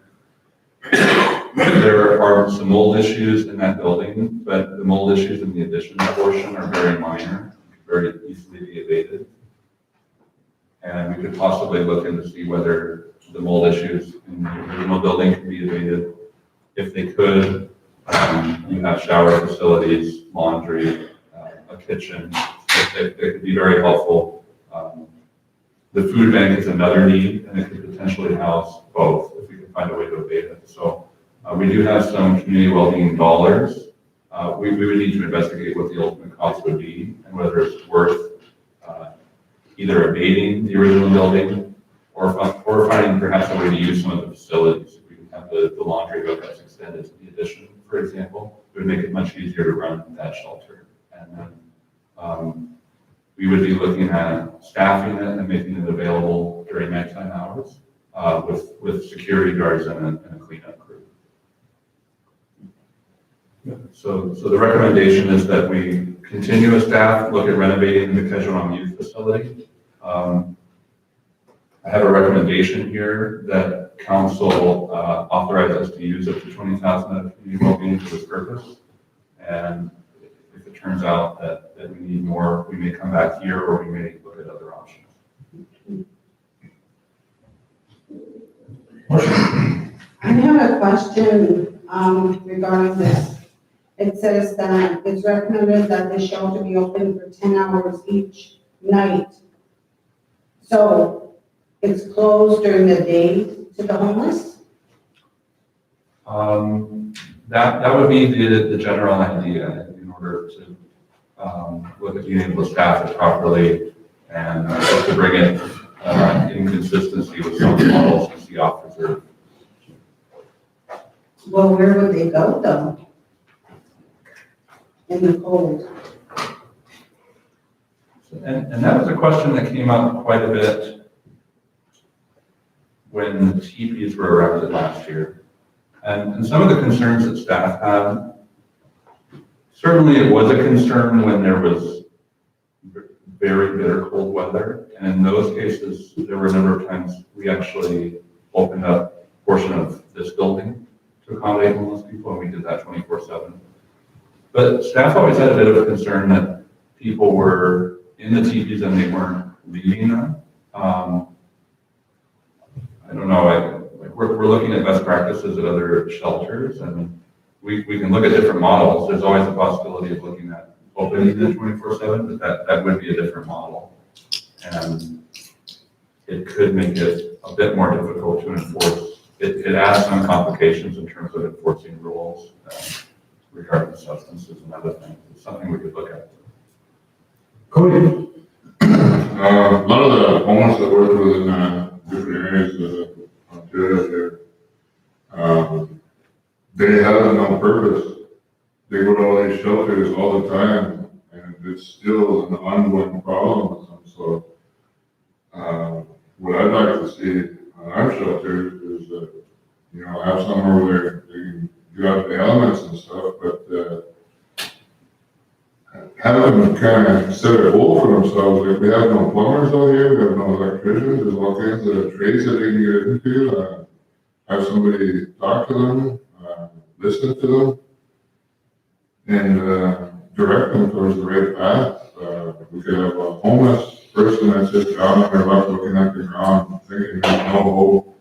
there are some mold issues in that building, but the mold issues in the addition portion are very minor, very easily be abated. And we could possibly look into see whether the mold issues in the original building can be abated. If they could, you have shower facilities, laundry, a kitchen, they could be very helpful. The food bank is another need, and it could potentially house both if we can find a way to abate it. So we do have some community well-being dollars. We would need to investigate what the ultimate cost would be and whether it's worth either abating the original building or finding perhaps a way to use some of the facilities. If we can have the laundry hookups extended to the addition, for example, it would make it much easier to run that shelter. And then we would be looking at staffing it and making it available during nighttime hours with security guards and a cleanup crew. So the recommendation is that we continue as staff, look at renovating the Cajon youth facility. I have a recommendation here that council authorize us to use up to $20,000 of community well-being for this purpose. And if it turns out that we need more, we may come back here or we may look at other options. I have a question regarding this. It says that it's recommended that the shelter be open for 10 hours each night. So it's closed during the day to the homeless? That would be the general idea in order to look at being able to staff it properly and to bring it in consistency with some of the models you see off reserve. Well, where would they go though? In the cold? And that was a question that came up quite a bit when the teepees were erected last year. And some of the concerns that staff had, certainly it was a concern when there was very bitter cold weather. And in those cases, there were a number of times we actually opened up a portion of this building to accommodate homeless people, and we did that 24/7. But staff always had a bit of a concern that people were in the teepees and they weren't leaving them. I don't know, we're looking at best practices at other shelters, and we can look at different models. There's always a possibility of looking at opening it 24/7, but that would be a different model. And it could make it a bit more difficult to enforce it adds some complications in terms of enforcing rules regarding substances and other things. It's something we could look at. Cody? A lot of the homeless that work within different areas of Ontario here, they have no purpose. They go to all these shelters all the time, and it's still an ongoing problem with them. So, what I'd like to see on our shelter is, have somewhere where they can get out the elements and stuff, but have them kind of set a goal for themselves. Like, we have no plumbers out here, we have no electricians, there's all kinds of trades that they can get into. Have somebody talk to them, listen to them, and direct them towards the right path. We could have a homeless person that's just down on their luck looking at the ground, thinking there's no hope.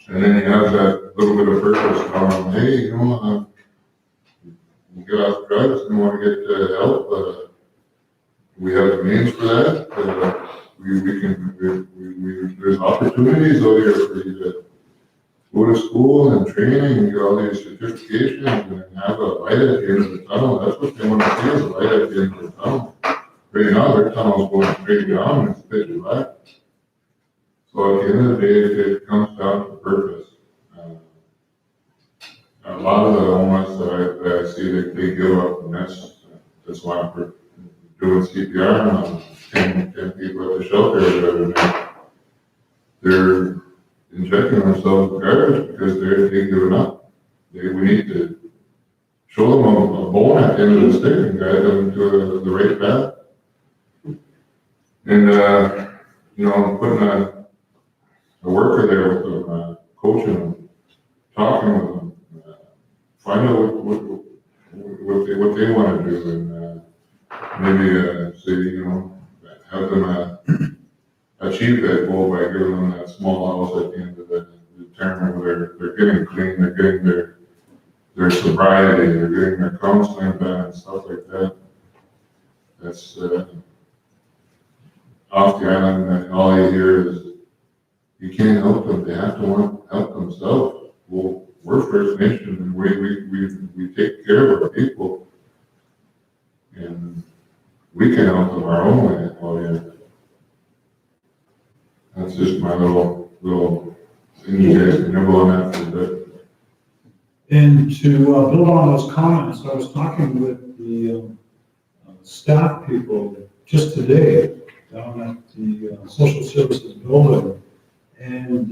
And then you have that little bit of purpose going, hey, you get off drugs and want to get help. We have the means for that. There's opportunities out here for you to go to school and training and get all these certifications and have a light at the end of the tunnel. That's what they want to see, is a light at the end of the tunnel. Right now, their tunnel's going straight down and it's pitch black. So at the end of the day, it comes down to purpose. A lot of the homeless that I see, they give up, and that's why I'm doing CPR on 10 people at the shelter the other night. They're injecting themselves with garbage because they're giving up. We need to show them a bone at the end of the stick and guide them to the right path. And, putting a worker there with them, coaching them, talking with them, find out what they want to do, and maybe say, have them achieve that goal by giving them that small house at the end of the term where they're getting clean, they're getting their sobriety, they're getting their counseling done and stuff like that. That's off the island, and all you hear is you can't help them, they have to want help themselves. Well, we're First Nation and we take care of our people, and we can help them our own way. Oh yeah. That's just my little thing. You guys can nibble on that for a bit. And to build on those comments, I was talking with the staff people just today down at the social services building, and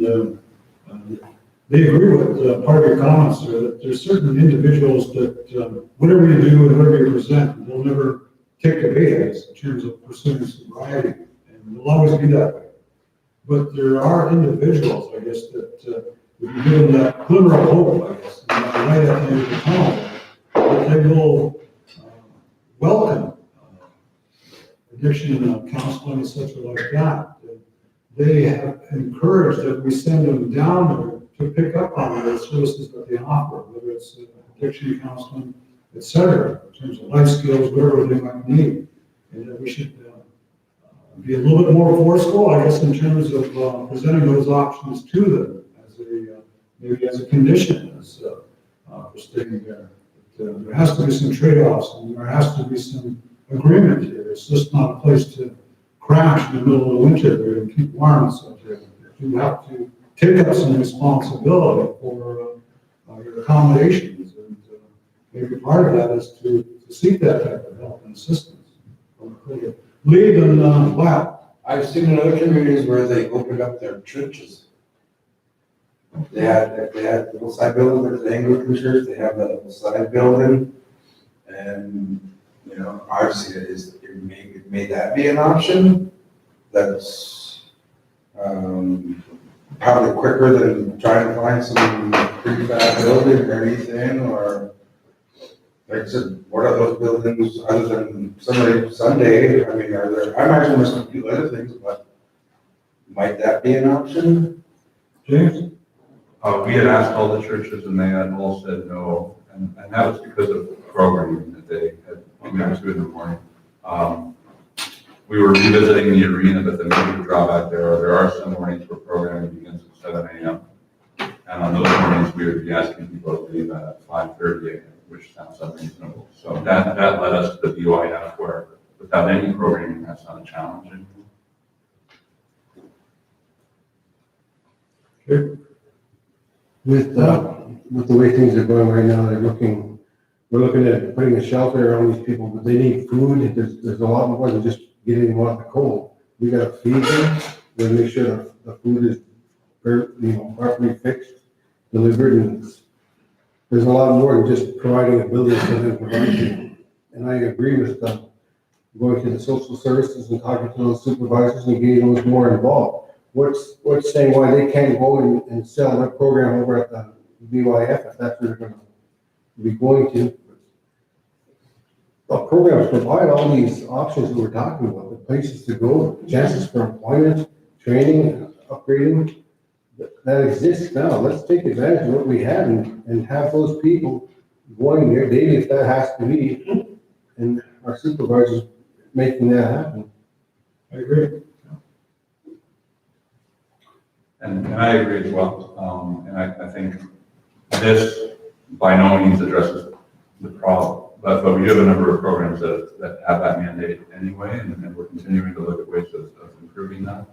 they agree with part of your comments there, that there's certain individuals that whatever you do and whatever you present, they'll never take the bait in terms of pursuing sobriety, and they'll always be that way. But there are individuals, I guess, that if you give them that glimmer of hope, I guess, and that light at the end of the tunnel, that they will welcome addiction counseling and such like that. They have encouraged that we send them down there to pick up on the services that they offer, whether it's addiction counseling, et cetera, in terms of life skills, whatever they might need. And that we should be a little bit more forceful, I guess, in terms of presenting those options to them as maybe as a condition for staying there. But, there has to be some trade-offs, and there has to be some agreement here. It's just not a place to crash in the middle of the winter there and keep warm and such. You have to take up some responsibility for your accommodations, and maybe part of that is to seek that type of help and assistance from the lead and wow. I've seen in other communities where they opened up their churches. They had the little side building, there's the Anglican church, they have that little side building. And, obviously it may that be an option. That's probably quicker than trying to find some prefab building or anything, or like I said, what are those buildings other than Sunday? I mean, I imagine there's some few other things, but might that be an option? James? We had asked all the churches and they had all said no, and that was because of programming that they had went to in the morning. We were revisiting the arena, but the major drawback there are some mornings where programming begins at 7 a.m. And on those mornings, we would be asking people to leave at 5:30 a.m., which sounds unreasonable. So that led us to the BYF where without any programming, that's not a challenge anymore. With the way things are going right now, we're looking at putting a shelter around these people, but they need food. There's a lot more than just getting them out of the cold. We gotta feed them, we gotta make sure the food is, properly fixed, delivered, and there's a lot more than just providing a building for them to provide to. And I agree with going to the social services and talking to those supervisors and getting those more involved. What's saying why they can't go and sell their program over at the BYF if that's where they're gonna be going to? The programs provide all these options that we're talking about, the places to go, chances for employment, training, upgrading, that exists now. Let's take advantage of what we have and have those people going there daily if that has to be, and our supervisors making that happen. I agree. And I agree as well. And I think this by no means addresses the problem. But we do have a number of programs that have that mandate anyway, and we're continuing to look at ways of improving that.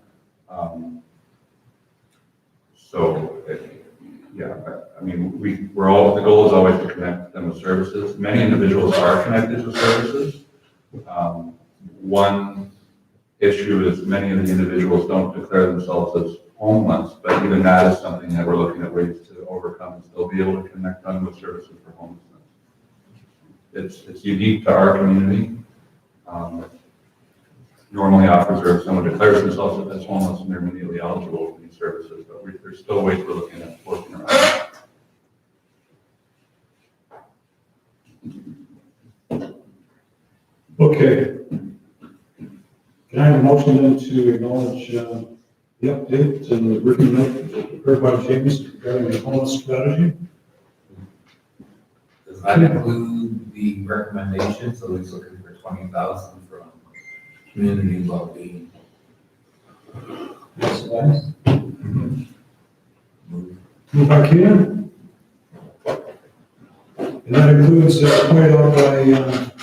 I mean, the goal is always to connect them with services. Many individuals are connected with services. One issue is many of the individuals don't declare themselves as homeless, but even that is something that we're looking at ways to overcome and still be able to connect them with services for homelessness. It's unique to our community. Normally offers if someone declares themselves as homeless and they're immediately eligible for these services, but there's still ways we're looking at working around that. Okay. Can I have a motion then to acknowledge the update and the written note prepared by James regarding the homeless strategy? Does that include the recommendation? So he's looking for 20,000 from community well-being. Yes, thanks. Moved by Keenan. And that includes, pointed out by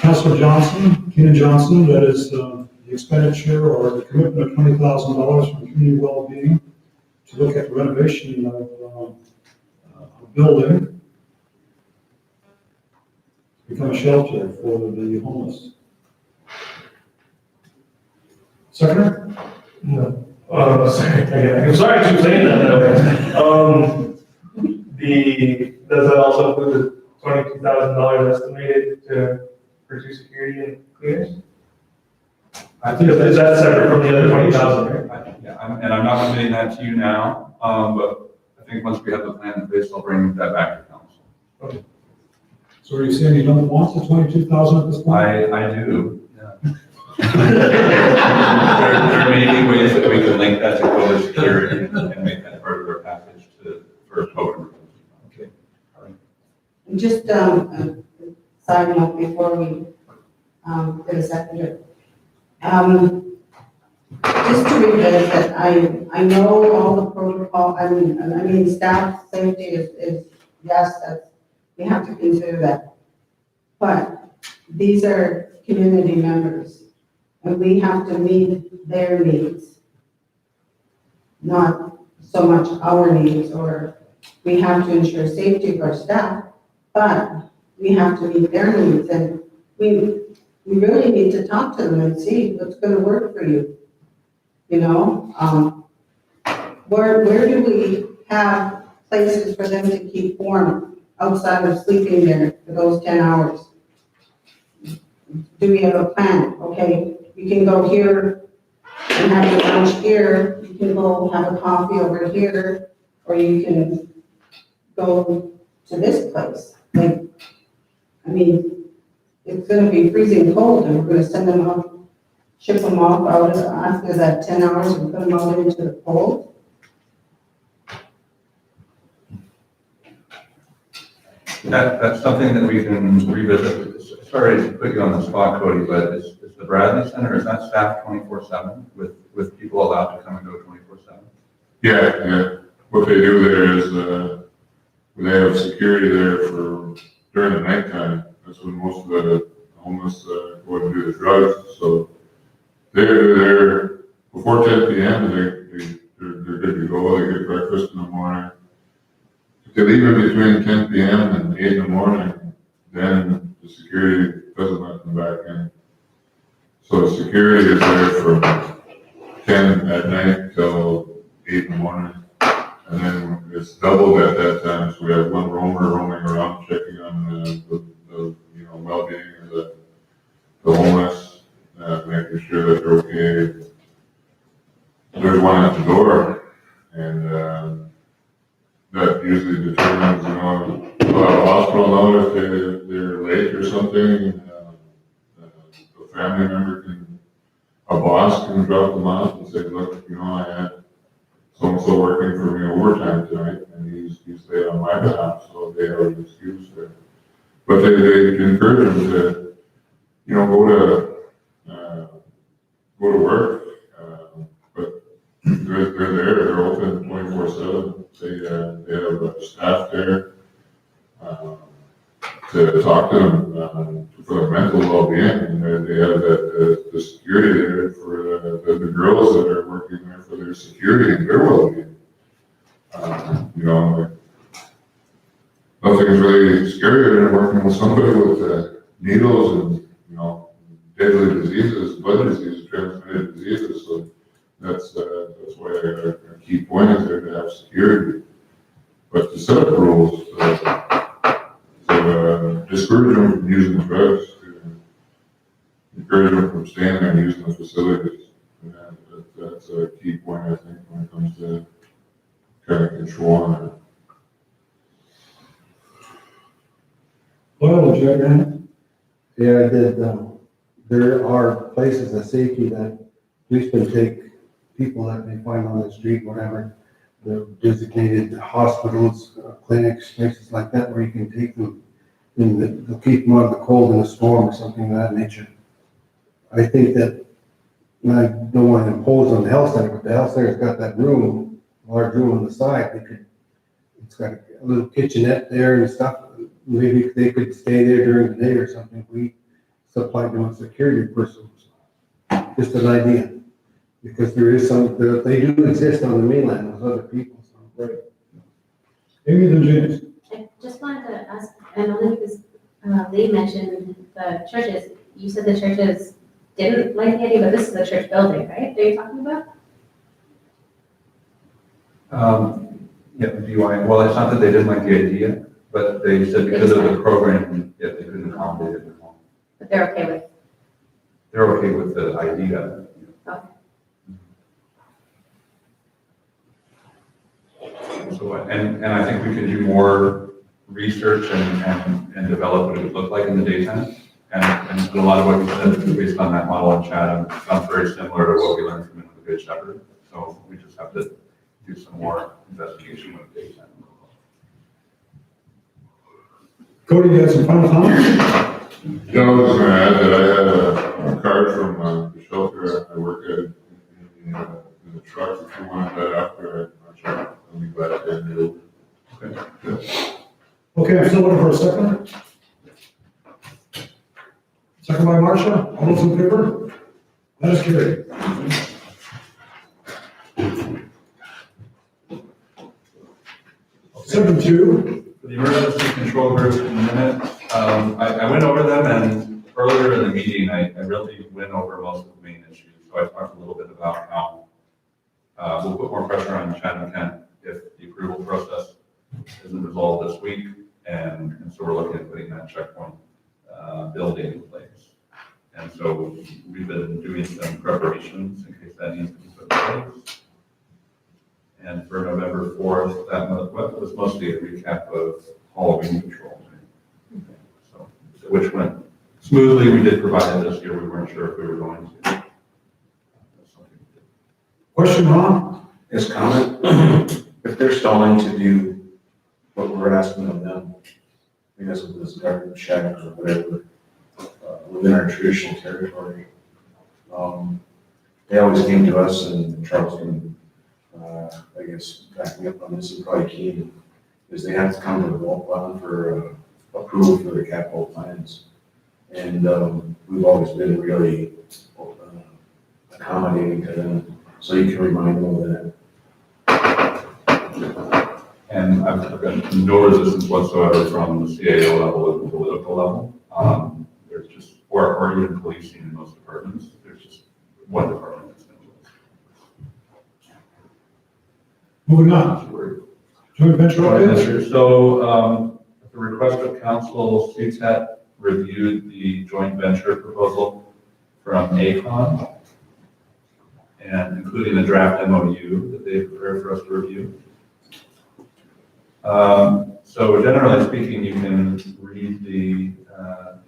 Councilor Johnson, Keenan Johnson, that is the expenditure or the commitment of $20,000 from community well-being to look at renovation of a building, become a shelter for the homeless. Seconder? No. Sorry, I'm sorry to keep saying that. Does that also include the $22,000 estimated for security and cleaners? Is that separate from the other 20,000, right? Yeah, I'm not committing that to you now, but I think once we have the plan in place, I'll bring that back to council. Okay. So are you saying you don't want the 22,000 at this point? I do. Yeah. There may be ways that we can link that to COVID security and make that part of our package for COVID. Okay. All right. Just a side note before we get a seconder. Just to revisit, I know all the protocol, I mean, staff safety is yes, we have to consider that. But these are community members, and we have to meet their needs, not so much our needs, or we have to ensure safety of our staff, but we have to meet their needs, and we really need to talk to them and see what's gonna work for you. You know, where do we have places for them to keep warm outside of sleeping there for those 10 hours? Do we have a plan? Okay, you can go here and have your lunch here, you can go have a coffee over here, or you can go to this place. Like, I mean, it's gonna be freezing cold and we're gonna send them out, ship them off out after that 10 hours and put them out into the cold. That's something that we can revisit. Sorry to put you on the spot, Cody, but is the Bradley Center, is that staffed 24/7 with people allowed to come and go 24/7? Yeah. What they do there is, they have security there for, during the nighttime. That's when most of the homeless go and do the drugs. So they're there before 10 p.m. They're good to go. They get breakfast in the morning. If they leave it between 10 p.m. and 8 in the morning, then the security doesn't let them back in. So the security is there from 10 at night till 8 in the morning. And then it's doubled at that time, so we have one roamer roaming around checking on the well-being of the homeless, making sure that they're okay. There's one at the door, and that usually determines, a hospital know if they're late or something. A family member a boss can drop them off and say, look, I had so-and-so working for me overtime tonight, and he's late on my behalf, so they have an excuse there. But they encourage them to, go to work, but they're there, they're open 24/7. They have a staff there to talk to them for their mental well-being, and they have the security there for the girls that are working there for their security and their well-being. Nothing's really scarier than working with somebody with needles and, deadly diseases, blood diseases, transmitted diseases. So that's why our key point is there to have security. But to set up rules to discourage them from using the drugs, to encourage them from staying there and using the facilities. And that's a key point, I think, when it comes to kind of controlling it. Well, Jack, Yeah, I did, there are places of safety that policemen take people that they find on the street, whatever, the designated hospitals, clinics, places like that, where you can take them, and they'll keep them out of the cold in a storm or something of that nature. I think that, and I don't want to impose on the health center, but the health center's got that room, large room on the side, it's got a little kitchenette there and stuff. Maybe they could stay there during the day or something. We supplied them with security persons. Just an idea, because there is they do exist on the mainland with other people. So. right. Amy, then James. I just wanted to ask, and only because Lee mentioned the churches, you said the churches didn't like the idea, but this is a church building, right, that you're talking about? Yeah, well, it's not that they didn't like the idea, but they said because of the program, they couldn't accommodate it. But they're okay with, They're okay with the idea. okay. So, and I think we can do more research and develop what it would look like in the daytime. And a lot of what you said is based on that model in Chatham sounds very similar to what we learned from Untitled Chapter. So we just have to do some more investigation with daytime. Cody, you got some final comments? I was just gonna add that I had a card from the shelter I work at in the truck. If you wanted that after, I'll be glad to hand it over. Okay. Okay, I'm still looking for a second. Second by Marcia, all those in favor? That is carried. Seven two. For the emergency control group in a minute, I went over them, and earlier in the meeting, I really went over most of the main issues. So I talked a little bit about how we'll put more pressure on Chatham Kent if the approval process isn't resolved this week, and so we're looking at putting that checkpoint building in place. And so we've been doing some preparations in case that needs to be put in place. And for November 4th, that was mostly a recap of Halloween patrol. So, which went smoothly. We did provide it this year. We weren't sure if we were going to. That's something we did. Question, Ron? Yes, comment. If they're stalling to do what we're asking of them, because of this garden shack or whatever, within our traditional territory, they always came to us, and Charles can, I guess, back me up on this, and probably Keen, is they have to come to the Walt plan for approval for the capital plans. And we've always been really accommodating to them, so you can remind them of that. And I've got no resistance whatsoever from the CAO level or the political level. There's just, or even policing in most departments, there's just one department that's going to Moving on. Joint venture updates? So, at the request of council, CTET reviewed the joint venture proposal from ACON, and including the draft MOU that they prepared for us to review. So generally speaking, you can read the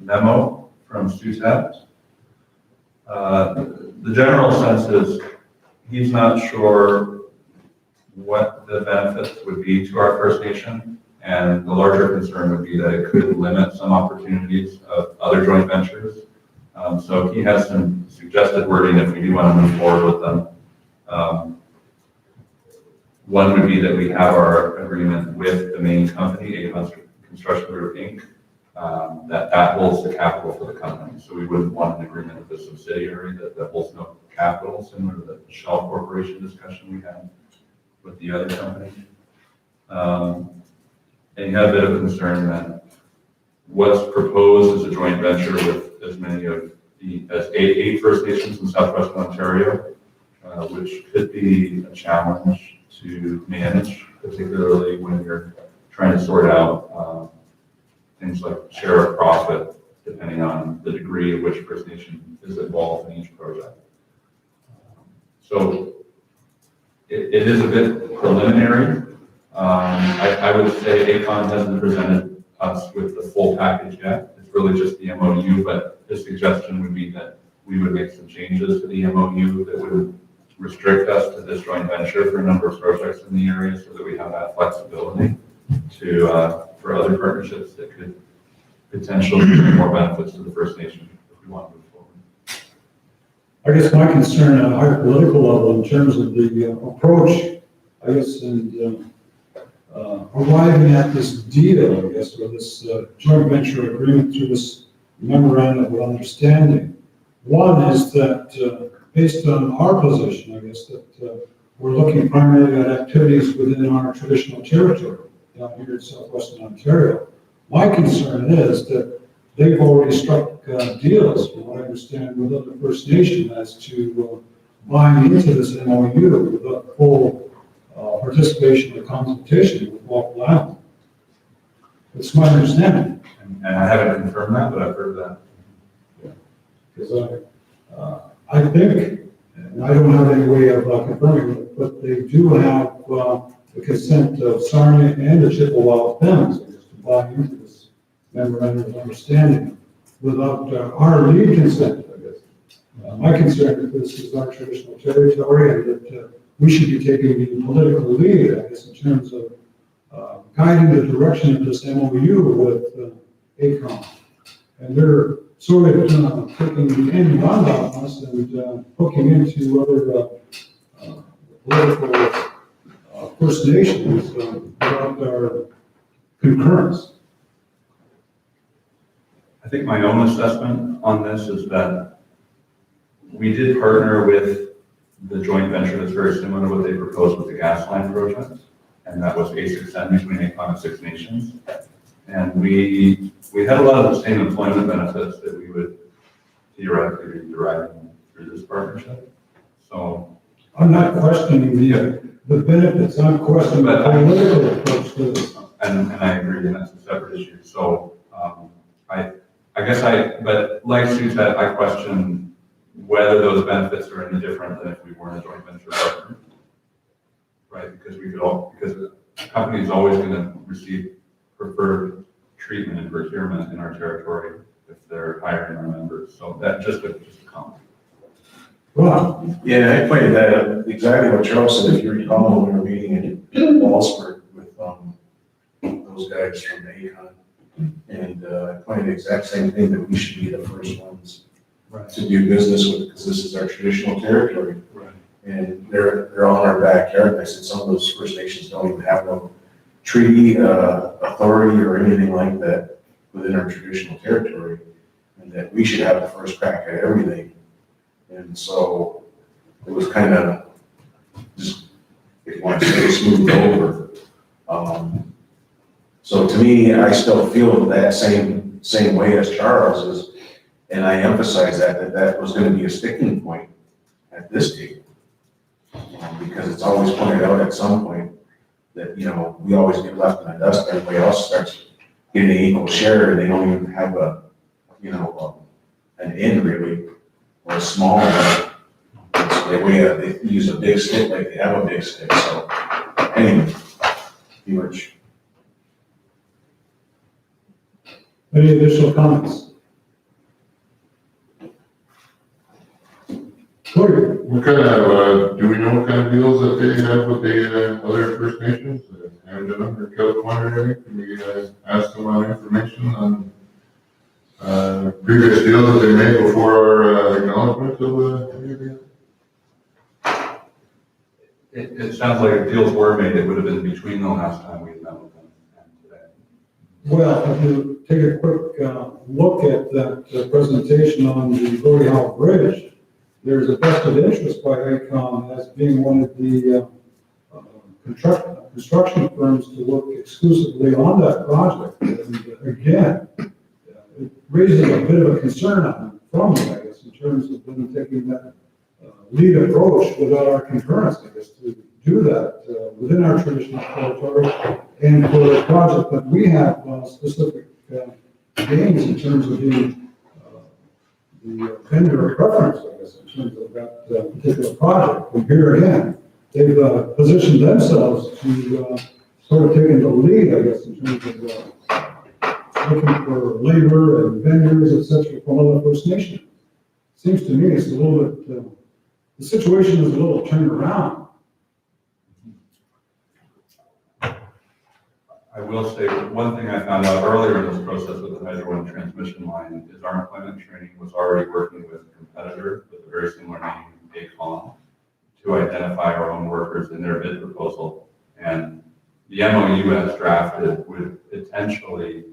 memo from CTET. The general sense is he's not sure what the benefits would be to our First Nation, and the larger concern would be that it could limit some opportunities of other joint ventures. So he has some suggested wording if we do want to move forward with them. One would be that we have our agreement with the main company, Aecon Construction Group, Inc., that holds the capital for the company. So we wouldn't want an agreement with the subsidiary that holds no capital, similar to the Shell Corporation discussion we had with the other company. And you have a bit of concern that what's proposed is a joint venture with as many of as eight First Nations in Southwestern Ontario, which could be a challenge to manage, particularly when you're trying to sort out things like share of profit, depending on the degree of which First Nation is involved in each project. So it is a bit preliminary. I would say ACON hasn't presented us with the full package yet. It's really just the MOU, but the suggestion would be that we would make some changes to the MOU that would restrict us to this joint venture for a number of projects in the area, so that we have that flexibility to for other partnerships that could potentially bring more benefits to the First Nation if we want to move forward. I guess my concern at a higher political level in terms of the approach, I guess, and arriving at this deal, I guess, or this joint venture agreement through this memorandum of understanding. One is that based on our position, I guess, that we're looking primarily at activities within our traditional territory down here in southwestern Ontario. My concern is that they've already struck deals, from what I understand, with other First Nation as to buying into this MOU with full participation or consultation with Walpole Island. It's my understanding. And I haven't confirmed that, but I've heard that. Because I think, and I don't have any way of confirming it, but they do have the consent of Sarnia and the Chippewa families to buy into this memorandum of understanding without our lead consent, I guess. My concern is this is our traditional territory, and that we should be taking the political lead, I guess, in terms of guiding the direction of this MOU with ACON. And they're sort of taking the end round on us and hooking into other political First Nations without our concurrence. I think my own assessment on this is that we did partner with the joint venture that's very similar to what they proposed with the gas line project, and that was A6N between ACON and Six Nations. And we had a lot of the same employment benefits that we would theoretically be deriving through this partnership. So I'm not questioning the benefits, I'm questioning the political approach to this. And I agree, and that's a separate issue. So but like Sue said, I question whether those benefits are any different than if we weren't a joint venture partner, right? Because the company is always going to receive preferred treatment and procurement in our territory if they're hiring our members. So that's just a comment. Well, Yeah, I pointed that out, exactly what Charles said, if you recall, when we were meeting in Wallsburg with those guys from ACON. And I pointed the exact same thing, that we should be the first ones to do business with, because this is our traditional territory. Right. And they're all in our backyard. And I said, some of those First Nations don't even have no treaty, authority or anything like that within our traditional territory, and that we should have the first crack at everything. And so it was kind of just, if you want to say, smoothed over. So to me, I still feel that same way as Charles is, and I emphasize that was going to be a sticking point at this table. Because it's always pointed out at some point that, you know, we always get left in the dust, everybody else starts getting an equal share, and they don't even have a, you know, an end really, or a small one. And so they use a big stick like they have a big stick, so anyway, pretty much. Any additional comments? Cody? What kind of, do we know what kind of deals that they have with the other First Nations? Angela or California, can we ask them on information on previous deals that they made before our acknowledgement of any of the? It sounds like if deals were made, it would have been between the last time we met with them and today. Well, if you take a quick look at that presentation on the Gordie Howe Bridge, there's a vested interest by ACON as being one of the construction firms to work exclusively on that project. And again, it raises a bit of a concern from me, I guess, in terms of them taking that lead approach without our concurrence, I guess, to do that within our traditional territory and for a project that we have specific gains in terms of the vendor preference, I guess, in terms of that particular project. And here again, they've positioned themselves to sort of taking the lead, I guess, in terms of looking for labor and vendors, et cetera, from other First Nations. Seems to me it's a little bit, the situation is a little turned around. I will say, one thing I found out earlier in this process with the Hydro One transmission line is our employment training was already working with a competitor with a very similar name, ACON, to identify our own workers in their bid proposal. And the MOU as drafted would potentially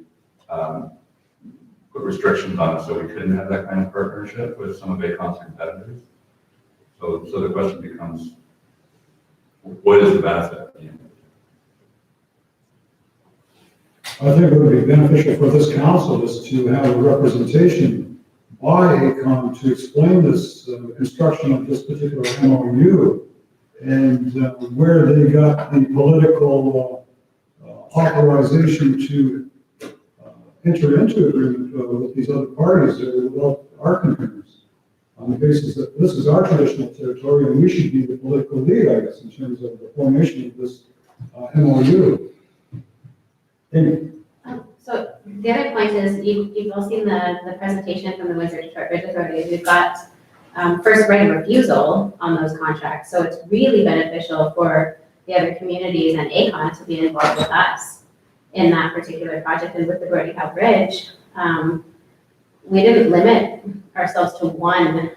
put restrictions on us, so we couldn't have that kind of partnership with some of ACON's competitors. So the question becomes, what is the benefit? I think it would be beneficial for this council is to have a representation by ACON to explain this construction of this particular MOU and where they got the political authorization to enter into agreement with these other parties without our concurrence, on the basis that this is our traditional territory and we should be the political lead, I guess, in terms of the formation of this MOU. Amy? So the other point is, you've all seen the presentation from the Windsor Detroit Bridge Authority. We've got first right of refusal on those contracts. So it's really beneficial for the other communities and ACON to be involved with us in that particular project. And with the Gordie Howe Bridge, we didn't limit ourselves to one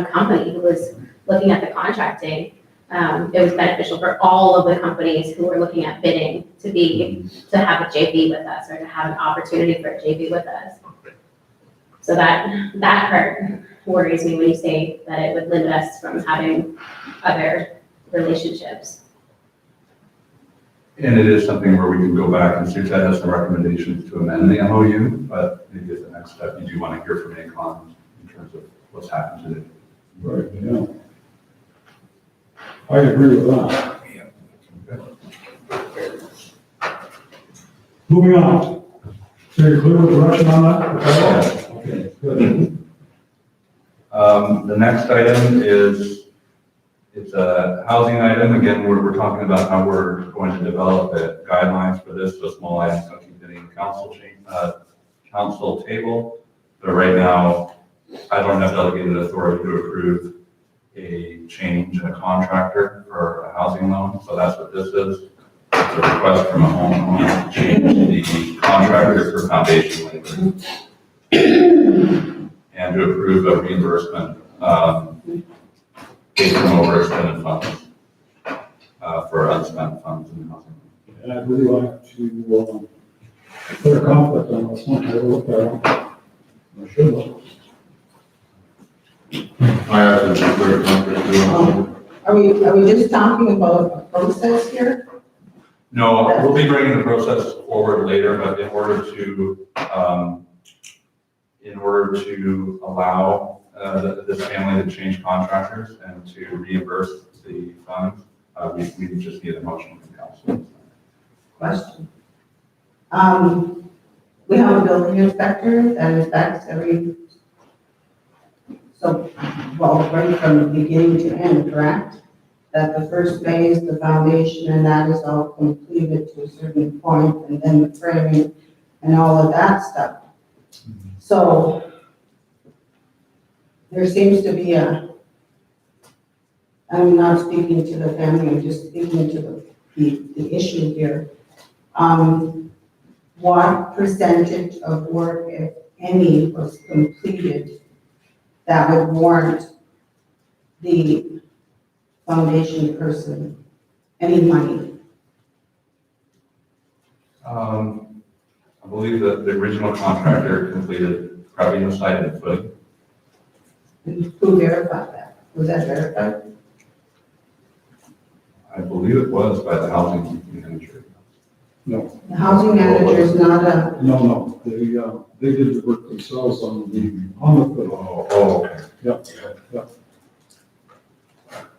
company who was looking at the contracting. It was beneficial for all of the companies who were looking at bidding to have a JV with us, or to have an opportunity for a JV with us. So that part worries me when you say that it would limit us from having other relationships. And it is something where we can go back and see if that has some recommendations to amend the MOU, but maybe as the next step, you do want to hear from ACON in terms of what's happened today. Right, yeah. I agree with that. Moving on. So you're clear with direction on that? Okay, good. The next item is, it's a housing item. Again, we're talking about how we're going to develop the guidelines for this, so small items don't keep hitting council table. But right now, I don't have delegated authority to approve a change in a contractor for a housing loan, so that's what this is. It's a request from a homeowner to change the contractor for foundation labor and to approve a reimbursement based on overexpended funds for unspent funds in housing. And I'd really like to, put a conflict on this one, I looked at it. I should look. I have to declare conflict too. Are we just talking about a process here? No, we'll be bringing the process forward later, but in order to allow this family to change contractors and to reimburse the funds, we just need a motion from council. Question. We have a building inspector that inspects every, so, well, right from the beginning to end, correct? That the first phase, the foundation, and that is all completed to a certain point, and then the framing and all of that stuff. So there seems to be I'm not speaking to the family, I'm just speaking to the issue here. What percentage of work, if any, was completed that would warrant the foundation person any money? I believe that the original contractor completed probably the side and footing. And who verified that? Was that verified? I believe it was by the housing manager. No, The housing manager is not a, no, they did the work themselves on the foot. Okay. Yep.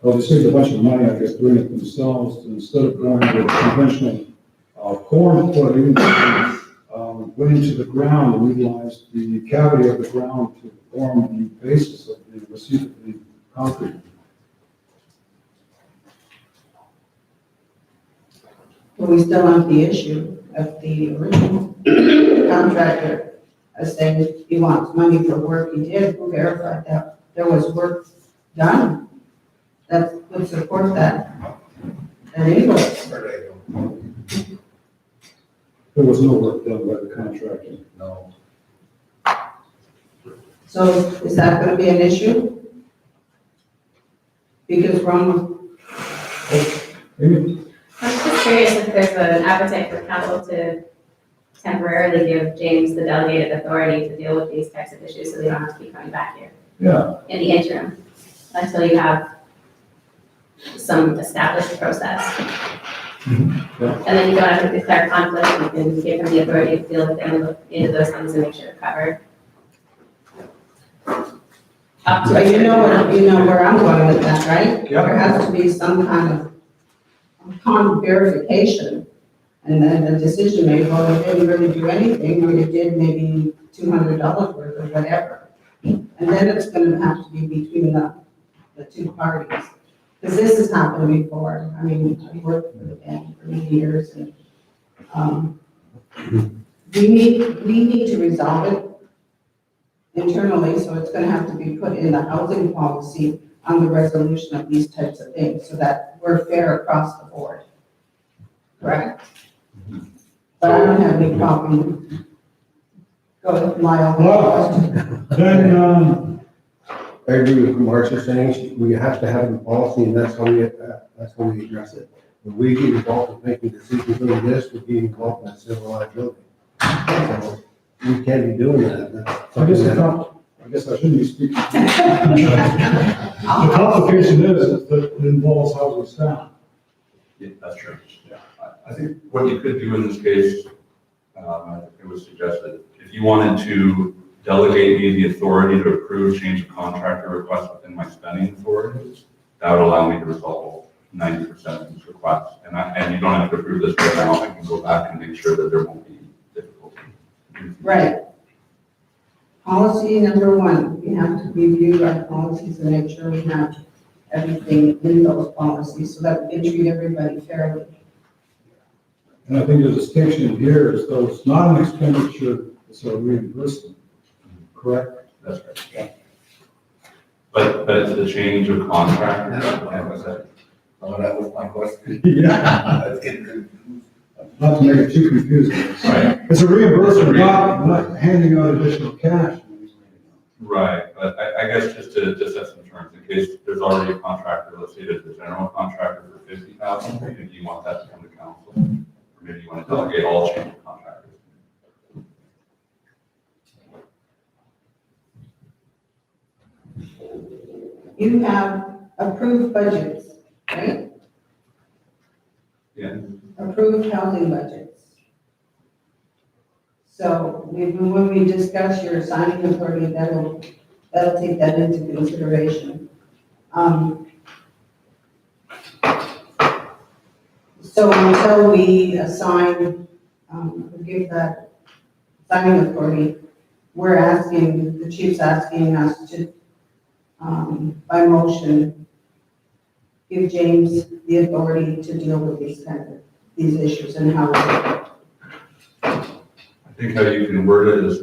Well, they saved a bunch of money, I guess, doing it themselves, instead of going with conventional, corn footing, went into the ground and utilized the cavity of the ground to form the basis of the receipt of the concrete. but we still have the issue of the original contractor as saying he wants money for work he did. Who verified that there was work done that would support that? And invoice. There was no work done by the contractor. No. So is that gonna be an issue? Because Ron, Amy? I'm just curious if there's an appetite for council to temporarily give James the delegated authority to deal with these types of issues, so they don't have to keep coming back here Yeah, in the interim, until you have some established process. Yeah. And then you don't have to declare conflict, you can give him the authority to deal with them and look into those things and make sure they're covered. Up to but a you know certain amount. where I'm going with that, right? Yeah. There has to be some kind of upon verification, and then the decision made, well, you didn't really do anything, or you did maybe $200 worth or whatever. And then it's gonna have to be between the two parties. Because this has happened before. I mean, I've worked for the bank for many years, and, we need to resolve it internally, so it's gonna have to be put in the housing policy on the resolution of these types of things, so that we're fair across the board. Correct? But I don't have any problem. Go ahead, Lyle. Well, then, I agree with what Marcia saying, we have to have a policy, and that's how we address it. When we get involved with making decisions on this, we're getting involved in civil liability. So we can't be doing that. That's I guess I shouldn't be speaking. The complication is that it involves housing staff. Yeah, that's true. Yeah. I think what you could do in this case, it was suggested, if you wanted to delegate me the authority to approve change of contractor requests within my spending authorities, that would allow me to resolve 90% of these requests. And you don't have to approve this right now. I can go back and make sure that there won't be difficulty. Right. Policy number one, we have to review our policies and make sure we have everything in those policies so that we can treat everybody fairly. And I think the distinction here is though it's not an expenditure, it's a reimbursement, correct? That's right. But it's the change of contractor. Oh, that was my question. Yeah. That's getting confused. Not to make it too confusing. Right. It's a reimbursement, not handing out additional cash. Right, but I guess just to set some terms, in case there's already a contractor, let's say there's a general contractor for $50,000, if you want that to come to council, Or maybe you want to delegate all change of contractors. You have approved budgets, right? Yeah. Approved housing budgets. So when we discuss your signing authority, that'll take that into consideration. So until we assign, give that signing authority, we're asking, the chief's asking us to, by motion, give James the authority to deal with these issues and how. I think how you can word it is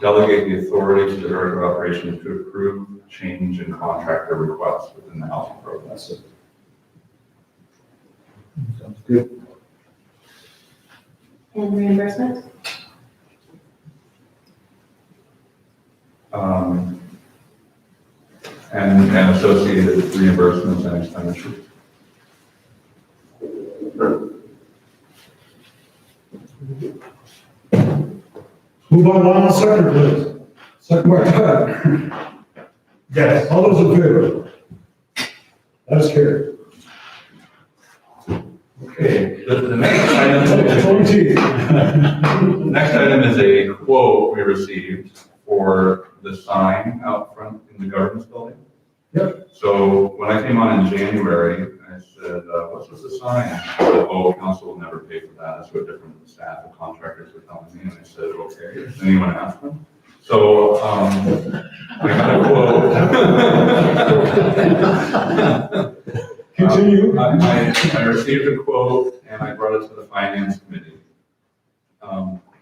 delegate the authority to the Director of Operations to approve change in contractor requests within the housing program. That's it. Sounds good. And reimbursement? And associated reimbursements and expenditures. Move on, Lionel, second, please. Second by Todd. Yes. All those in favor? That is carried. Okay, the next item, next item is a quote we received for the sign out front in the government building. Yep. So when I came on in January, I said, what's with the sign? I said, oh, council will never pay for that. That's what different staff and contractors were telling me. And I said, okay, does anyone ask them? So, I got a quote. Continue. I received a quote and I brought it to the finance committee.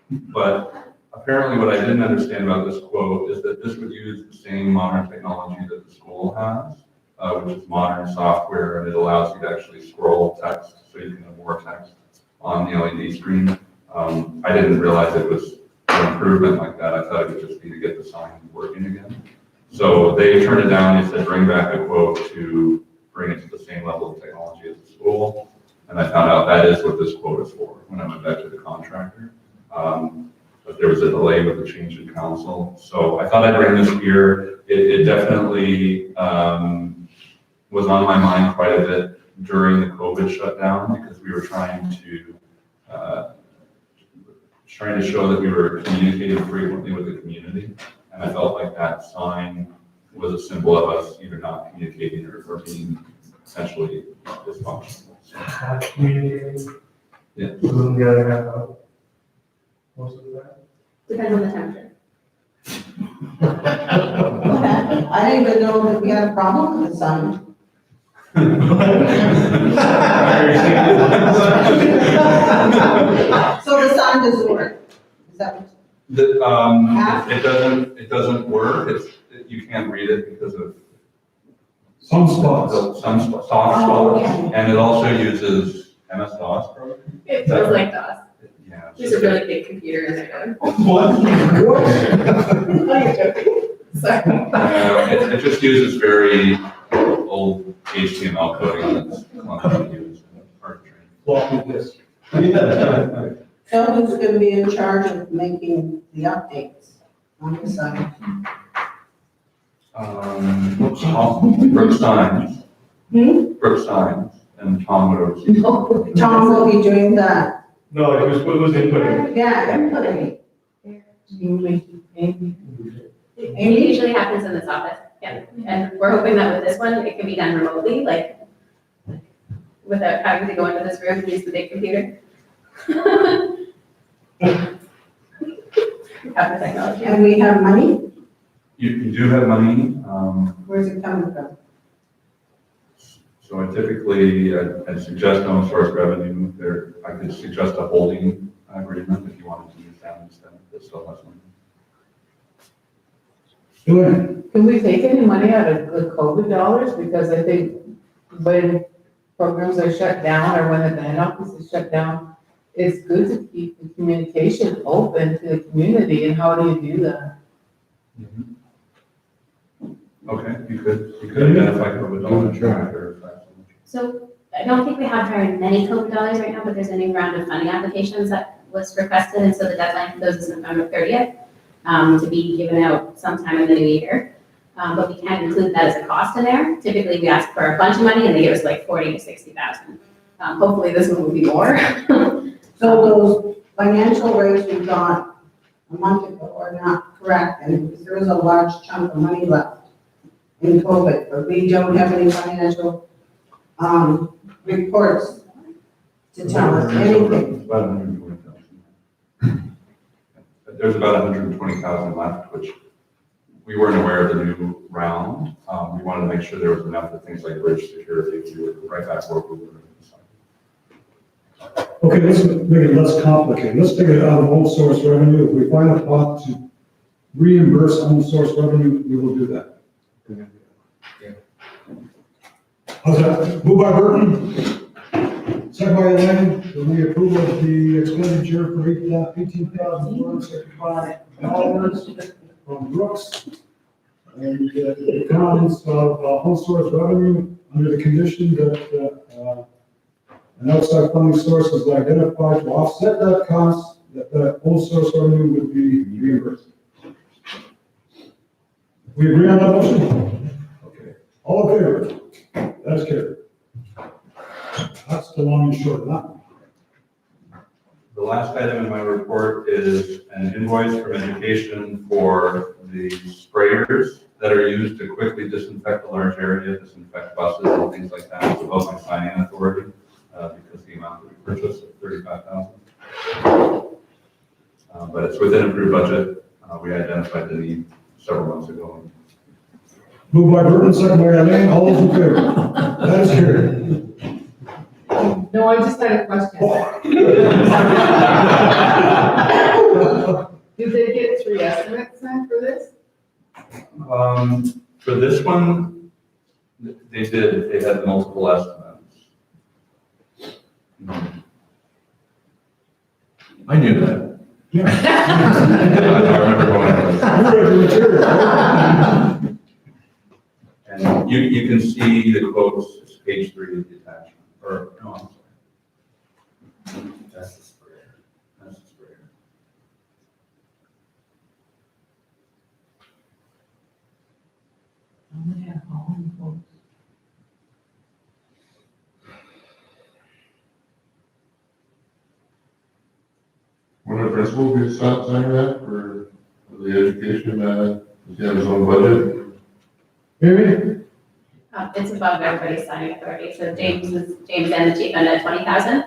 But apparently what I didn't understand about this quote is that this would use the same modern technology that the school has, which is modern software, and it allows you to actually scroll text, so you can have more text on the LED screen. I didn't realize it was an improvement like that. I thought it would just be to get the sign working again. So they turned it down. They said, bring back a quote to bring it to the same level of technology as the school. And I found out that is what this quote is for when I went back to the contractor. But there was a delay with the change in council. So I thought I'd bring this here. It definitely was on my mind quite a bit during the COVID shutdown because we were trying to show that we were communicating frequently with the community. And I felt like that sign was a symbol of us either not communicating or being essentially dysfunctional. Half communicating. Yeah. Doesn't the other half out? Most of that? Depends on the temperature. Okay, I didn't even know that we had a problem with the sign. So the sign doesn't work, is that what? It doesn't work. You can't read it because of Some spots. some soft Oh, spots. okay. And it also uses MS-DOS program. It feels like DOS. Yeah. There's a really big computer in there. What? Sorry. It just uses very old HTML coding that's clunky to use and hard to train. Floppy disk. So who's gonna be in charge of making the updates on the sign? Brooke Steins. Hmm? Brooke Steins and Tom would oversee. Tom will be doing that. No, it was inputting. Yeah, everybody. It usually happens in this office, yeah. And we're hoping that with this one, it can be done remotely, like, without having to go into this room and use the big computer. We have the technology. And we have money? You do have money, Where's it coming from? so I typically, I'd suggest no source revenue there. I could suggest a holding agreement if you wanted to use that instead, that still has money. Joanne? Can we take any money out of the COVID dollars? Because I think when programs are shut down or when the band office is shut down, it's good to keep the communication open to the community, and how do you do that? Okay, you could identify COVID dollars. So, I don't think we have very many COVID dollars right now, but there's a new round of funding applications that was requested, and so the deadline for those is November 30th, to be given out sometime in the new year. But we can't include that as a cost in there. Typically, we ask for a bunch of money and they give us like 40 to 60,000. Hopefully this one will be more. So those financial rates we got a month ago are not correct, and because there is a large chunk of money left in COVID, but we don't have any financial, reports to tell us anything. About 120,000. There's about 120,000 left, which we weren't aware of the new round. We wanted to make sure there was enough for things like bridge security. We were right back where we were. Okay, let's make it less complicated. Let's take it out of own source revenue. If we find a pot to reimburse own source revenue, we will do that. How's that? Moved by Burton, second by Elaine, that we approve of the expenditure for $18,465 from Brooks and the accountants of own source revenue under the condition that an outside funding source is identified to offset that cost, that own source revenue would be reimbursed. We agree on that motion? Okay. All in favor? That is carried. That's the long and short of that. The last item in my report is an invoice from education for the sprayers that are used to quickly disinfect a large area, disinfect buses and things like that. It's above my sign-in authority, because the amount that we purchased is $35,000. But it's within approved budget. We identified the need several months ago. Moved by Burton, second by Elaine, all those in favor? That is carried. No, I just had a question. Did they get 3 estimates then for this? For this one, they did. They had multiple estimates. I knew that. I remember going to this. And you can see the quotes, it's page 3 of the attachment, or, no, I'm sorry. That's the sprayer. That's the sprayer. When the principal gets signing that for the education, does he have his own budget? Maybe? It's above everybody's signing authority, so James and the chief under 20,000.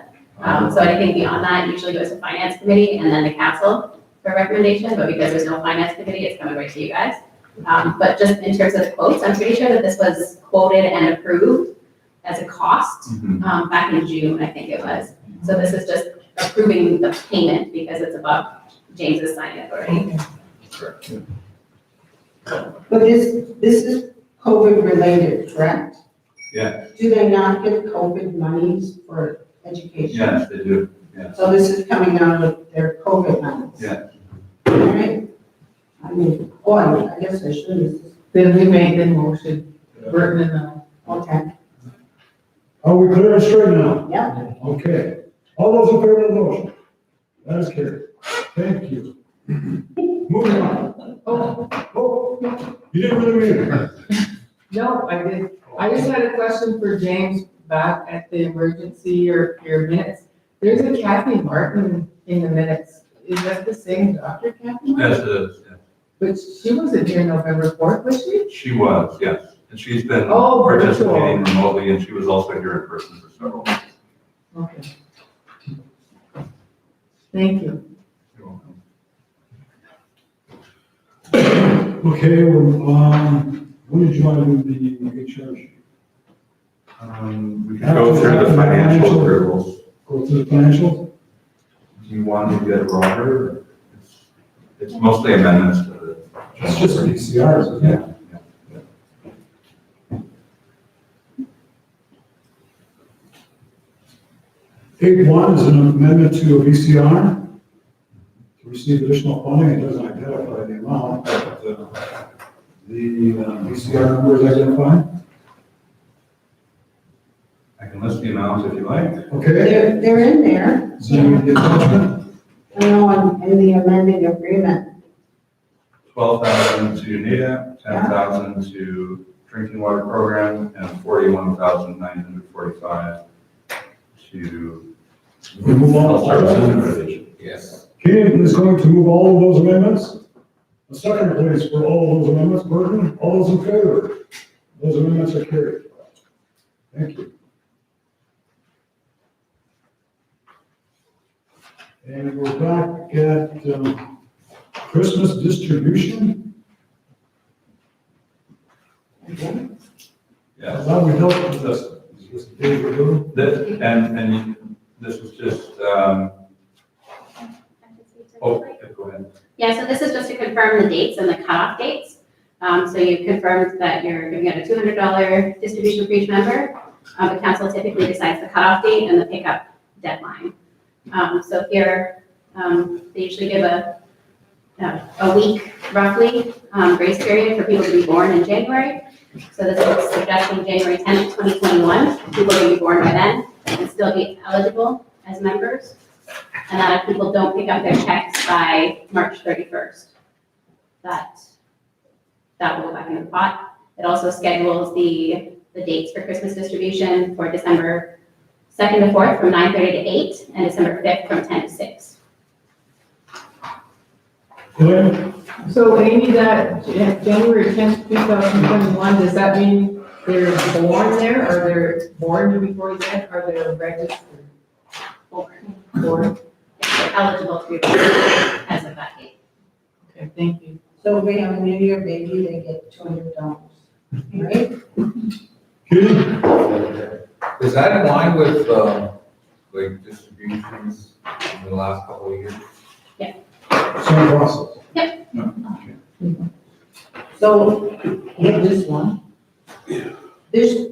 So anything beyond that usually goes to finance committee and then the council for recommendation, but because there's no finance committee, it's coming right to you guys. But just in terms of the quotes, I'm pretty sure that this was quoted and approved as a cost, back in June, I think it was. So this is just approving the payment because it's above James's signing authority. Correct. But this is COVID related, correct? Yeah. Do they not give COVID monies for education? Yes, they do. Yes. So this is coming out of their COVID monies? Yeah. All right? I mean, I guess I shouldn't. Then we made the motion, Burton and I. Okay, Are we clear and straight now? yeah. Okay. All those in favor of the motion? That is carried. Thank you. Moving on. Oh, you didn't really read it. No, I did. I just had a question for James back at the emergency or your minutes. There's a Kathy Martin in the minutes. Is that the same Dr. Kathy Martin? Yes, it is. Yeah. But she wasn't here November 4th, was she? She was, yes. And she's been Oh, participating remotely, and she was also here in person for several months. Okay. Thank you. You're welcome. Okay, when did you want to do the HR? We can go through the financial approvals. Go through the financial? Do you want to get broader? It's mostly amendments to the. It's just VCRs, isn't it? Yeah. 8.1 is an amendment to a VCR to receive additional funding. It doesn't identify the amount, but the VCR number is identified. I can list the amount if you like. Okay, They're in there, so the attachment, I know, in the amended agreement. 12,000 to NADA, 10,000 to drinking water program, and 41,945 to we move on. health services and renovation. Yes. Keenan is going to move all of those amendments. A second place for all of those amendments, Burton, all those in favor? Those amendments are carried. Thank you. And we're back at Christmas distribution. Yes. Now we dealt with this. This day we're doing. And this was just, oh, yeah, go ahead. Yeah, so this is just to confirm the dates and the cutoff dates. So you confirmed that you're giving out a $200 distribution for each member. The council typically decides the cutoff date and the pickup deadline. So here, they usually give a week roughly grace period for people to be born in January. So this is suggesting January 10th, 2021, people will be born by then and still be eligible as members. And that if people don't pick up their checks by March 31st, that will go back in the pot. It also schedules the dates for Christmas distribution for December 2nd to 4th from 9:30 to 8, and December 5th from 10 to 6. Glenn? So Amy, that January 10th, 2021, does that mean they're born there, or they're born before then, or they're registered? Born. Born, They're eligible to be born as of that date. okay, thank you. So if we have a New Year baby, they get $200, right? Keenan? Is that in line with, like distributions in the last couple of years? Same process. So, get this one. This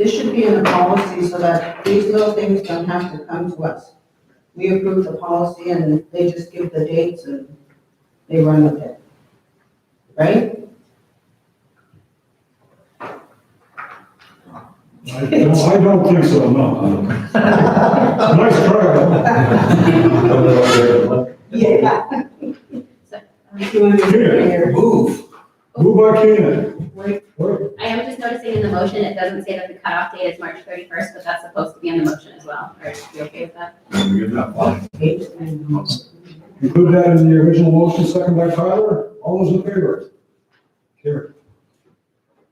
should be in the policy so that these little things don't have to come to us. We approve the policy and they just give the dates and they run with it. Right? I don't think so, no. Nice try, though. Yeah. Keenan, Move. move by Keenan. Wait, I am just noticing in the motion, it doesn't say that the cutoff date is March 31st, but that's supposed to be in the motion as well. Are you okay with that? Include that in the original motion, second by Tyler. All those in favor? Carried.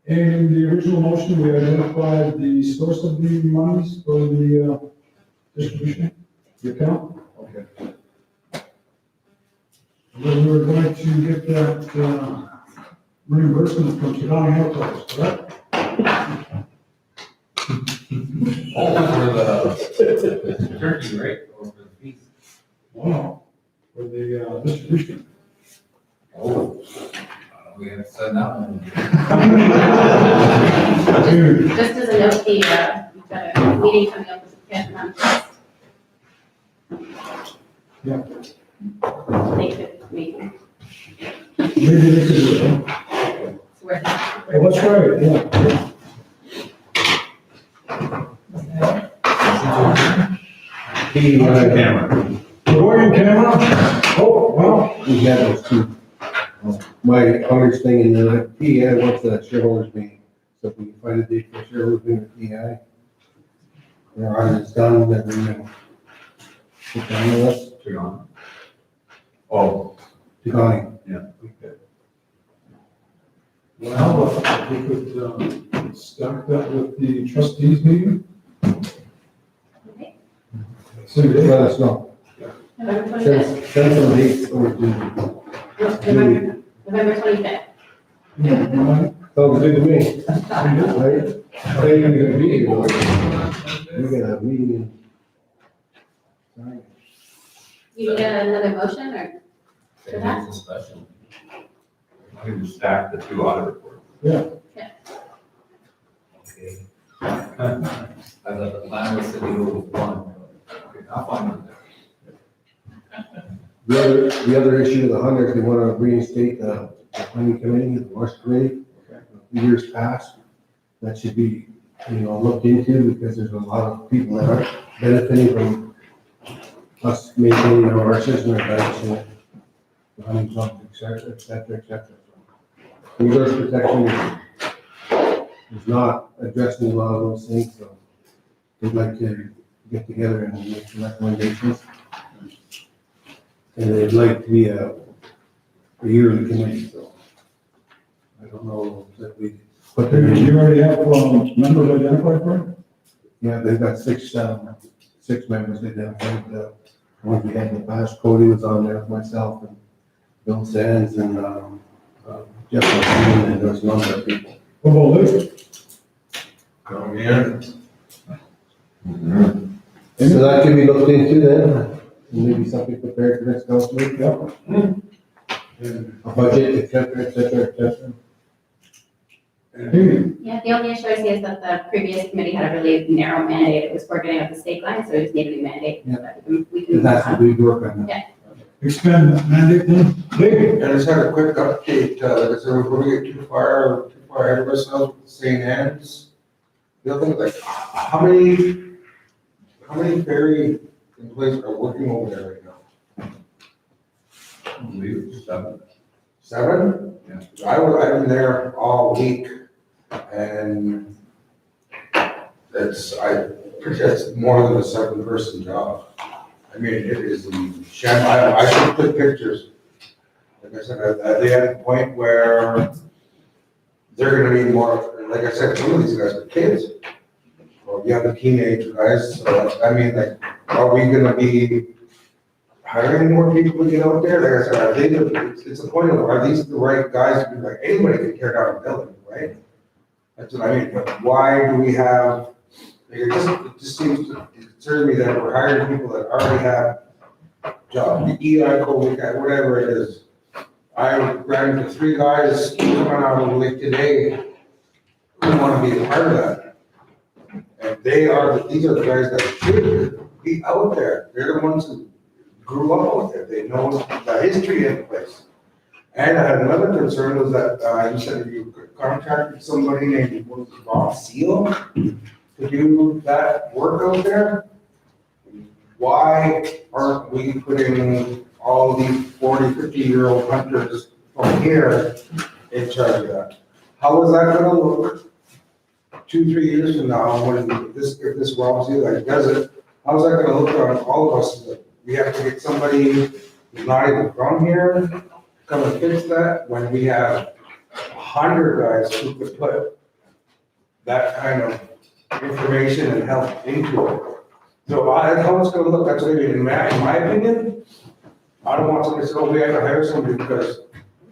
In the original motion, we identified the source of the monies for the distribution, the account. Okay. And then we're going to get that reimbursement from Cajon Enterprise, correct? Oh, for the turkey, right? Or for the feast? Wow, for the distribution. Oh, we have said that one. Dude, Just as a note, you've got a meeting coming up with the cash management. Yeah. They could make it maybe they could do it, huh? worth it. Oh, that's right, yeah. Camera. We're going in camera? Oh, well, We had those two. My understanding in the PEI wants a shareholders meeting, so if we can find a date for shareholders meeting with PEI. Their audit is done, then we can sit down with us, Cajon. Oh, to Connie. well, if we could stack that with the trustees meeting. Okay. Same day. Let us know. November 25th. Send some dates over to. November 25th. Sounds good to me. Right? I think you're gonna be here. We got a meeting. You need another motion or? For that? It's a special. we can stack the two audit reports. Yeah. Okay. I thought the plan was to do one. Okay, I'll find it. The other issue with the hunters, they want to reinstate the planning committee, the marsh committee. Years past, that should be looked into, because there's a lot of people that are benefiting from us maintaining our system and managing it. Running jobs, et cetera, et cetera, et cetera. Resource protection is not addressing a lot of those things, so we'd like to get together and make some recommendations. And it'd like to be a yearly committee, so I don't know that we put them in. You already have, members identified for it? Yeah, they've got six members identified. The ones we had in the past, Cody was on there with myself and Bill Sands and, Jeff McKean, and there was a number of people. What about this? Come in. So that can be looked into then, and maybe something prepared for next council meeting. A budget, et cetera, et cetera, et cetera. Yeah, the only issue I see is that the previous committee had a really narrow mandate. It was for getting up the stake line, so we just needed a new mandate. Yeah. But we can. That's what we work on. Yeah. Expand that mandate then? Dave? I just had a quick update, like I said, we're going to get too far ahead of ourselves with St. Anne's. The other thing, like, how many ferry employees are working over there right now? I believe it's 7. 7? Yeah. I've been there all week, and it's more than a 7-person job. I mean, it is I should put pictures. Like I said, are they at a point where they're gonna need more, like I said, some of these guys are kids, or young teenage guys, so, I mean, like, are we gonna be hiring more people to get out there? Like I said, I think it's a point of, are these the right guys to be like, anybody can tear down a building, right? That's what I mean, but why do we have, like, it just seems to concern me that we're hiring people that already have jobs, the EI code, whatever it is. I ran into 3 guys coming out of the lake today who want to be a part of that. And these are the guys that should be out there. They're the ones who grew up out there. They know the history of the place. And I had another concern was that you said you contracted somebody named Rob Seal to do that work out there. Why aren't we putting all these 40, 50-year-old hunters from here in charge of that? How is that gonna look 2-3 years from now when if this Rob Seal guy does it? How's that gonna look on all of us? We have to get somebody who's not even from here, come and fix that, when we have 100 guys who could put that kind of information and help into it. So that's how it's gonna look, that's what I mean, in my opinion, I don't want somebody to say, oh, we have to hire somebody because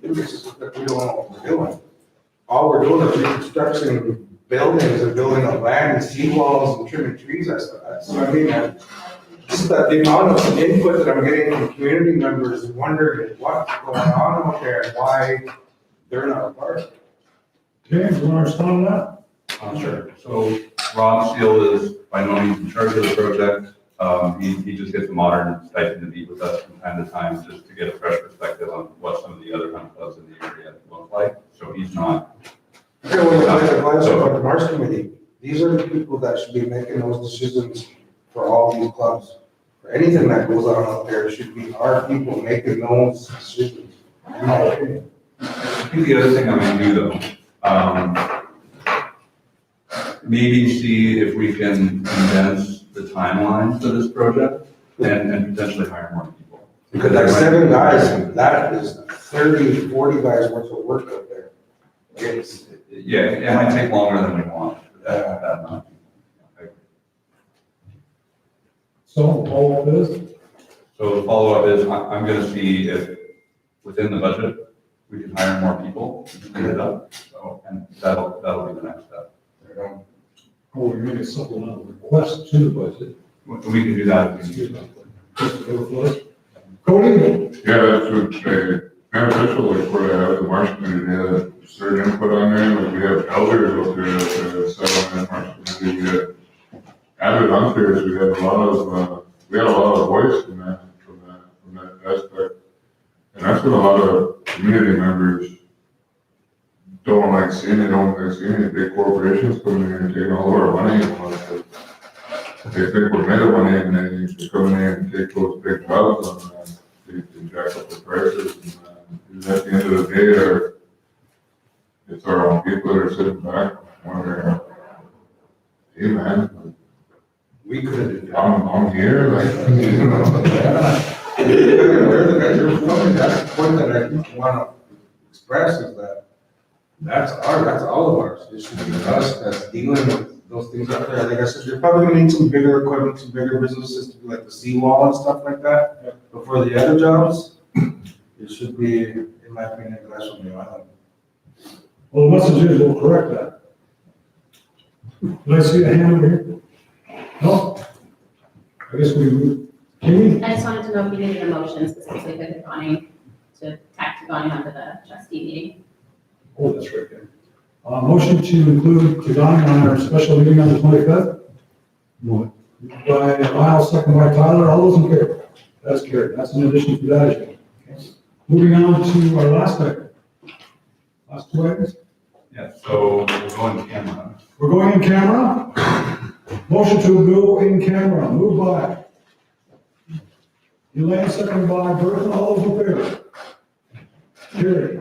it's just that we don't know what we're doing. All we're doing is reconstructing buildings and building up land and seawalls and trimming trees, that's what I mean. Just that the amount of input that I'm getting from community members wondering what's going on out there and why they're not a part of it. James, you want to respond to Sure. So Rob Seal is by no means in charge of the project. He just gets a modern stipend to meet with us from time to time just to get a fresh perspective on what some of the other hunt clubs in the area look like. So he's not. Okay, well, about the Marsh Committee, these are the people that should be making those decisions for all these clubs. For anything that goes on out there, it should be our people making those decisions, in my opinion. I think the other thing I might do though, maybe see if we can condense the timeline for this project and potentially hire more people. Because like 7 guys, that is 30, 40 guys worth of work out there. Yeah, it might take longer than we want for that amount of people. So, follow-up is? So the follow-up is, I'm gonna see if within the budget, we can hire more people to clean it up. So, and that'll be the next step. Or we make a supplemental request to the budget. We can do that if we need to. Cody? Yeah, that's what beneficial, like where I have the Marsh Committee, they had certain input on there, like we have elders up there that settle on that Marsh Committee, we had avid hunters, we had a lot of voice from that aspect. And that's what a lot of community members don't like seeing big corporations coming in and taking all of our money. They think we're made of money and they come in and take those big jobs and they jack up the prices. And at the end of the day, it's our own people that are sitting back wondering, hey man, We could have done that. I'm here, like, you know. That's the point that I want to express is that that's all of ours. It should be us that's dealing with those things out there. Like I said, you're probably gonna need some bigger equipment, some bigger businesses to do like the seawall and stuff like that. But for the other jobs, it should be, in my opinion, less from the island. Well, the message is, we'll correct that. Did I see a hand over here? No? I guess Katie? I just wanted to know if you needed a motion specifically for the Connie, to tack to Connie onto the trustee meeting. Oh, that's right there. Motion to include Tigani on our special meeting on the 25th. Move it. By Lyle, second by Tyler, all those in favor? That's carried, that's in addition to that issue. Okay. Moving on to our last item. Last two items. Yeah, so we're going camera. We're going in camera. Motion to go in camera, moved by Elaine, second by Burton, all those in favor? Carried.